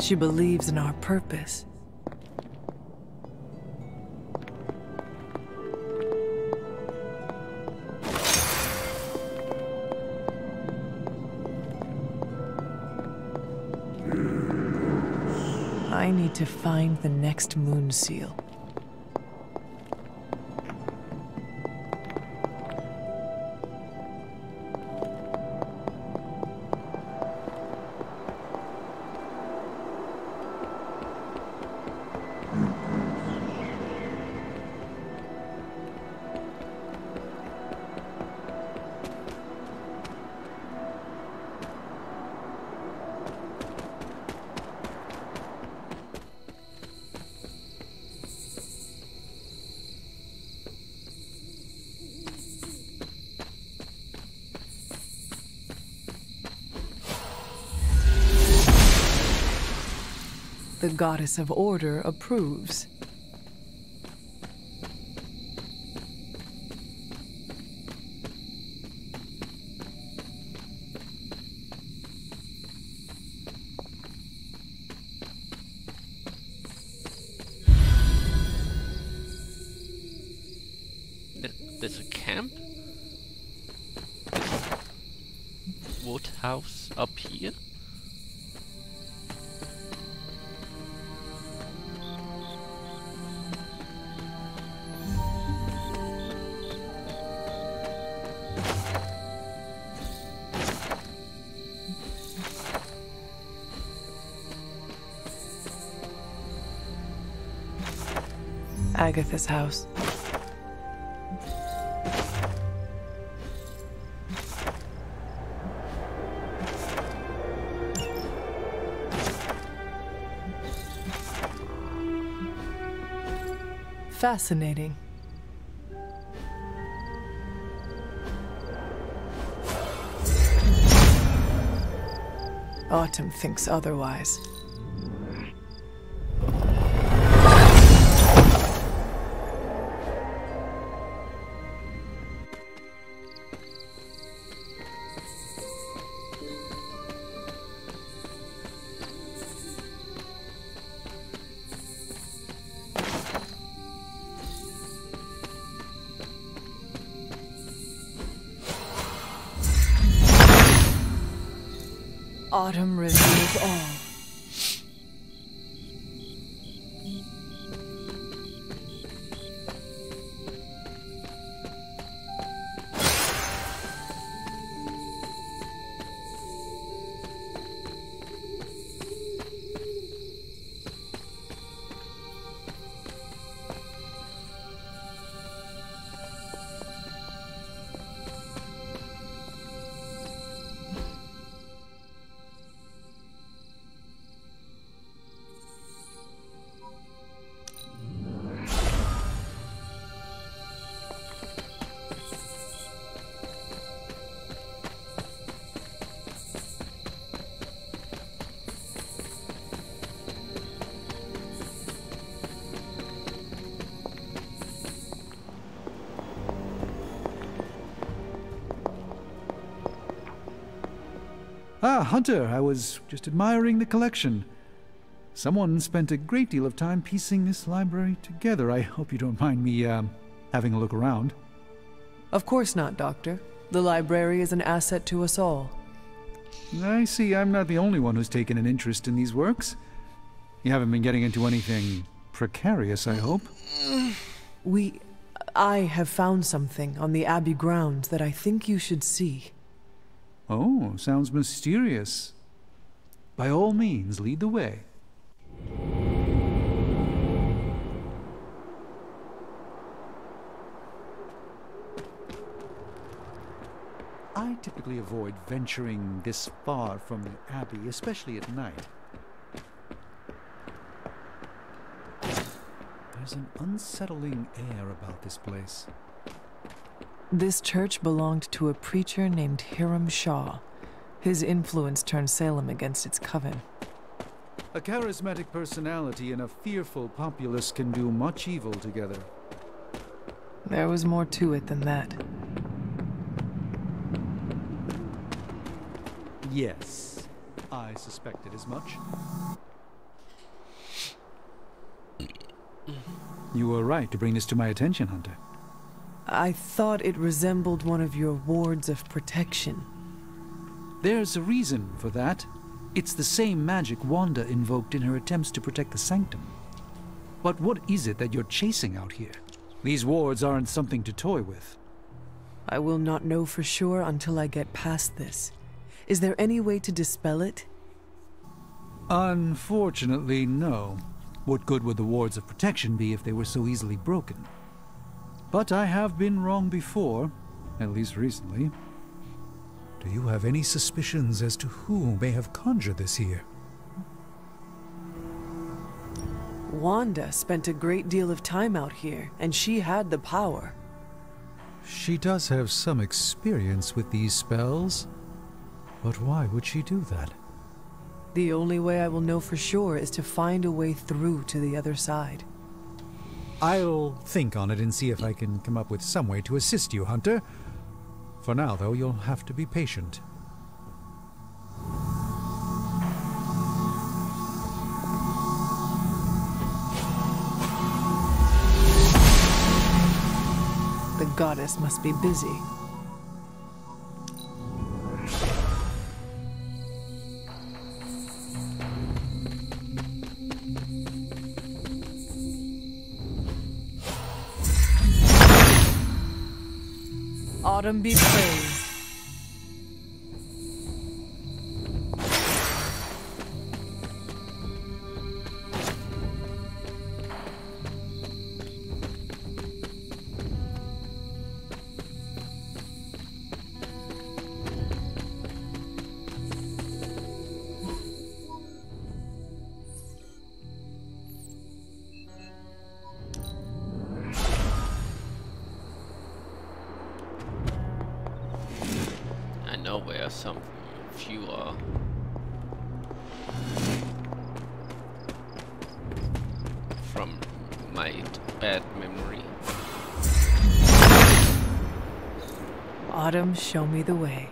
She believes in our purpose. I need to find the next moon seal. The goddess of order approves. There's a camp? Woodhouse up here? Agatha's house. Fascinating. Autumn thinks otherwise. Autumn reveals all. Ah, Hunter, I was just admiring the collection. Someone spent a great deal of time piecing this library together. I hope you don't mind me, having a look around. Of course not, Doctor. The library is an asset to us all. I see I'm not the only one who's taken an interest in these works. You haven't been getting into anything precarious, I hope? I have found something on the Abbey grounds that I think you should see. Oh, sounds mysterious. By all means, lead the way. I typically avoid venturing this far from the Abbey, especially at night. There's an unsettling air about this place. This church belonged to a preacher named Hiram Shaw. His influence turned Salem against its coven. A charismatic personality and a fearful populace can do much evil together. There was more to it than that. Yes, I suspected as much. You were right to bring this to my attention, Hunter. I thought it resembled one of your wards of protection. There's a reason for that. It's the same magic Wanda invoked in her attempts to protect the Sanctum. But what is it that you're chasing out here? These wards aren't something to toy with. I will not know for sure until I get past this. Is there any way to dispel it? Unfortunately, no. What good would the wards of protection be if they were so easily broken? But I have been wrong before, at least recently. Do you have any suspicions as to who may have conjured this here? Wanda spent a great deal of time out here, and she had the power. She does have some experience with these spells, but why would she do that? The only way I will know for sure is to find a way through to the other side. I'll think on it and see if I can come up with some way to assist you, Hunter. For now, though, you'll have to be patient. The goddess must be busy. Autumn be praised. some fewer from my bad memory. Autumn, show me the way.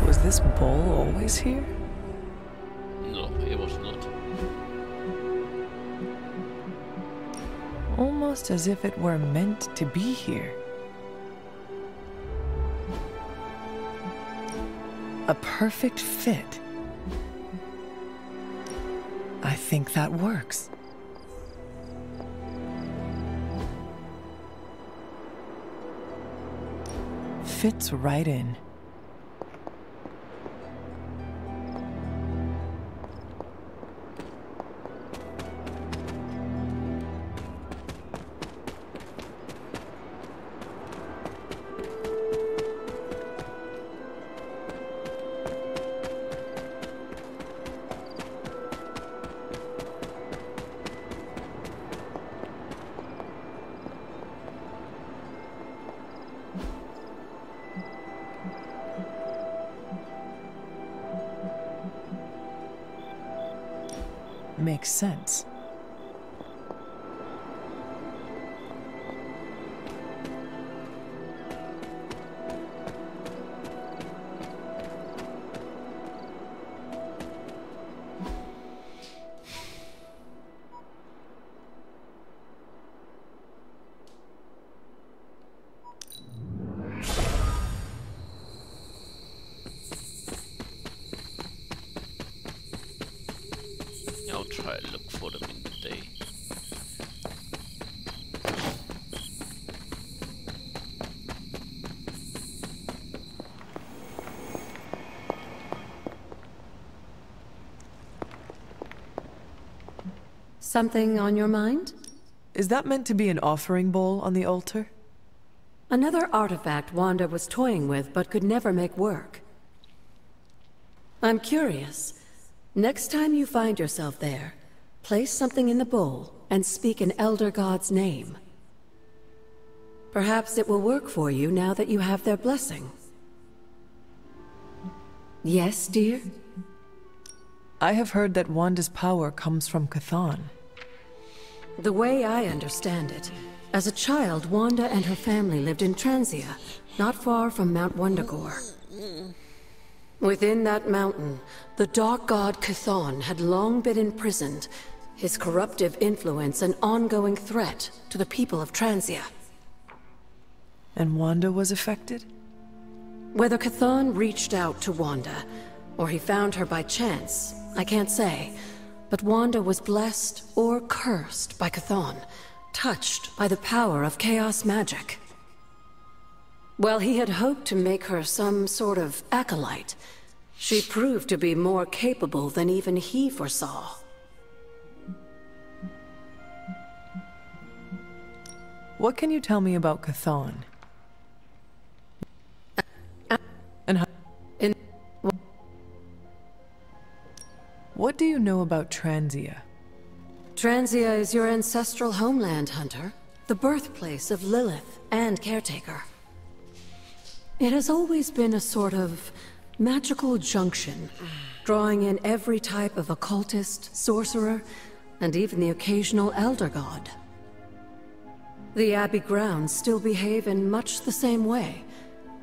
Was this bowl always here? No, it was not. Almost as if it were meant to be here. A perfect fit. I think that works. Fits right in. Makes sense. I'll try to look for them in the day. Something on your mind? Is that meant to be an offering bowl on the altar? Another artifact Wanda was toying with but could never make work. I'm curious. Next time you find yourself there, place something in the bowl and speak an Elder God's name. Perhaps it will work for you now that you have their blessing. Yes, dear? I have heard that Wanda's power comes from Chthon. The way I understand it, as a child, Wanda and her family lived in Transia, not far from Mount Wundagore. Within that mountain, the dark god Chthon had long been imprisoned, his corruptive influence an ongoing threat to the people of Transia. And Wanda was affected? Whether Chthon reached out to Wanda, or he found her by chance, I can't say. But Wanda was blessed or cursed by Chthon, touched by the power of chaos magic. While he had hoped to make her some sort of acolyte, she proved to be more capable than even he foresaw. What can you tell me about Chthon? And how... What do you know about Transia? Transia is your ancestral homeland, Hunter. The birthplace of Lilith and Caretaker. It has always been a sort of magical junction, drawing in every type of occultist, sorcerer, and even the occasional elder god. The Abbey grounds still behave in much the same way,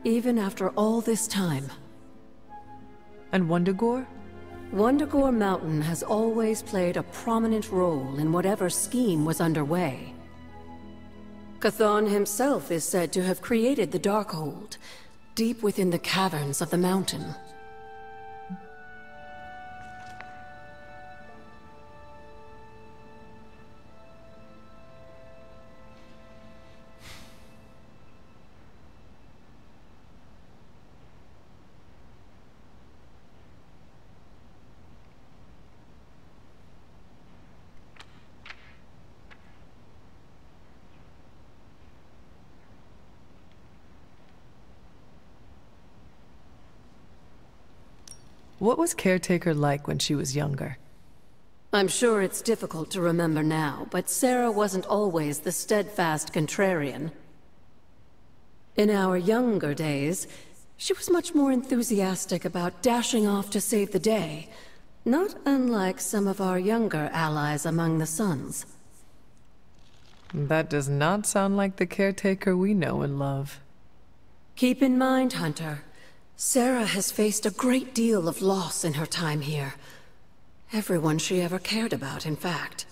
even after all this time. And Wundagore? Wundagore Mountain has always played a prominent role in whatever scheme was underway. Chthon himself is said to have created the Darkhold, deep within the caverns of the mountain. What was Caretaker like when she was younger? I'm sure it's difficult to remember now, but Sarah wasn't always the steadfast contrarian. In our younger days, she was much more enthusiastic about dashing off to save the day, not unlike some of our younger allies among the Suns. That does not sound like the Caretaker we know and love. Keep in mind, Hunter, Sarah has faced a great deal of loss in her time here. Everyone she ever cared about, in fact.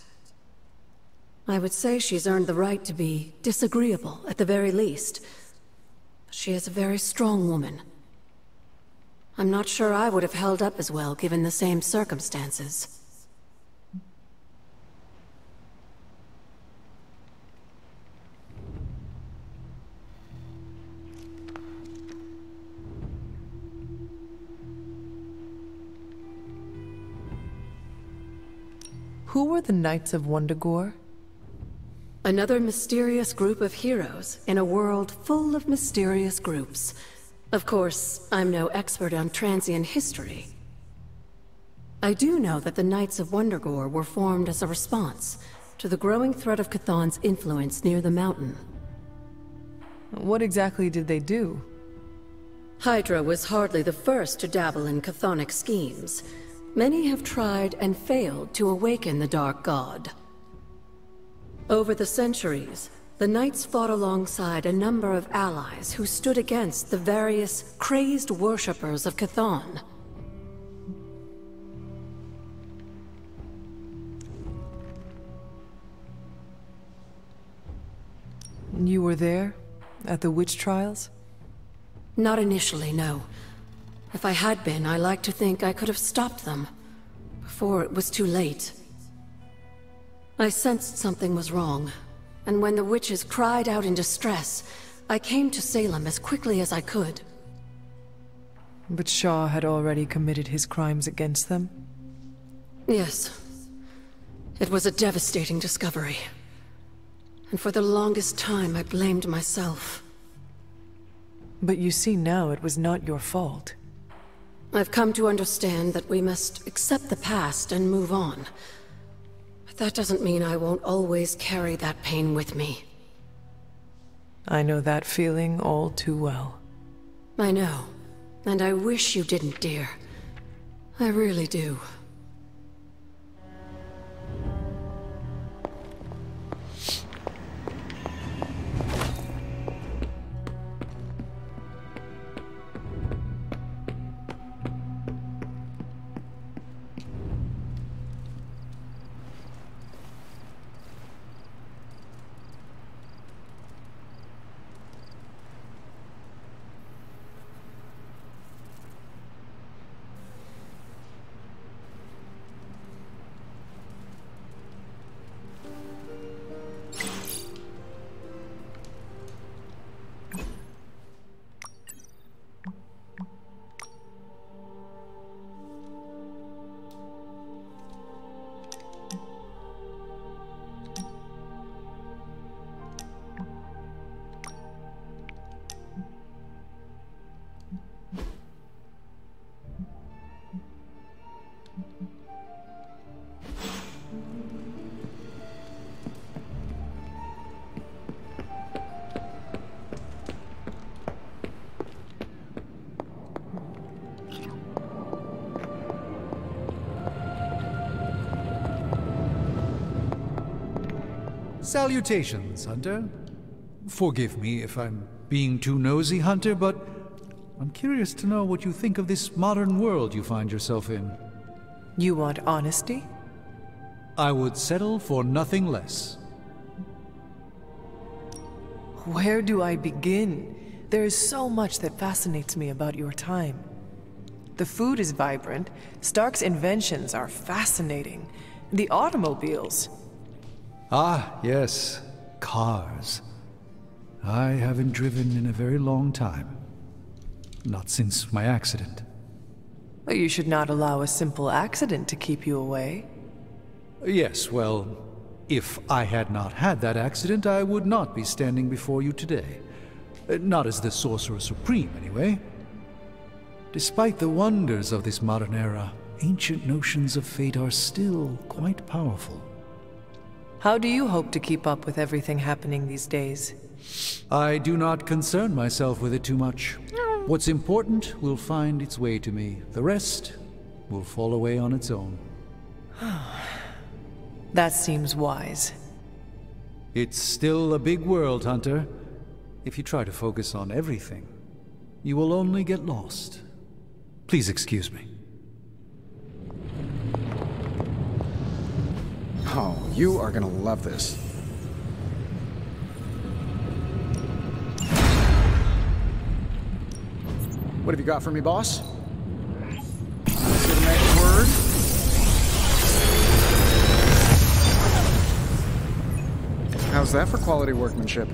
I would say she's earned the right to be disagreeable, at the very least. She is a very strong woman. I'm not sure I would have held up as well given the same circumstances. Who were the Knights of Wundagore? Another mysterious group of heroes in a world full of mysterious groups. Of course, I'm no expert on Transian history. I do know that the Knights of Wundagore were formed as a response to the growing threat of Chthon's influence near the mountain. What exactly did they do? Hydra was hardly the first to dabble in chthonic schemes. Many have tried and failed to awaken the Dark God. Over the centuries, the Knights fought alongside a number of allies who stood against the various crazed worshippers of Chthon. You were there? At the witch trials? Not initially, no. If I had been, I like to think I could have stopped them, before it was too late. I sensed something was wrong, and when the witches cried out in distress, I came to Salem as quickly as I could. But Shaw had already committed his crimes against them? Yes. It was a devastating discovery. And for the longest time, I blamed myself. But you see now it was not your fault. I've come to understand that we must accept the past and move on. But that doesn't mean I won't always carry that pain with me. I know that feeling all too well. I know. And I wish you didn't, dear. I really do. Salutations, Hunter. Forgive me if I'm being too nosy, Hunter, but I'm curious to know what you think of this modern world you find yourself in. You want honesty? I would settle for nothing less. Where do I begin? There is so much that fascinates me about your time. The food is vibrant, Stark's inventions are fascinating. The automobiles. Ah, yes. Cars. I haven't driven in a very long time. Not since my accident. But you should not allow a simple accident to keep you away. Yes, well, if I had not had that accident, I would not be standing before you today. Not as the Sorcerer Supreme, anyway. Despite the wonders of this modern era, ancient notions of fate are still quite powerful. How do you hope to keep up with everything happening these days? I do not concern myself with it too much. What's important will find its way to me. The rest will fall away on its own. That seems wise. It's still a big world, Hunter. If you try to focus on everything, you will only get lost. Please excuse me. Oh, you are gonna love this. What have you got for me, boss? Cinematic word? How's that for quality workmanship?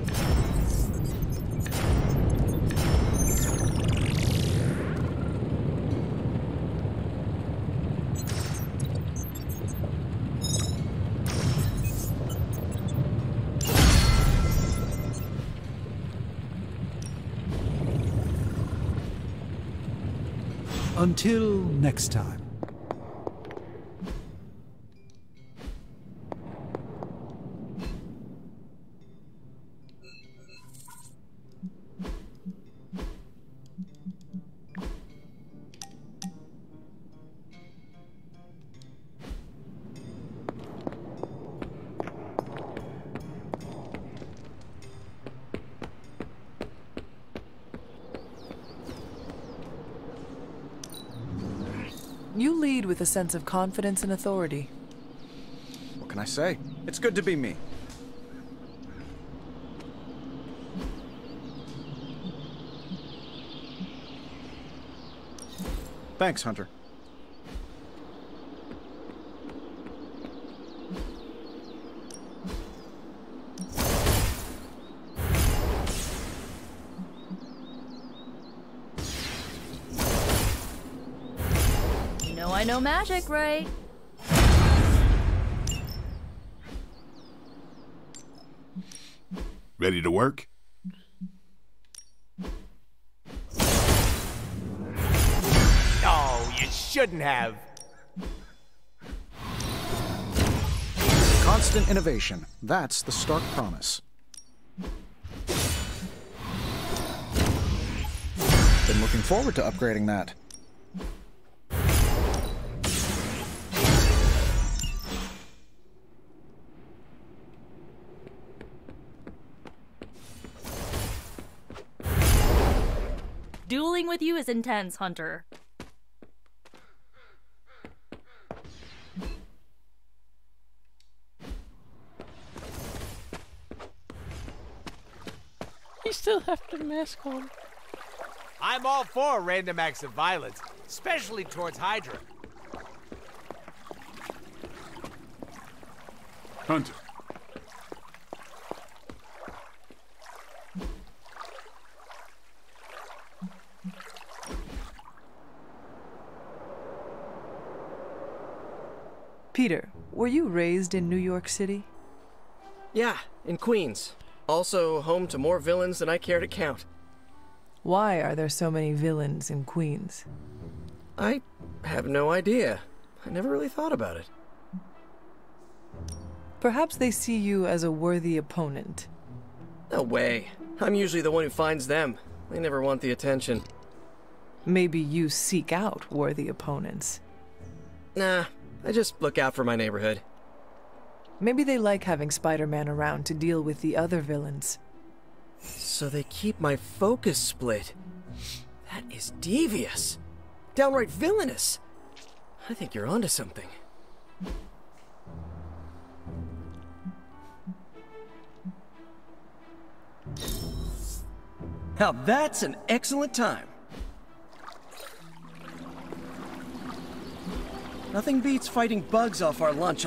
Until next time. You lead with a sense of confidence and authority. What can I say? It's good to be me. Thanks, Hunter. I know magic, right? Ready to work? No, you shouldn't have. Constant innovation. That's the Stark promise. Been looking forward to upgrading that. Dueling with you is intense, Hunter. You still have the mask on. I'm all for random acts of violence, especially towards Hydra. Hunter. Peter, were you raised in New York City? Yeah, in Queens. Also home to more villains than I care to count. Why are there so many villains in Queens? I have no idea. I never really thought about it. Perhaps they see you as a worthy opponent. No way. I'm usually the one who finds them. They never want the attention. Maybe you seek out worthy opponents. Nah, I just look out for my neighborhood. Maybe they like having Spider-Man around to deal with the other villains. So they keep my focus split. That is devious. Downright villainous. I think you're onto something. Now that's an excellent time. Nothing beats fighting bugs off our lunch.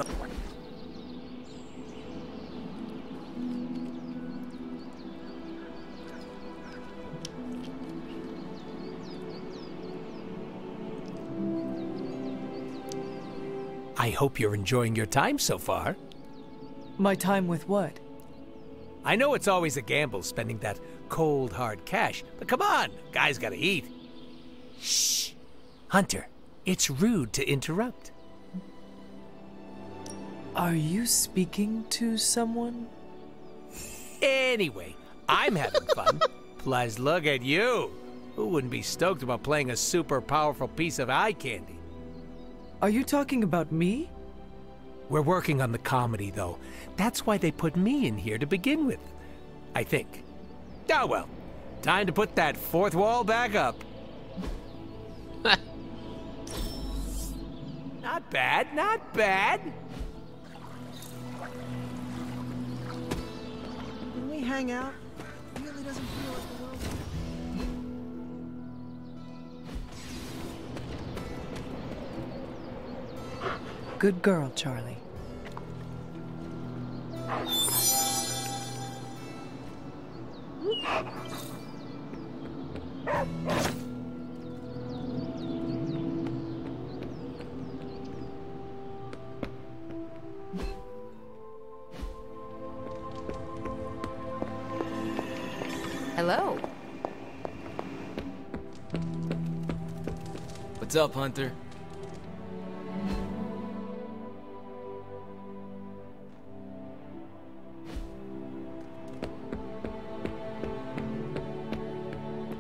I hope you're enjoying your time so far. My time with what? I know it's always a gamble spending that cold, hard cash, but come on, guys gotta eat. Shh! Hunter, it's rude to interrupt. Are you speaking to someone? Anyway, I'm having fun. Plus, look at you. Who wouldn't be stoked about playing a super powerful piece of eye candy? Are you talking about me? We're working on the comedy, though. That's why they put me in here to begin with, I think. Oh well, time to put that fourth wall back up. Not bad, not bad. When we hang out, it really doesn't feel like the world. Good girl, Charlie. Hello. What's up, Hunter?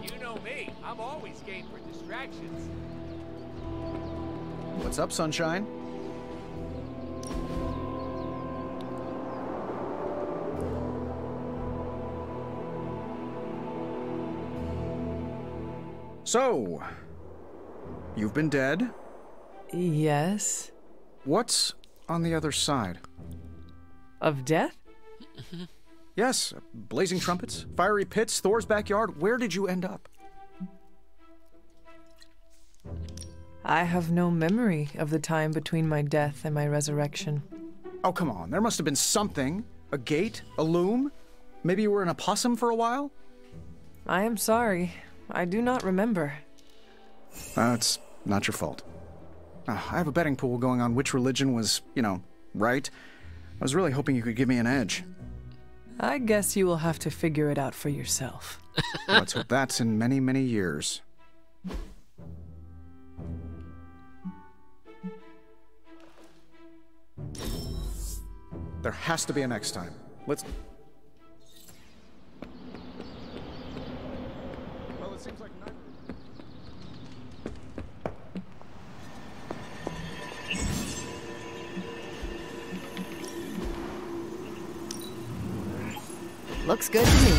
You know me. I'm always game for distractions. What's up, Sunshine? So, you've been dead? Yes. What's on the other side? Of death? Yes, blazing trumpets, fiery pits, Thor's backyard. Where did you end up? I have no memory of the time between my death and my resurrection. Oh, come on. There must have been something. A gate? A loom? Maybe you were in a possum for a while? I am sorry. I do not remember. It's not your fault. I have a betting pool going on which religion was, right. I was really hoping you could give me an edge. I guess you will have to figure it out for yourself. Let's hope that's in many, many years. There has to be a next time. Let's... Well, it seems like neither... Looks good to me.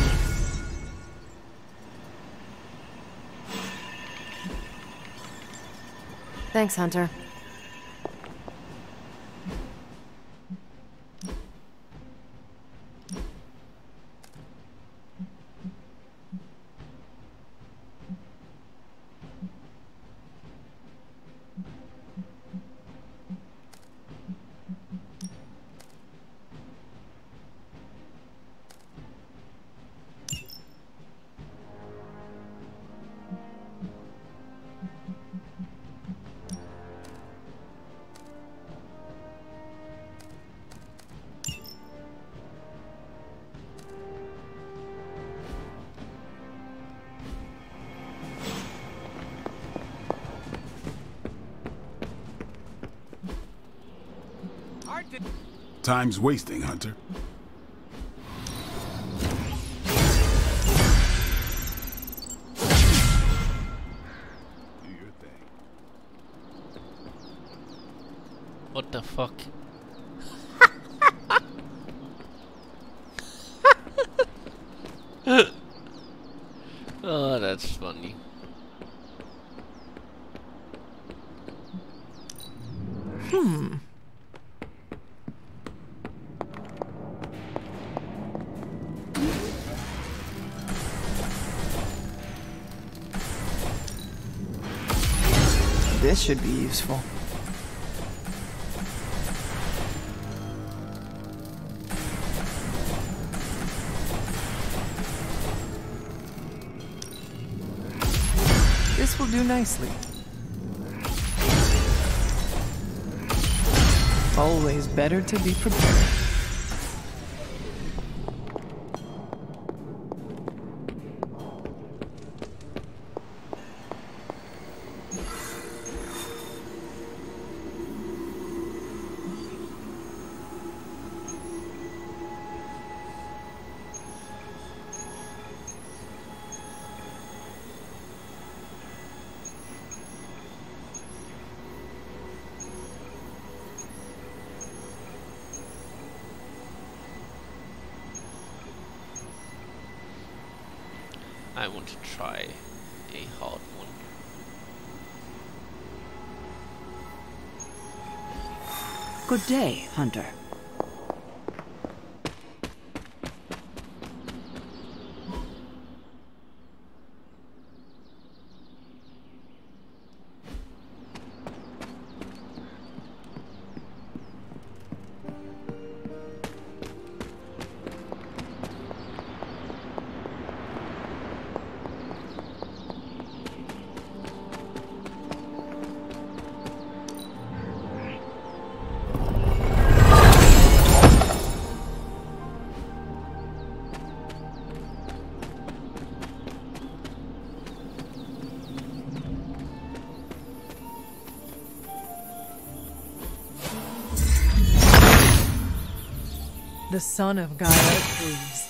Thanks, Hunter. Time's wasting, Hunter. Do your thing. What the fuck? Oh, that's funny. This should be useful. This will do nicely. Always better to be prepared. I want to try a hard one. Good day, Hunter. The son of Gaia approves.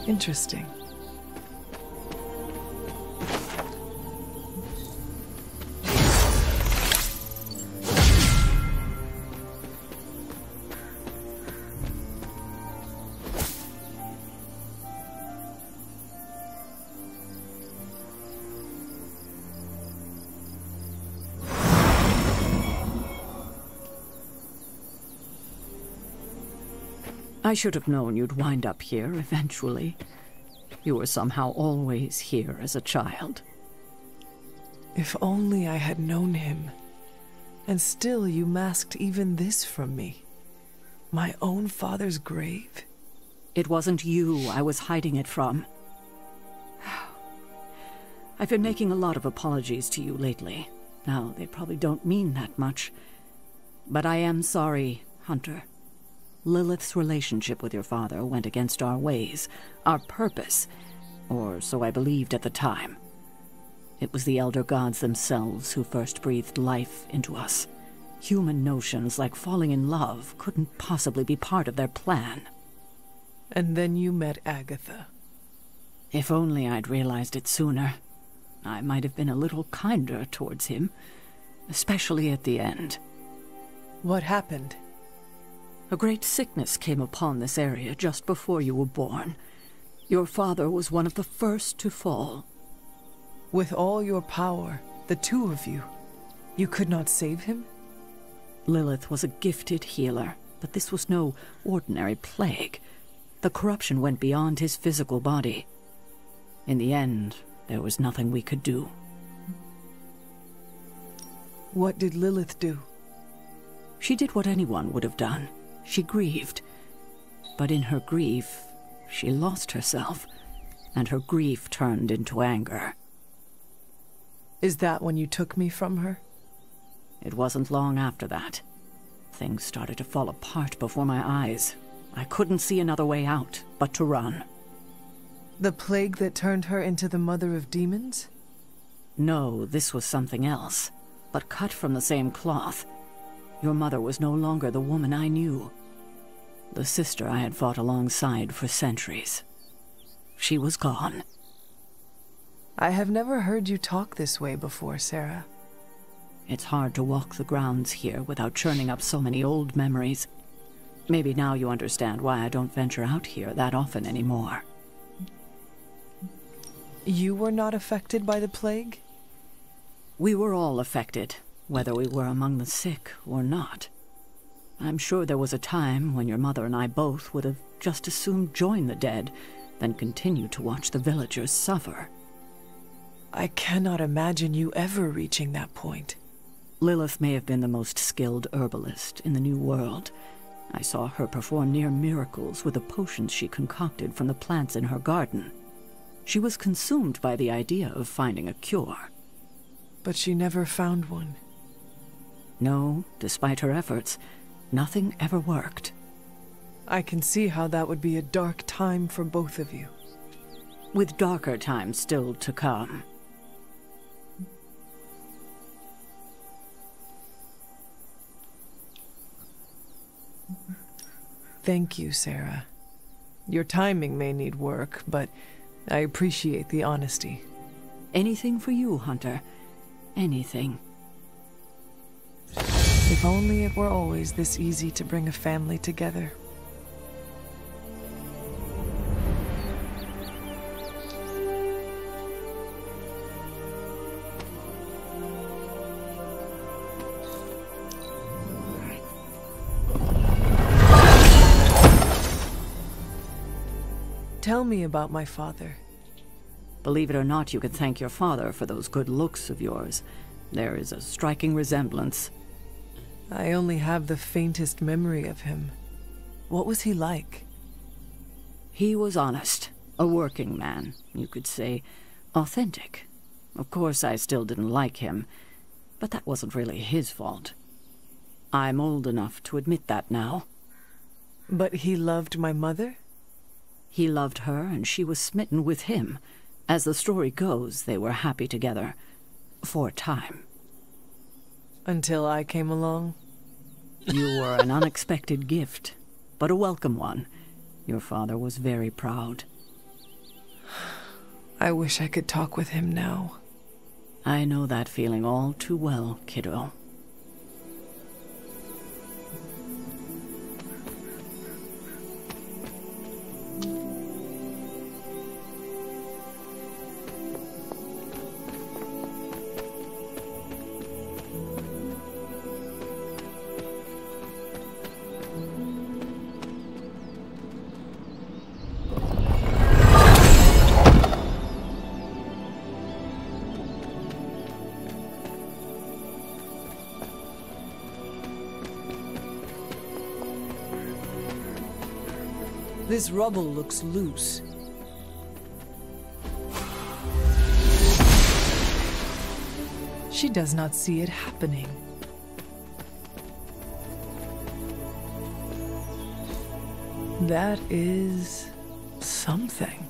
Interesting. I should have known you'd wind up here eventually. You were somehow always here as a child. If only I had known him. And still you masked even this from me. My own father's grave. It wasn't you I was hiding it from. I've been making a lot of apologies to you lately. Now, they probably don't mean that much. But I am sorry, Hunter. Lilith's relationship with your father went against our ways, our purpose, or so I believed at the time. It was the Elder Gods themselves who first breathed life into us. Human notions like falling in love couldn't possibly be part of their plan. And then you met Agatha. If only I'd realized it sooner. I might have been a little kinder towards him, especially at the end. What happened? A great sickness came upon this area just before you were born. Your father was one of the first to fall. With all your power, the two of you, you could not save him? Lilith was a gifted healer, but this was no ordinary plague. The corruption went beyond his physical body. In the end, there was nothing we could do. What did Lilith do? She did what anyone would have done. She grieved. But in her grief, she lost herself, and her grief turned into anger. Is that when you took me from her? It wasn't long after that. Things started to fall apart before my eyes. I couldn't see another way out but to run. The plague that turned her into the mother of demons? No, this was something else. but cut from the same cloth. Your mother was no longer the woman I knew. The sister I had fought alongside for centuries. She was gone. I have never heard you talk this way before, Sarah. It's hard to walk the grounds here without churning up so many old memories. Maybe now you understand why I don't venture out here that often anymore. You were not affected by the plague? We were all affected, whether we were among the sick or not. I'm sure there was a time when your mother and I both would have just as soon join the dead than continue to watch the villagers suffer. I cannot imagine you ever reaching that point. Lilith may have been the most skilled herbalist in the New World. I saw her perform near miracles with the potions she concocted from the plants in her garden. She was consumed by the idea of finding a cure. But she never found one. No, despite her efforts, nothing ever worked. I can see how that would be a dark time for both of you. With darker times still to come. Thank you, Sarah. Your timing may need work, but I appreciate the honesty. Anything for you, Hunter. Anything. If only it were always this easy to bring a family together. Tell me about my father. Believe it or not, you could thank your father for those good looks of yours. There is a striking resemblance. I only have the faintest memory of him. What was he like? He was honest. A working man, you could say. Authentic. Of course, I still didn't like him, but that wasn't really his fault. I'm old enough to admit that now. But he loved my mother? He loved her, and she was smitten with him. As the story goes, they were happy together. For a time. Until I came along? You were an unexpected gift, but a welcome one. Your father was very proud. I wish I could talk with him now. I know that feeling all too well, kiddo. This rubble looks loose. She does not see it happening. That is something.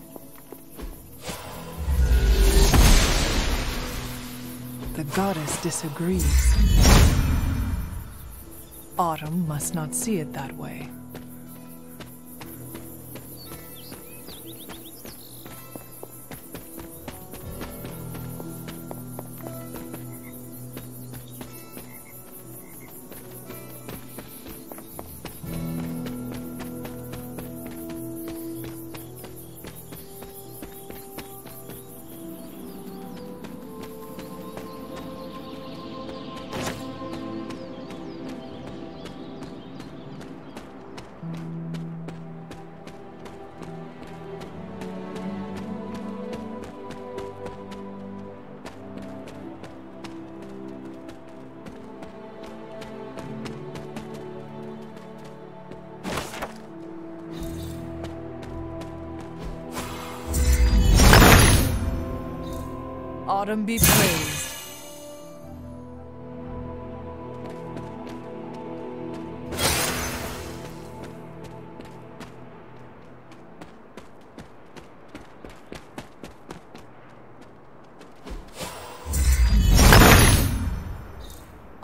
The goddess disagrees. Autumn must not see it that way. Autumn be praised.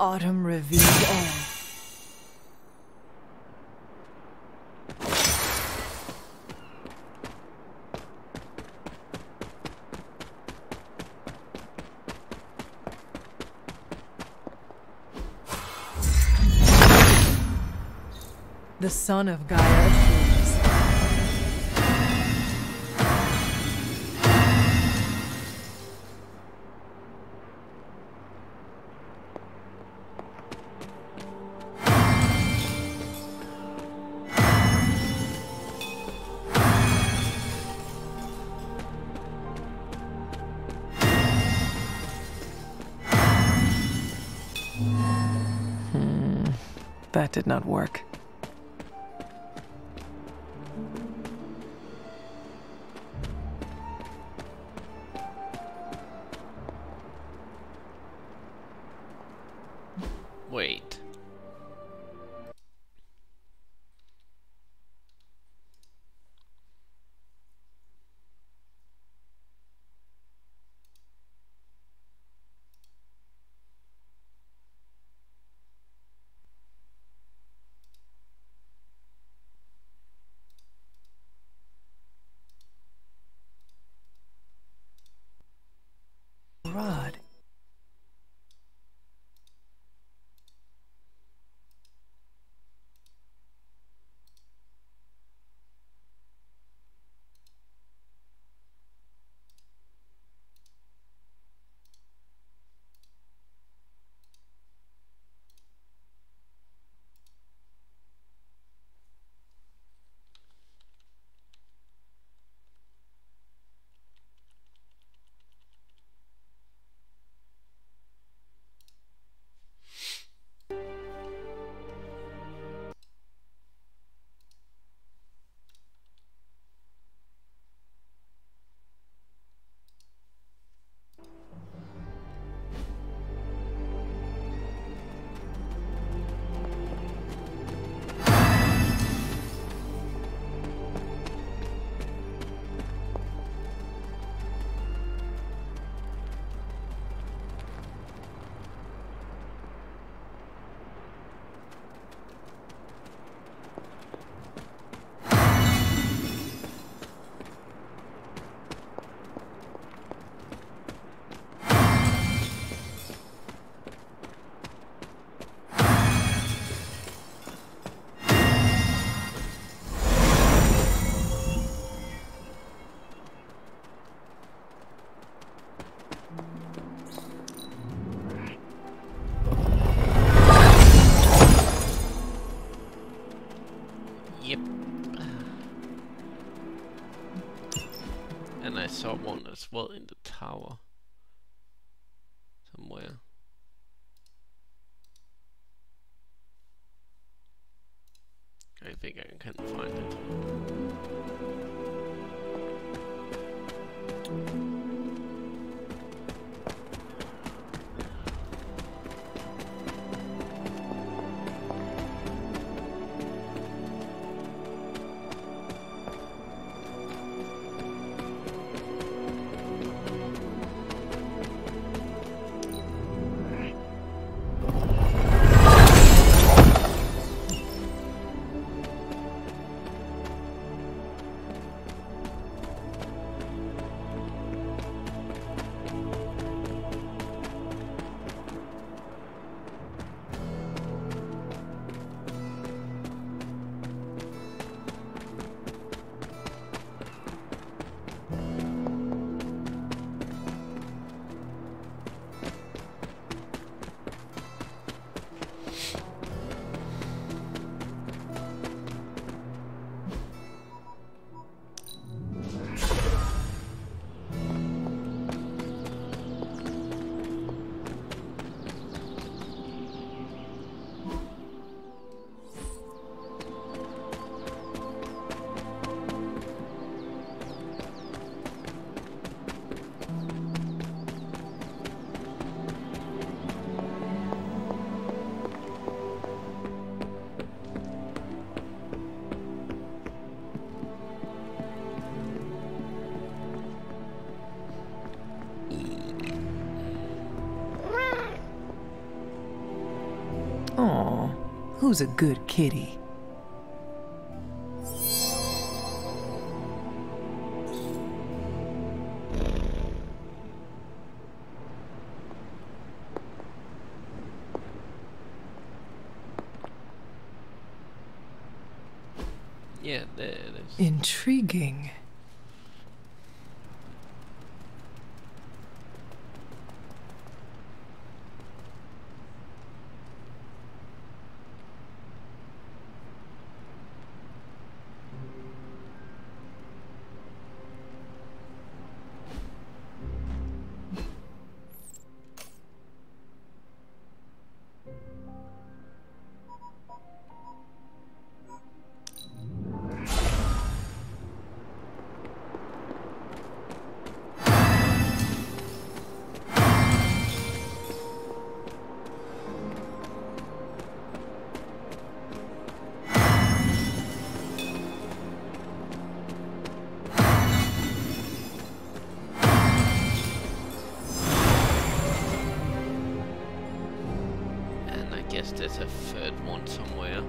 autumn reveals all. The son of Gaia approves. That did not work. Wait. Rod. And I saw one as well in the tower somewhere. I think I can find it. Who's a good kitty? Yeah, there it is. Intriguing. Guess there's a third one somewhere.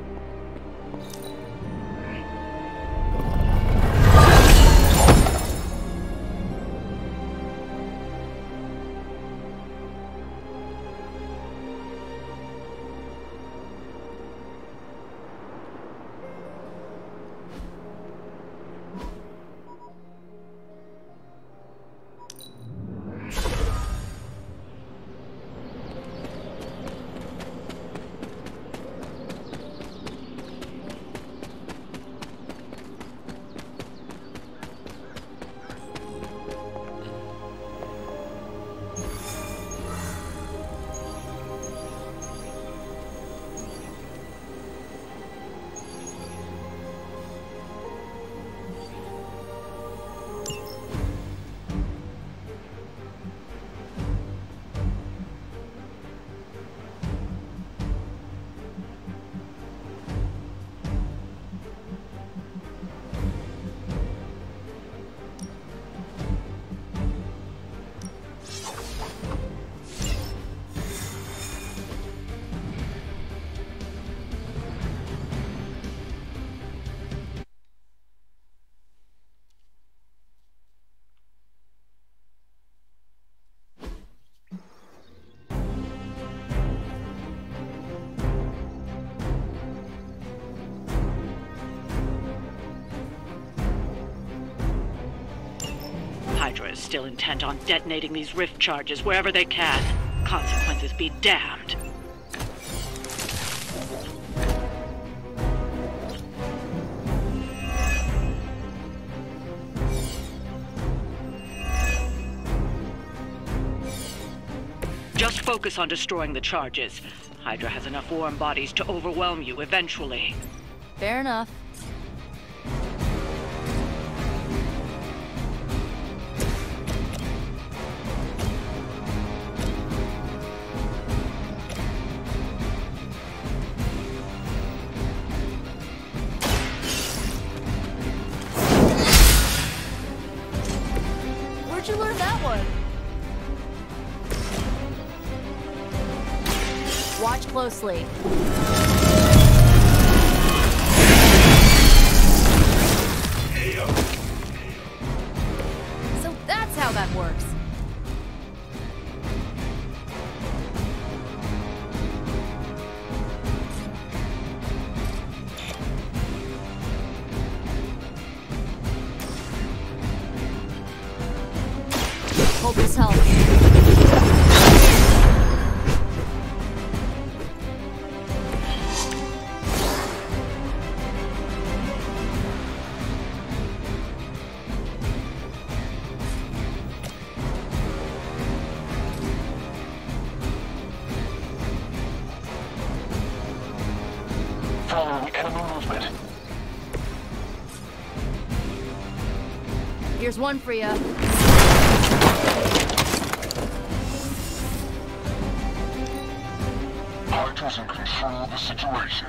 Hydra is still intent on detonating these rift charges wherever they can. Consequences be damned. Just focus on destroying the charges. Hydra has enough warm bodies to overwhelm you eventually. Fair enough. Where'd you learn that one? Watch closely. So that's how that works. Hope this helps. Following enemy movement. Here's one for you. Hydra's in control of the situation.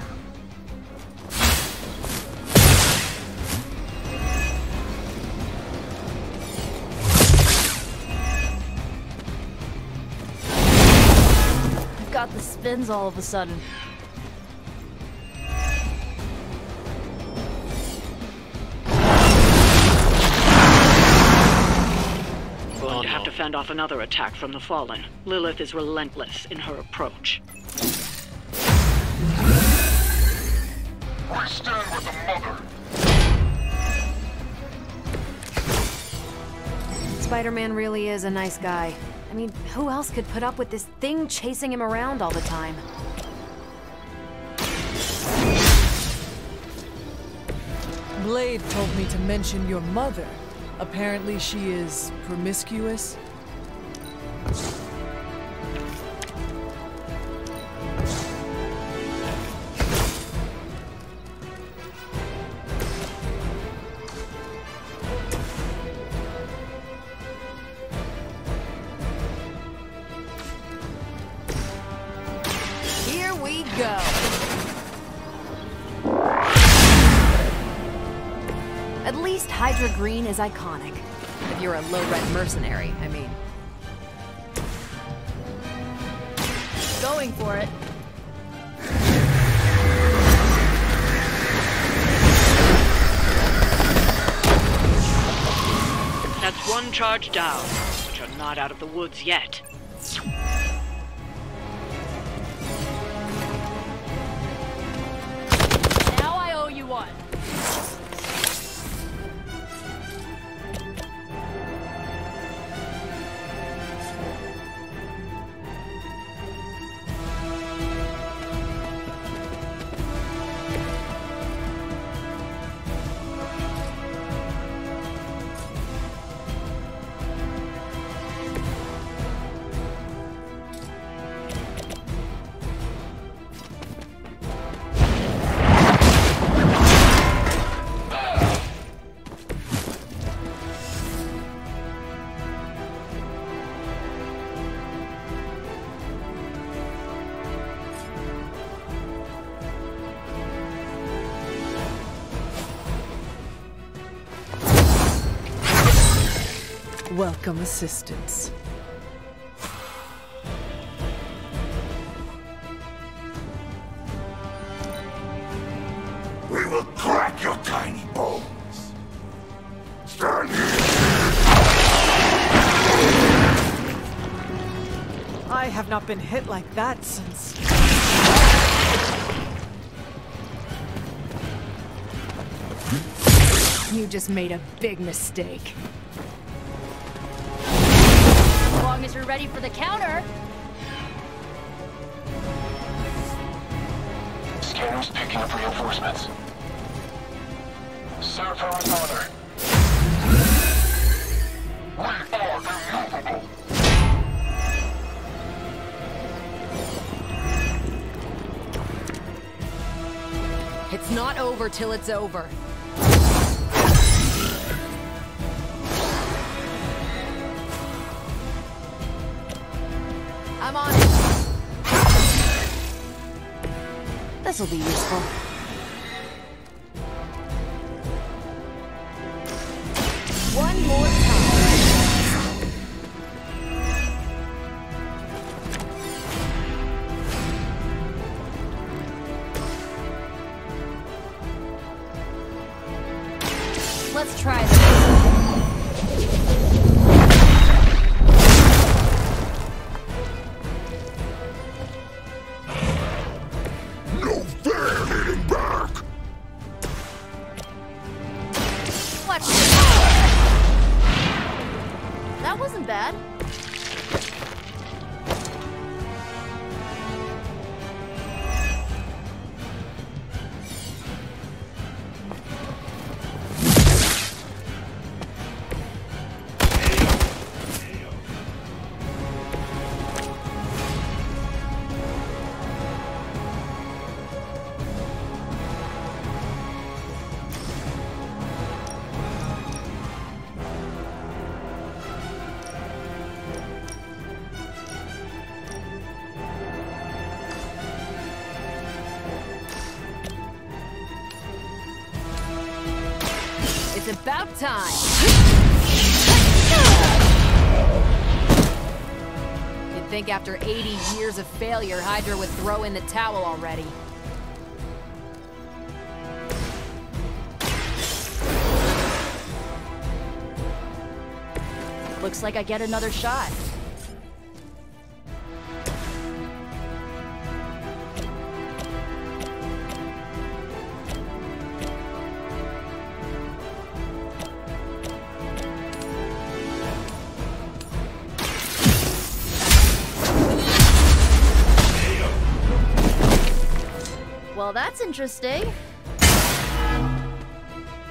I've got the spins all of a sudden. fend off another attack from the Fallen. Lilith is relentless in her approach. We stand with the Mother. Spider-Man really is a nice guy. I mean, who else could put up with this thing chasing him around all the time? Blade told me to mention your mother. Apparently she is promiscuous. Here we go. At least Hydra Green is iconic. If you're a low-rent mercenary, I mean. Going for it. That's one charge down, but you're not out of the woods yet. Now I owe you one. Welcome assistance. We will crack your tiny bones. Stand here. I have not been hit like that since... You just made a big mistake. As long as you're ready for the counter. Scanner's picking up reinforcements. Serve her with honor. We are immovable. It's not over till it's over. I'm on it. This'll be useful. One more time. Let's try this. That wasn't bad. It's about time. You'd think after 80 years of failure, Hydra would throw in the towel already. Looks like I get another shot. Well, that's interesting.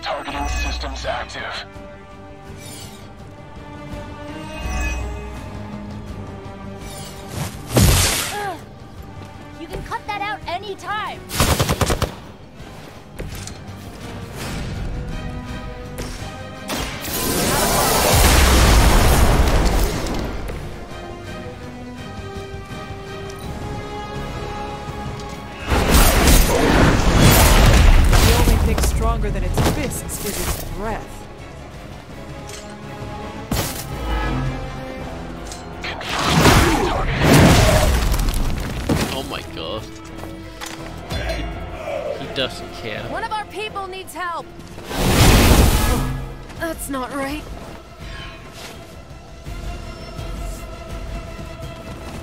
Targeting systems active. Ugh. You can cut that out anytime. Stronger than its fists is its breath. Oh my god. He doesn't care. One of our people needs help. That's not right.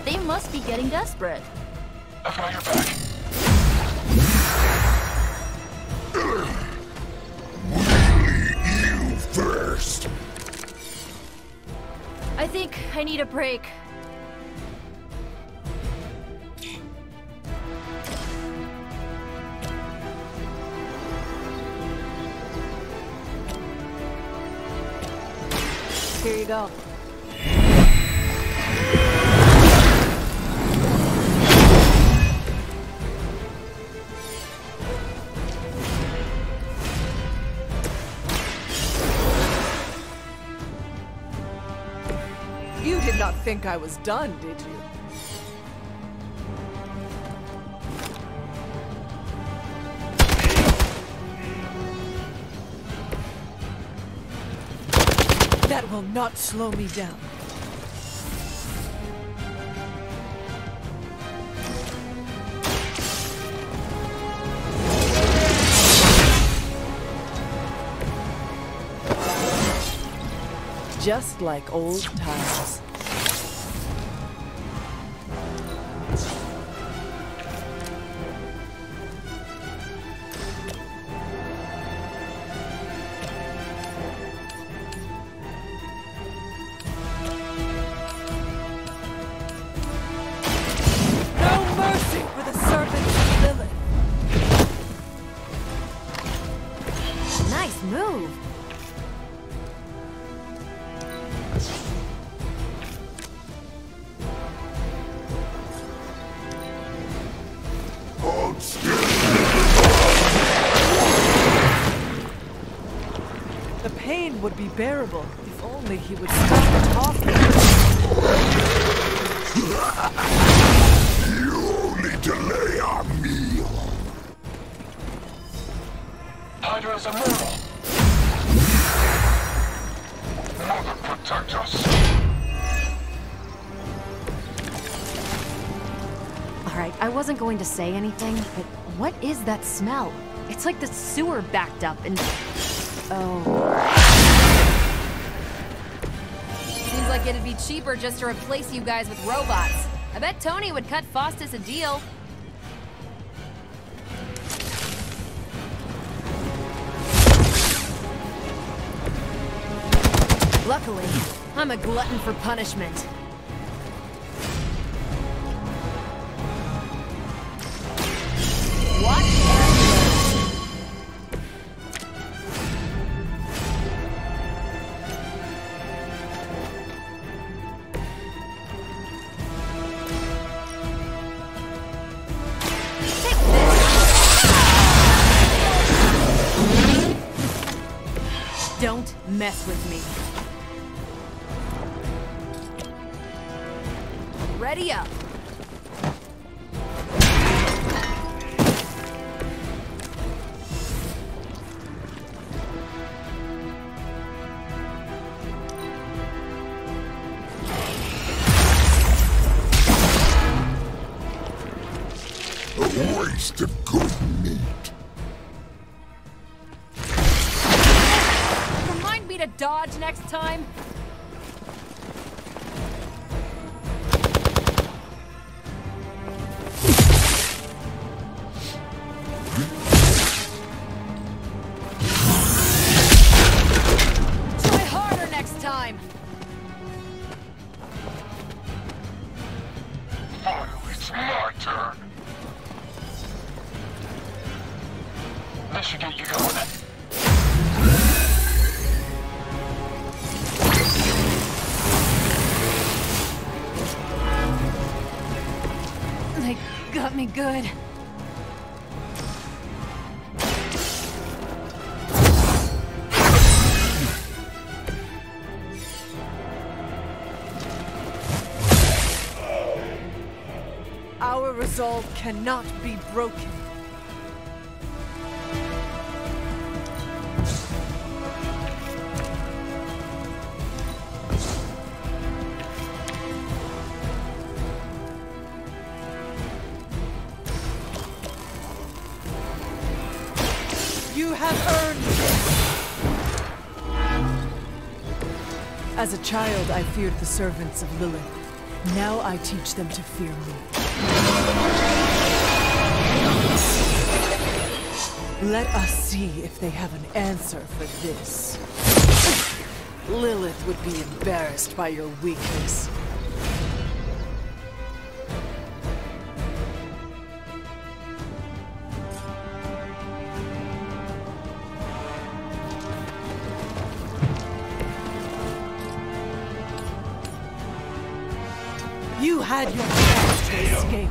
They must be getting desperate. I've got your back. You first. I think I need a break. Here you go. You did not think I was done, did you? That will not slow me down. Just like old times. No mercy for the servants of Lilith. Nice move. Hold still. The pain would be bearable if only he would stop talking. You only delay our meal. Hydra's immortal. Mother protect us. Alright, I wasn't going to say anything, but what is that smell? It's like the sewer backed up and... Oh. Seems like it'd be cheaper just to replace you guys with robots. I bet Tony would cut Faustus a deal. Luckily, I'm a glutton for punishment. What? Don't mess with me. Ready up. A waste of good meat. Remind me to dodge next time. This should get you going. They got me good. Our resolve cannot be broken. You have earned this! As a child, I feared the servants of Lilith. Now I teach them to fear me. Let us see if they have an answer for this. Lilith would be embarrassed by your weakness. You had your chance to escape.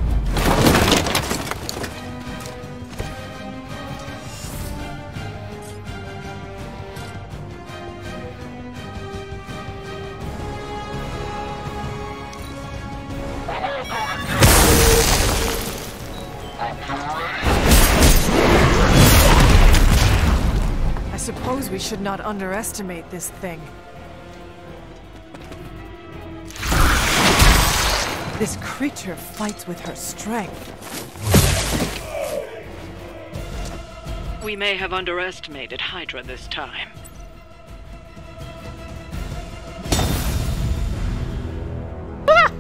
I suppose we should not underestimate this thing. This creature fights with her strength. We may have underestimated Hydra this time. Ah!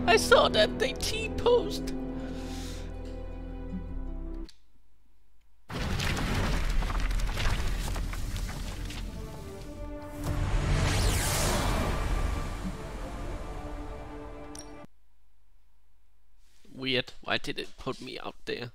I saw that they T-posed. Weird. Why did it put me out there?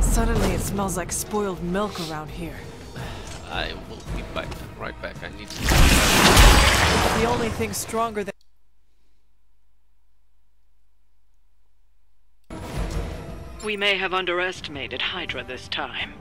Suddenly it smells like spoiled milk around here. I will be back, right back. I need to... The only thing stronger than... We may have underestimated Hydra this time.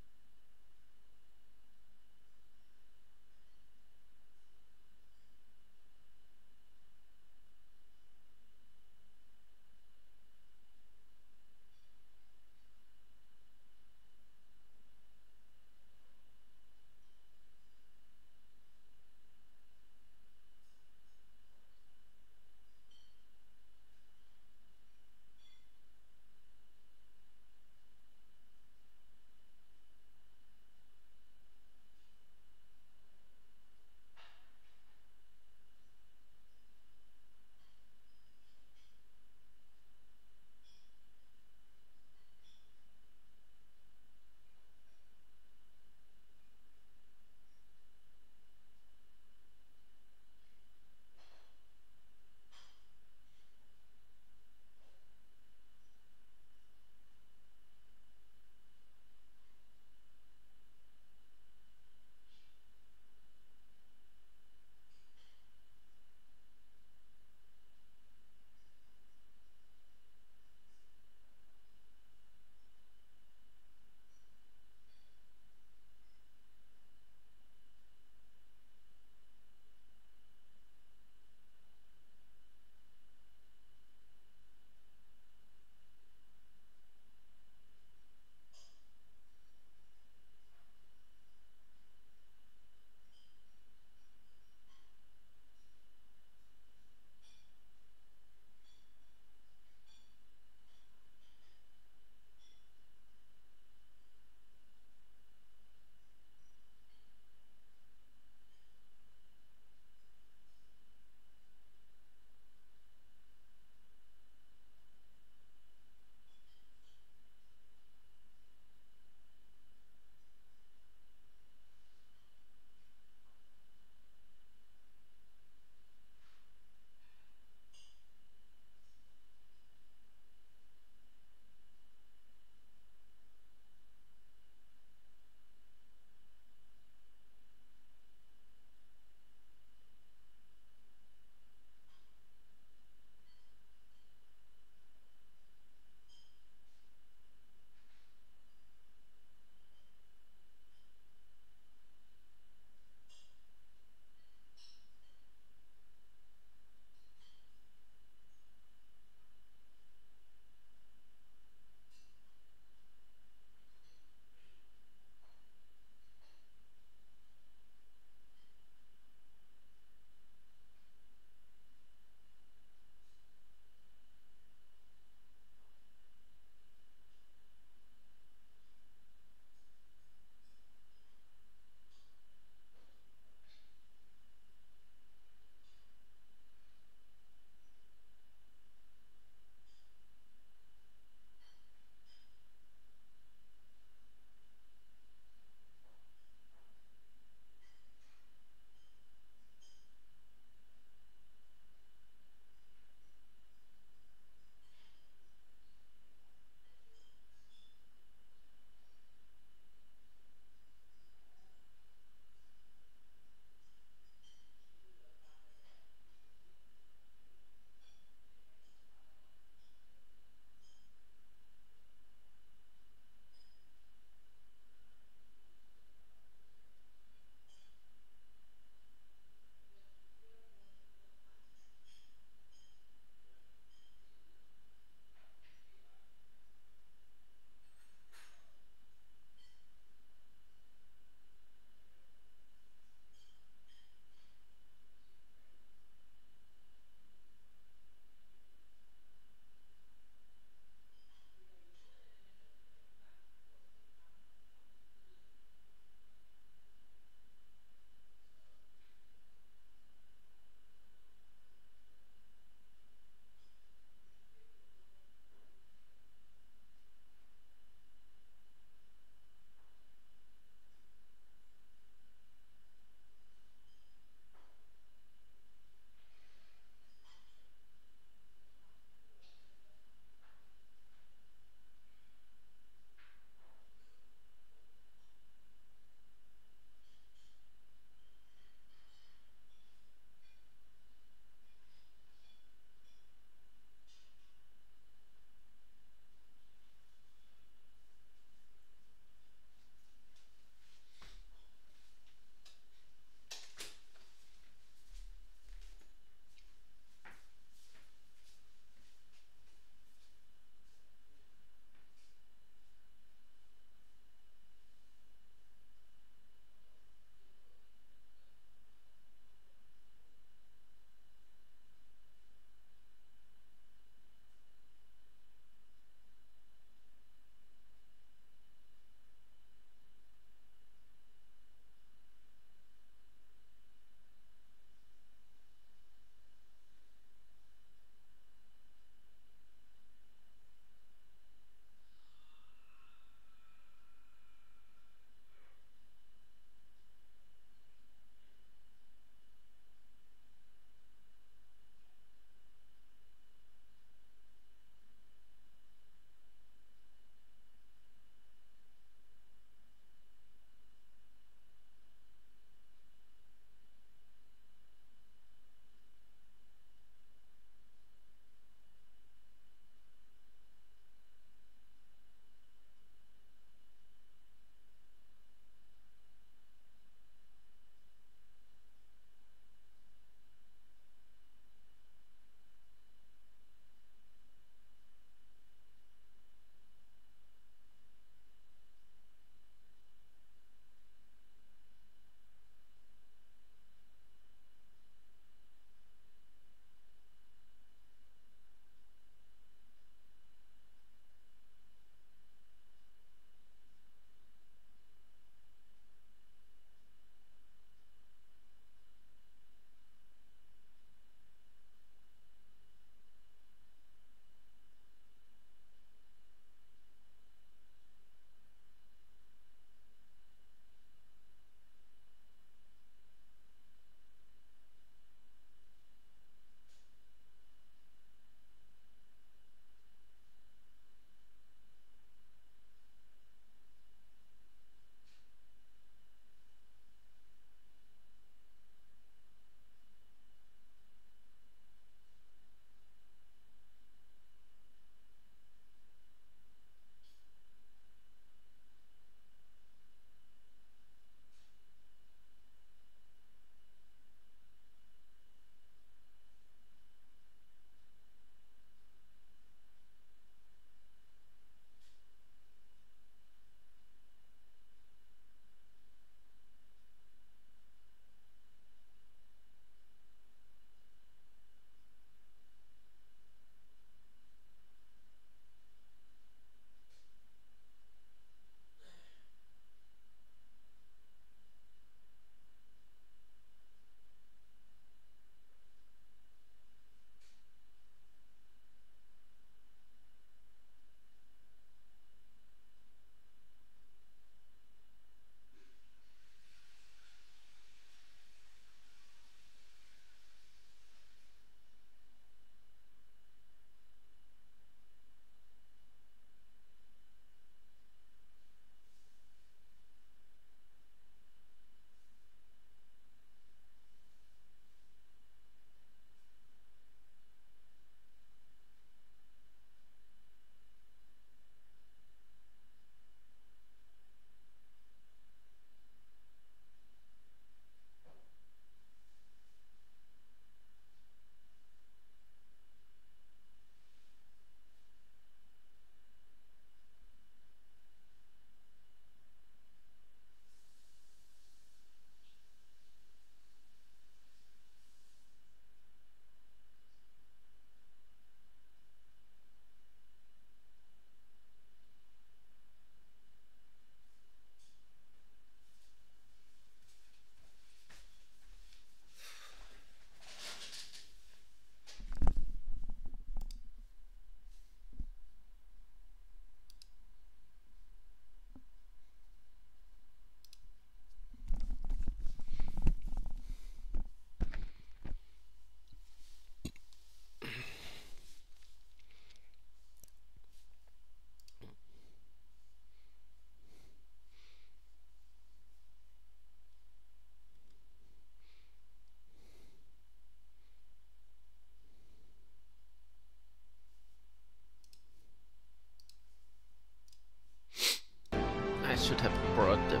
should have brought the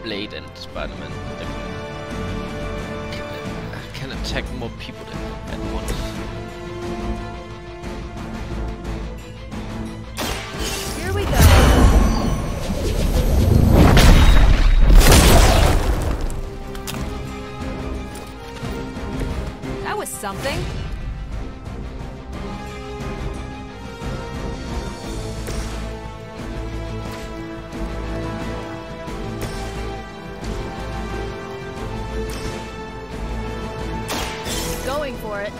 Blade and Spider-Man. They can attack more people at once. Here we go. That was something. Going for it.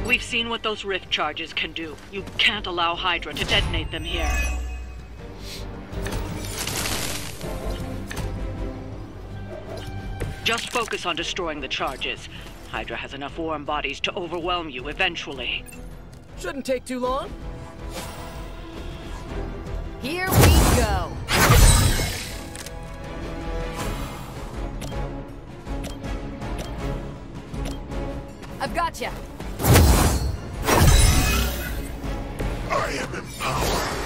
We've seen what those rift charges can do. You can't allow Hydra to detonate them here. Just focus on destroying the charges. Hydra has enough warm bodies to overwhelm you eventually. Shouldn't take too long. Here we go. I've got you. I am empowered.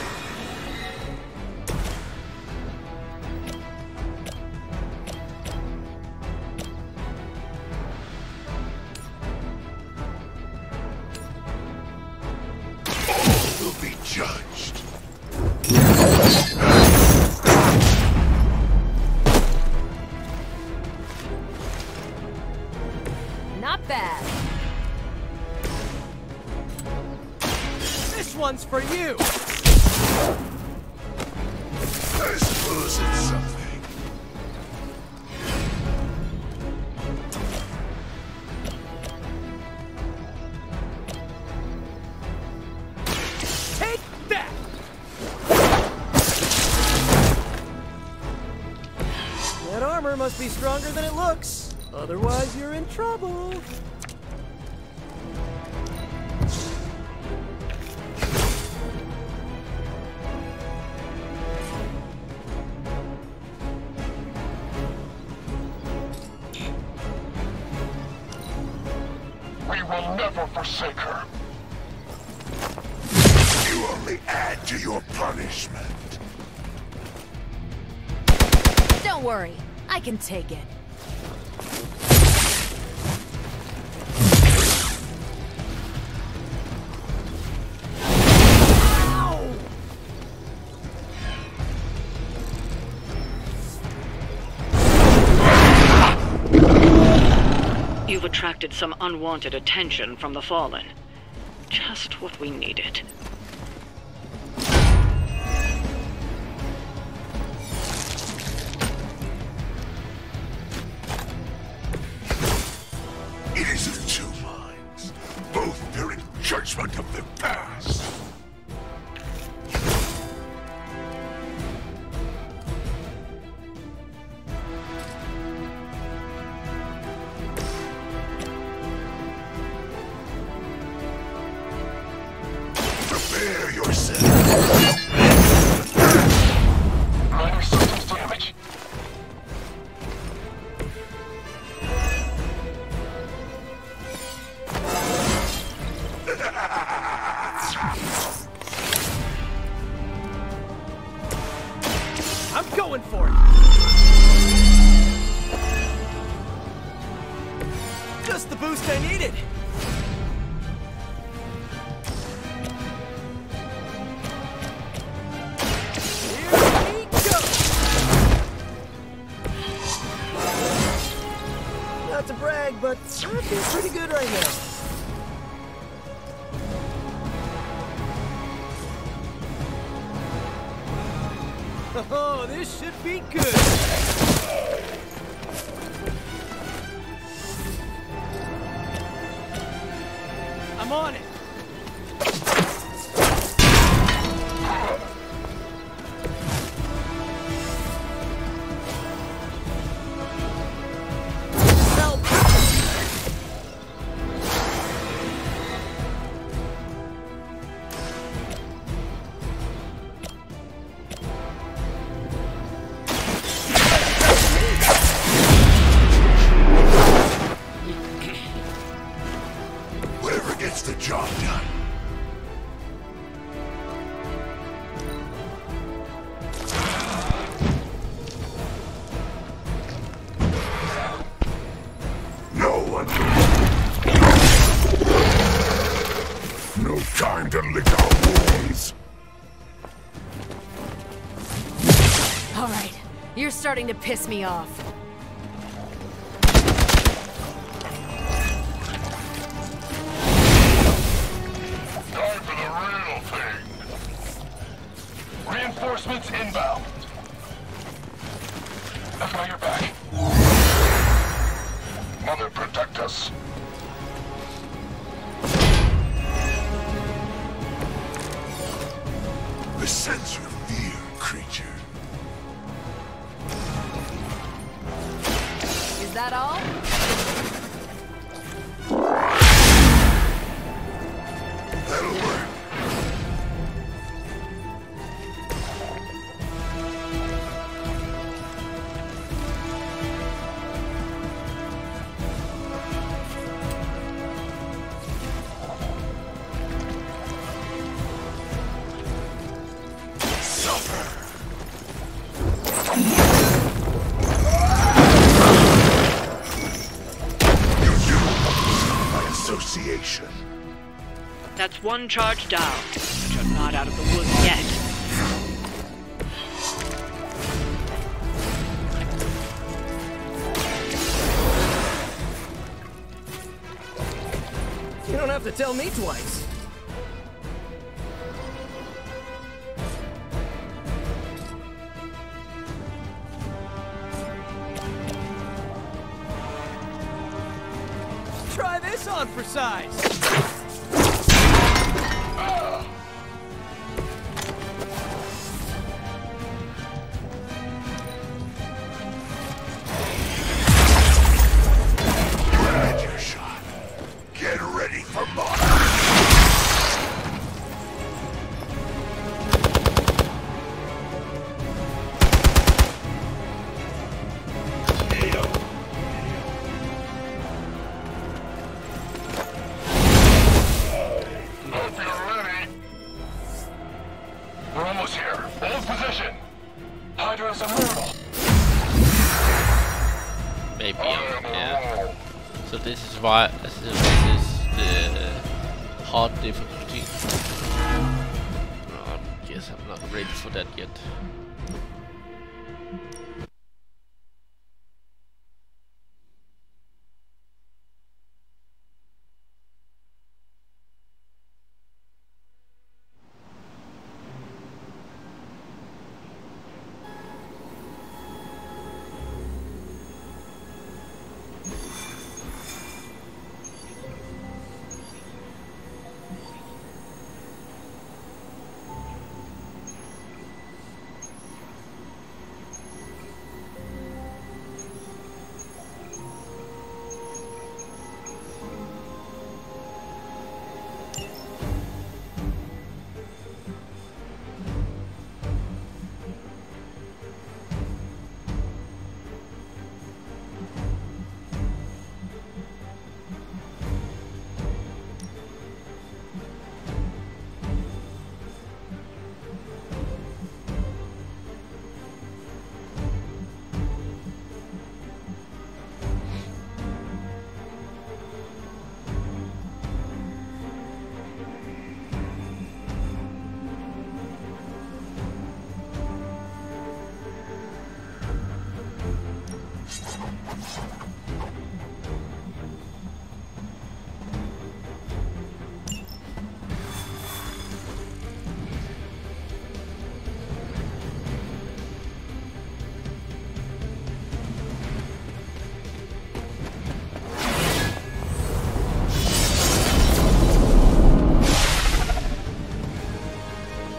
All will be judged. Not bad. This one's for you! I suppose it's something. Take that! That armor must be stronger than it looks. Otherwise, you're in trouble. We will never forsake her. You only add to your punishment. Don't worry. I can take it. You've attracted some unwanted attention from the Fallen. Just what we needed. It is of two minds, both fearing judgment of the past. Prepare yourself. Minor systems damage. it! Not to brag, but I feel pretty good right now. Oh, this should be good. I'm on it. Whatever gets the job done. No one. No time to lick our wounds. All right, you're starting to piss me off. Time for the real thing. Reinforcements inbound. I've got your back. Mother, protect us. I sense your fear, creature. Is that all? That'll work. Association. That's one charge down, but you're not out of the woods yet. You don't have to tell me twice. Try this on for size. Had your shot. Get ready for mine. Hope you're ready. We're almost here. Hold position. Hydra's immortal. Maybe yeah. So this is why this is the hard difficulty. I guess I'm not ready for that yet.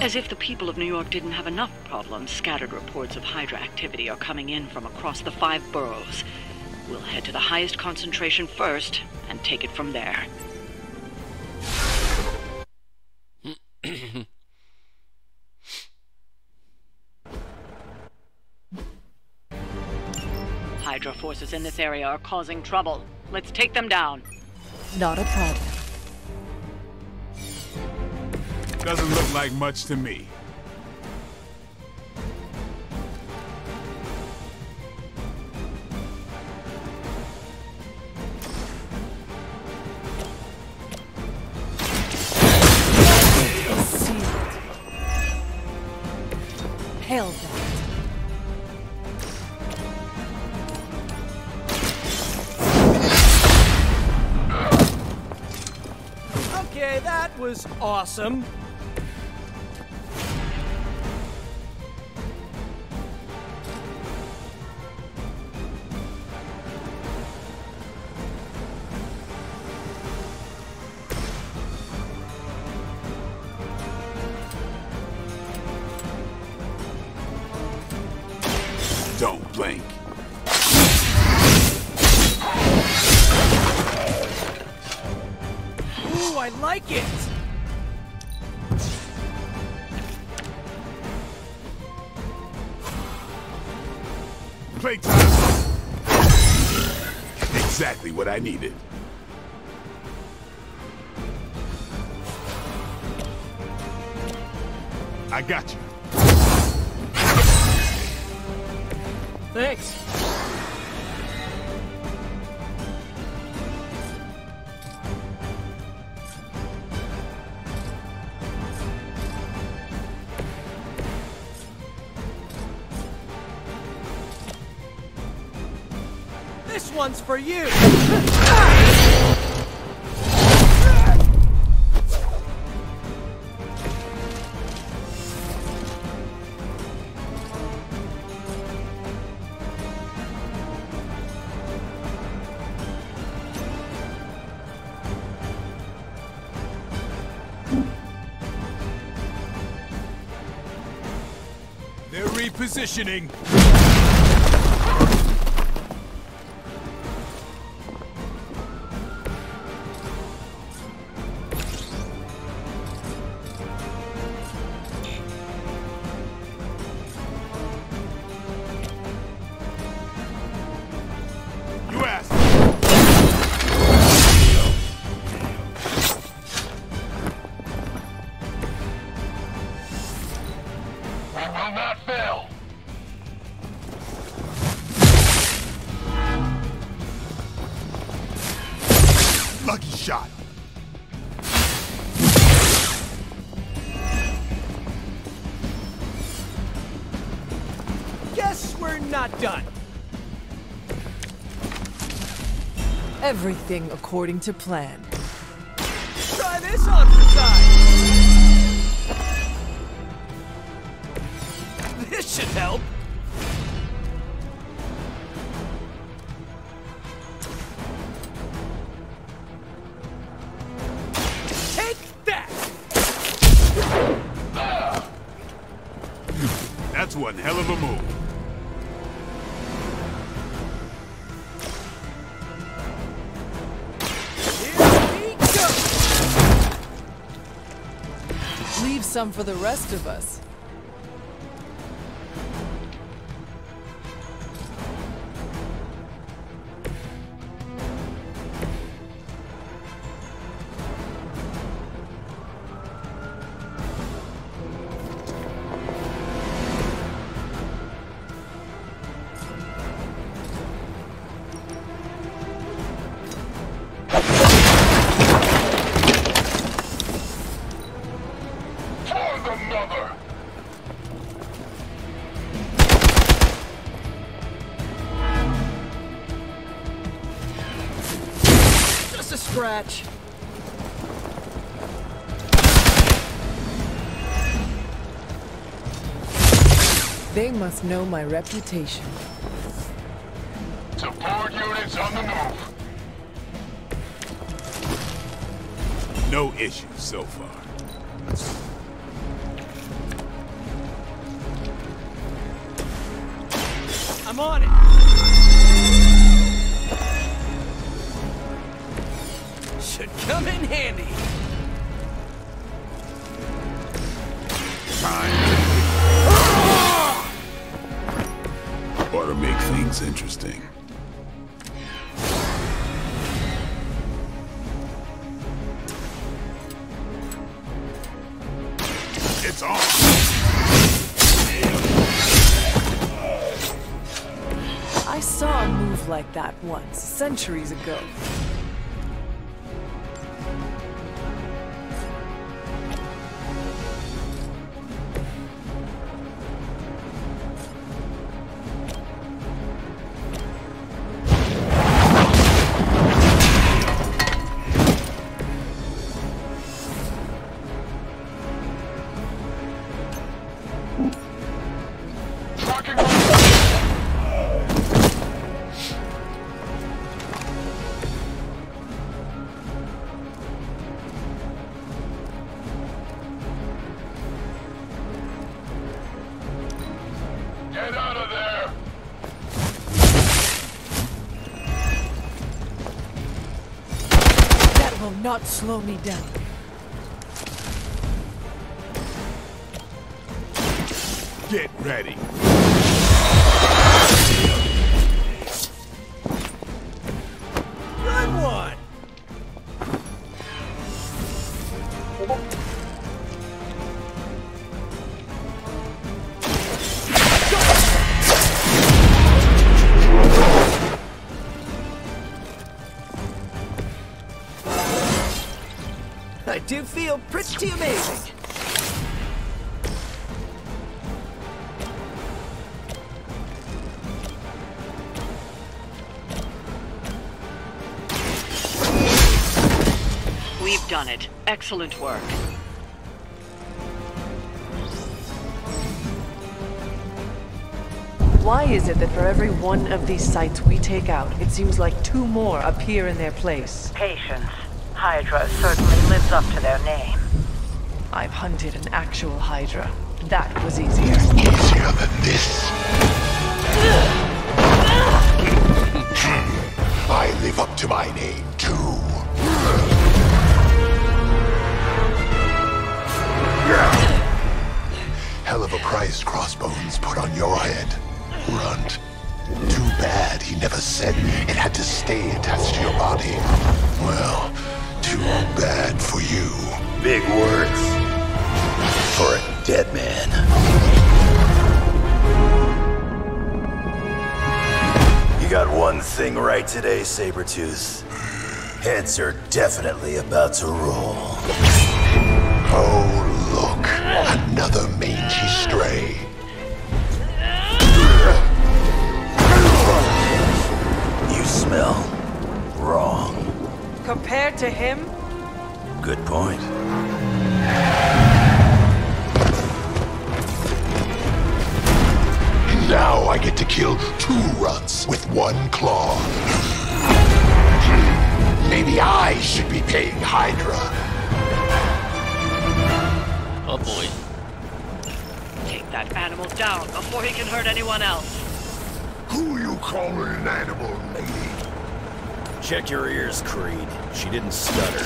As if the people of New York didn't have enough problems, scattered reports of Hydra activity are coming in from across the 5 boroughs. We'll head to the highest concentration first and take it from there. Hydra forces in this area are causing trouble. Let's take them down. Not a problem. Doesn't look like much to me. Hell that. Okay, that was awesome. Don't blink. Ooh, I like it! Playtime. Exactly what I needed. I got you. Thanks. This one's for you. They're repositioning. You asked. We will not fail. Lucky shot. Guess we're not done. Everything according to plan. Try this on for size. This should help. Take that! That's one hell of a move. Leave some for the rest of us. Just a scratch. They must know my reputation. Support units on the move. No issues so far. I'm on it! Should come in handy. Ought to make things interesting. It's on! I saw a move like that once, centuries ago. Get out of there! That will not slow me down. Get ready. Good one! I do feel pretty amazing. We've done it. Excellent work. Why is it that for every one of these sites we take out, it seems like two more appear in their place? Patience. Hydra certainly lives up to their name. I've hunted an actual Hydra. That was easier. Easier than this. I live up to my name, too. Hell of a price Crossbones put on your head, Runt. Too bad he never said it had to stay attached to your body. Well, too bad for you. Big words for a dead man. You got one thing right today, Sabretooth. Heads are definitely about to roll. Oh, look. Another mangy stray. You smell wrong. Compared to him? Good point. Now I get to kill two Runts with one claw. Maybe I should be paying Hydra. Oh boy. Take that animal down before he can hurt anyone else. Who you calling an animal, lady? Check your ears, Creed. She didn't stutter.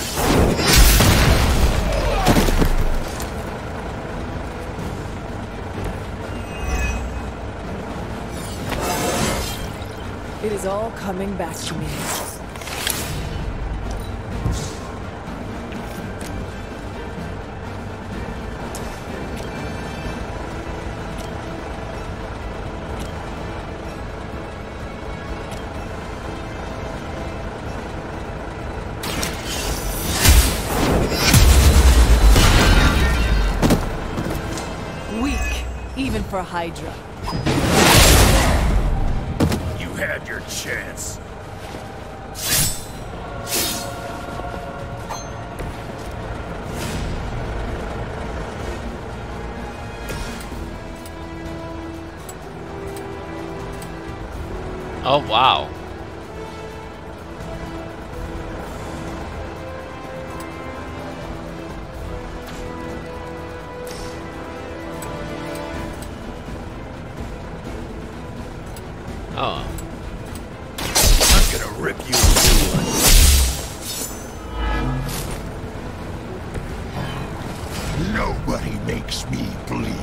It is all coming back to me. Weak, even for Hydra. You had your chance. Oh wow. Oh. I'm gonna rip you a new one. Nobody makes me bleed.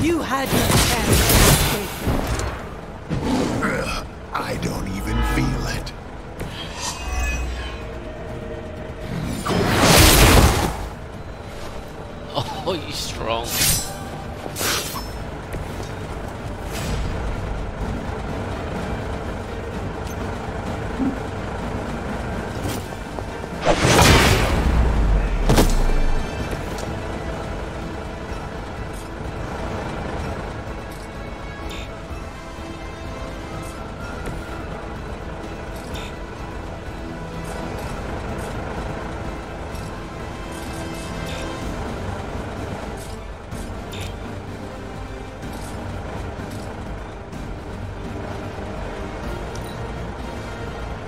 You had your chance to escape. I don't even feel it. Oh, you're strong.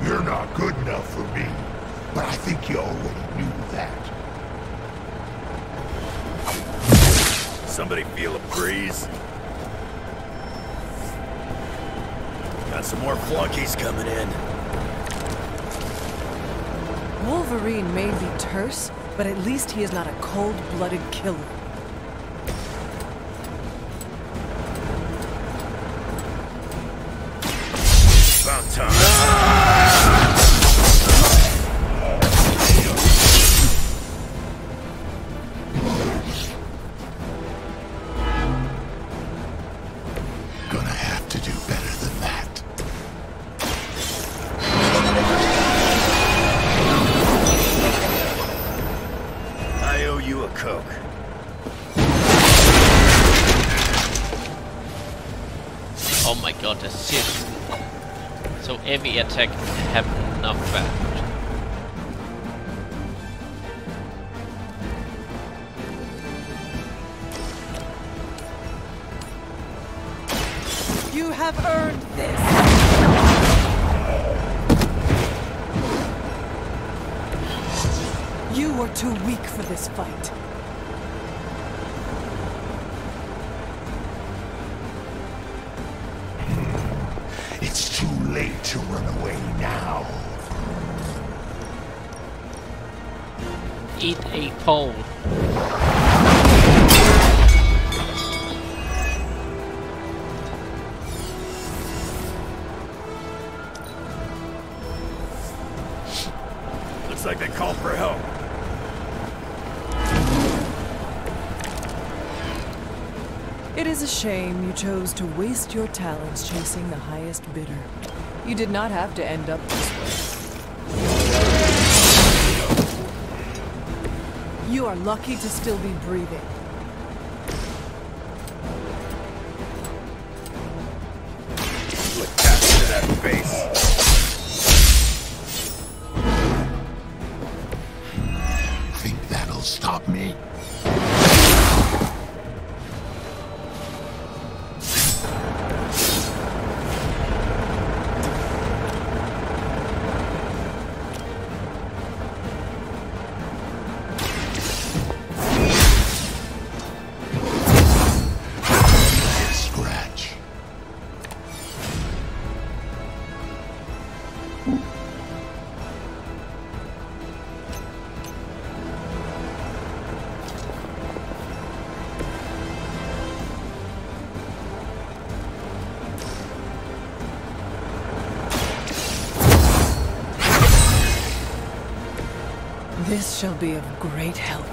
You're not good enough for me, but I think you already knew that. Somebody feel a breeze? Got some more flunkies coming in. Wolverine may be terse, but at least he is not a cold-blooded killer. About time. Gonna have to do better than that. I owe you a Coke. Oh my god, the shit. So every attack have enough damage. You have earned this! You were too weak for this fight. It's too late to run away now. Eat a pole. Looks like they called for help. It is a shame you chose to waste your talents chasing the highest bidder. You did not have to end up this way. You are lucky to still be breathing. Look into that face. Think that'll stop me? This shall be of great help.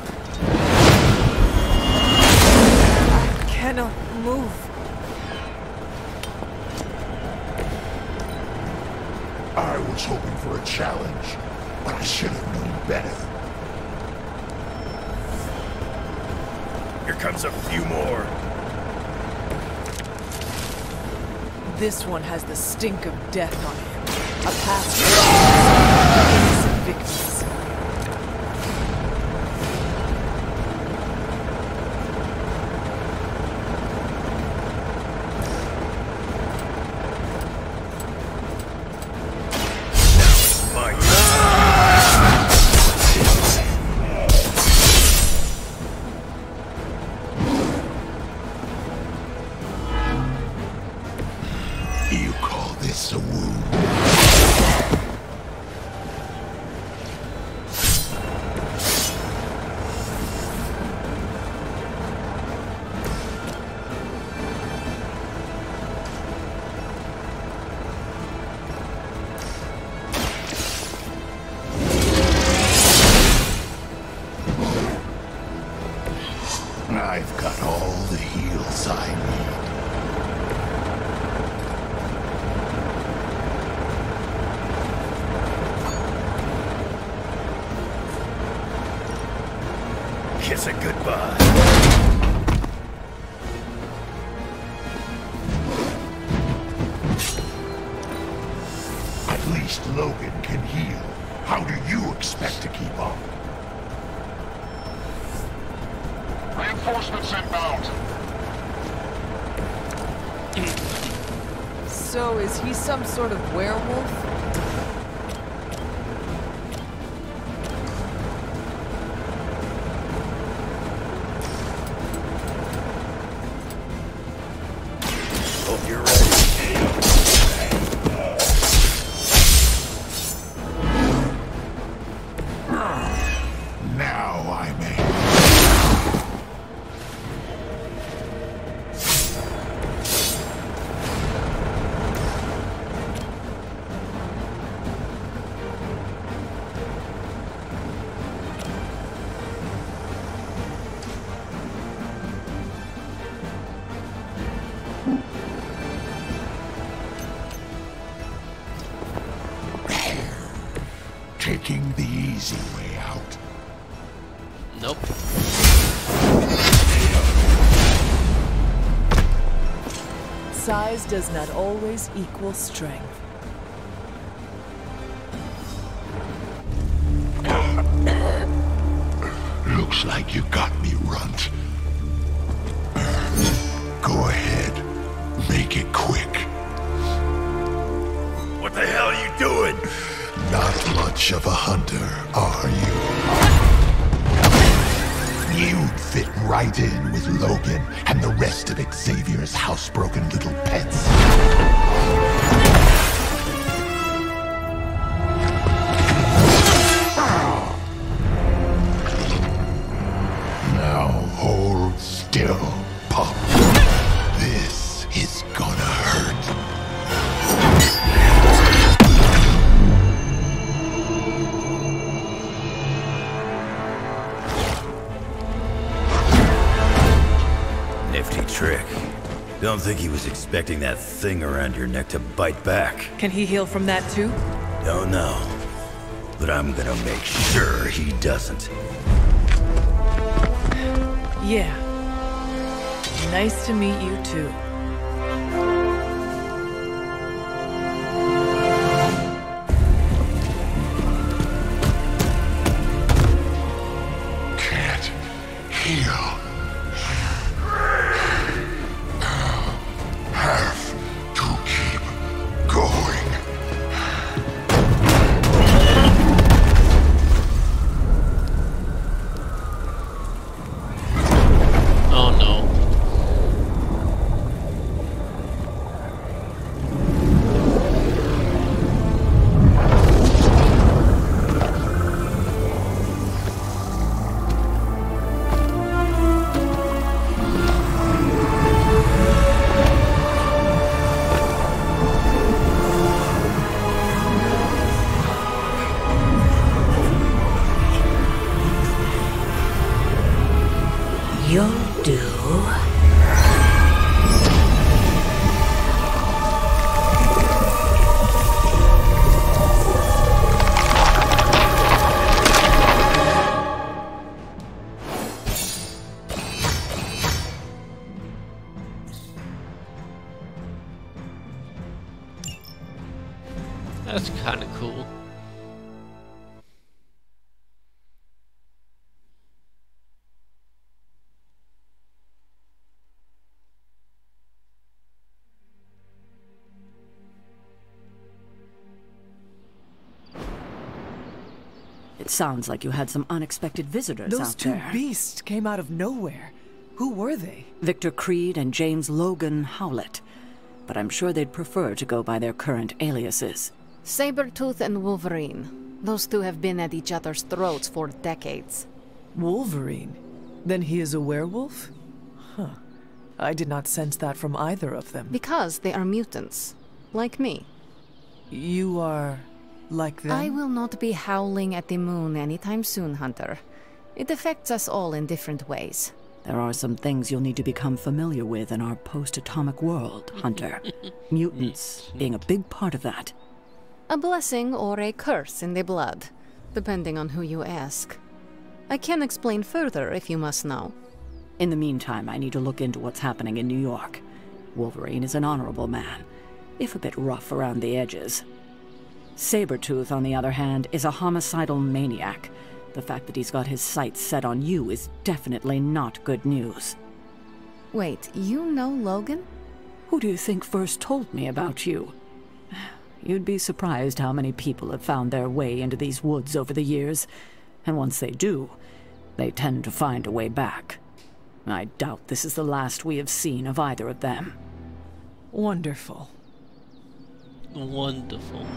I cannot move. I was hoping for a challenge, but I should have known better. Here comes a few more. This one has the stink of death on him. A past of innocent victims. kiss it goodbye. At least Logan can heal. How do you expect to keep up? Reinforcements inbound. So is he some sort of werewolf? Hope you're ready. Now I may. Taking the easy way out. Nope. Size does not always equal strength. Looks like you got me, Runt. Go ahead. Make it quick. What the hell are you doing? Not much of a hunter, are you? You'd fit right in with Logan and the rest of Xavier's housebroken little pets. Now hold still, pup. This is gonna hurt. Nifty trick. Don't think he was expecting that thing around your neck to bite back. Can he heal from that too? Don't know. But I'm gonna make sure he doesn't. Yeah. Nice to meet you too. Can't heal. Have to keep going. Oh no. You'll do. That's kind of cool. It sounds like you had some unexpected visitors Those out two there. beasts came out of nowhere. Who were they? Victor Creed and James Logan Howlett. But I'm sure they'd prefer to go by their current aliases. Sabretooth and Wolverine. Those two have been at each other's throats for decades. Wolverine? Then he is a werewolf? Huh. I did not sense that from either of them. Because they are mutants. Like me. You are... like them? I will not be howling at the moon anytime soon, Hunter. It affects us all in different ways. There are some things you'll need to become familiar with in our post-atomic world, Hunter. Mutants being a big part of that. A blessing or a curse in the blood, depending on who you ask. I can explain further if you must know. In the meantime, I need to look into what's happening in New York. Wolverine is an honorable man, if a bit rough around the edges. Sabretooth, on the other hand, is a homicidal maniac. The fact that he's got his sights set on you is definitely not good news. Wait, you know Logan? Who do you think first told me about you? You'd be surprised how many people have found their way into these woods over the years, and once they do, they tend to find a way back. I doubt this is the last we have seen of either of them. Wonderful. Wonderful.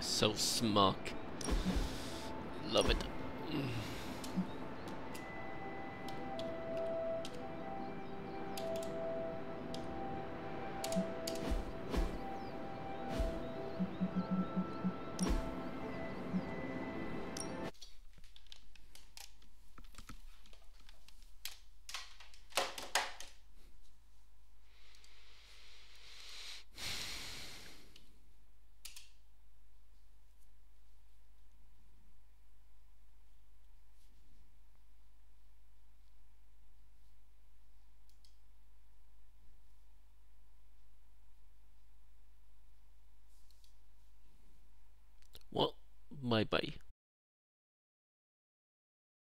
So smug. Love it. Well, bye-bye.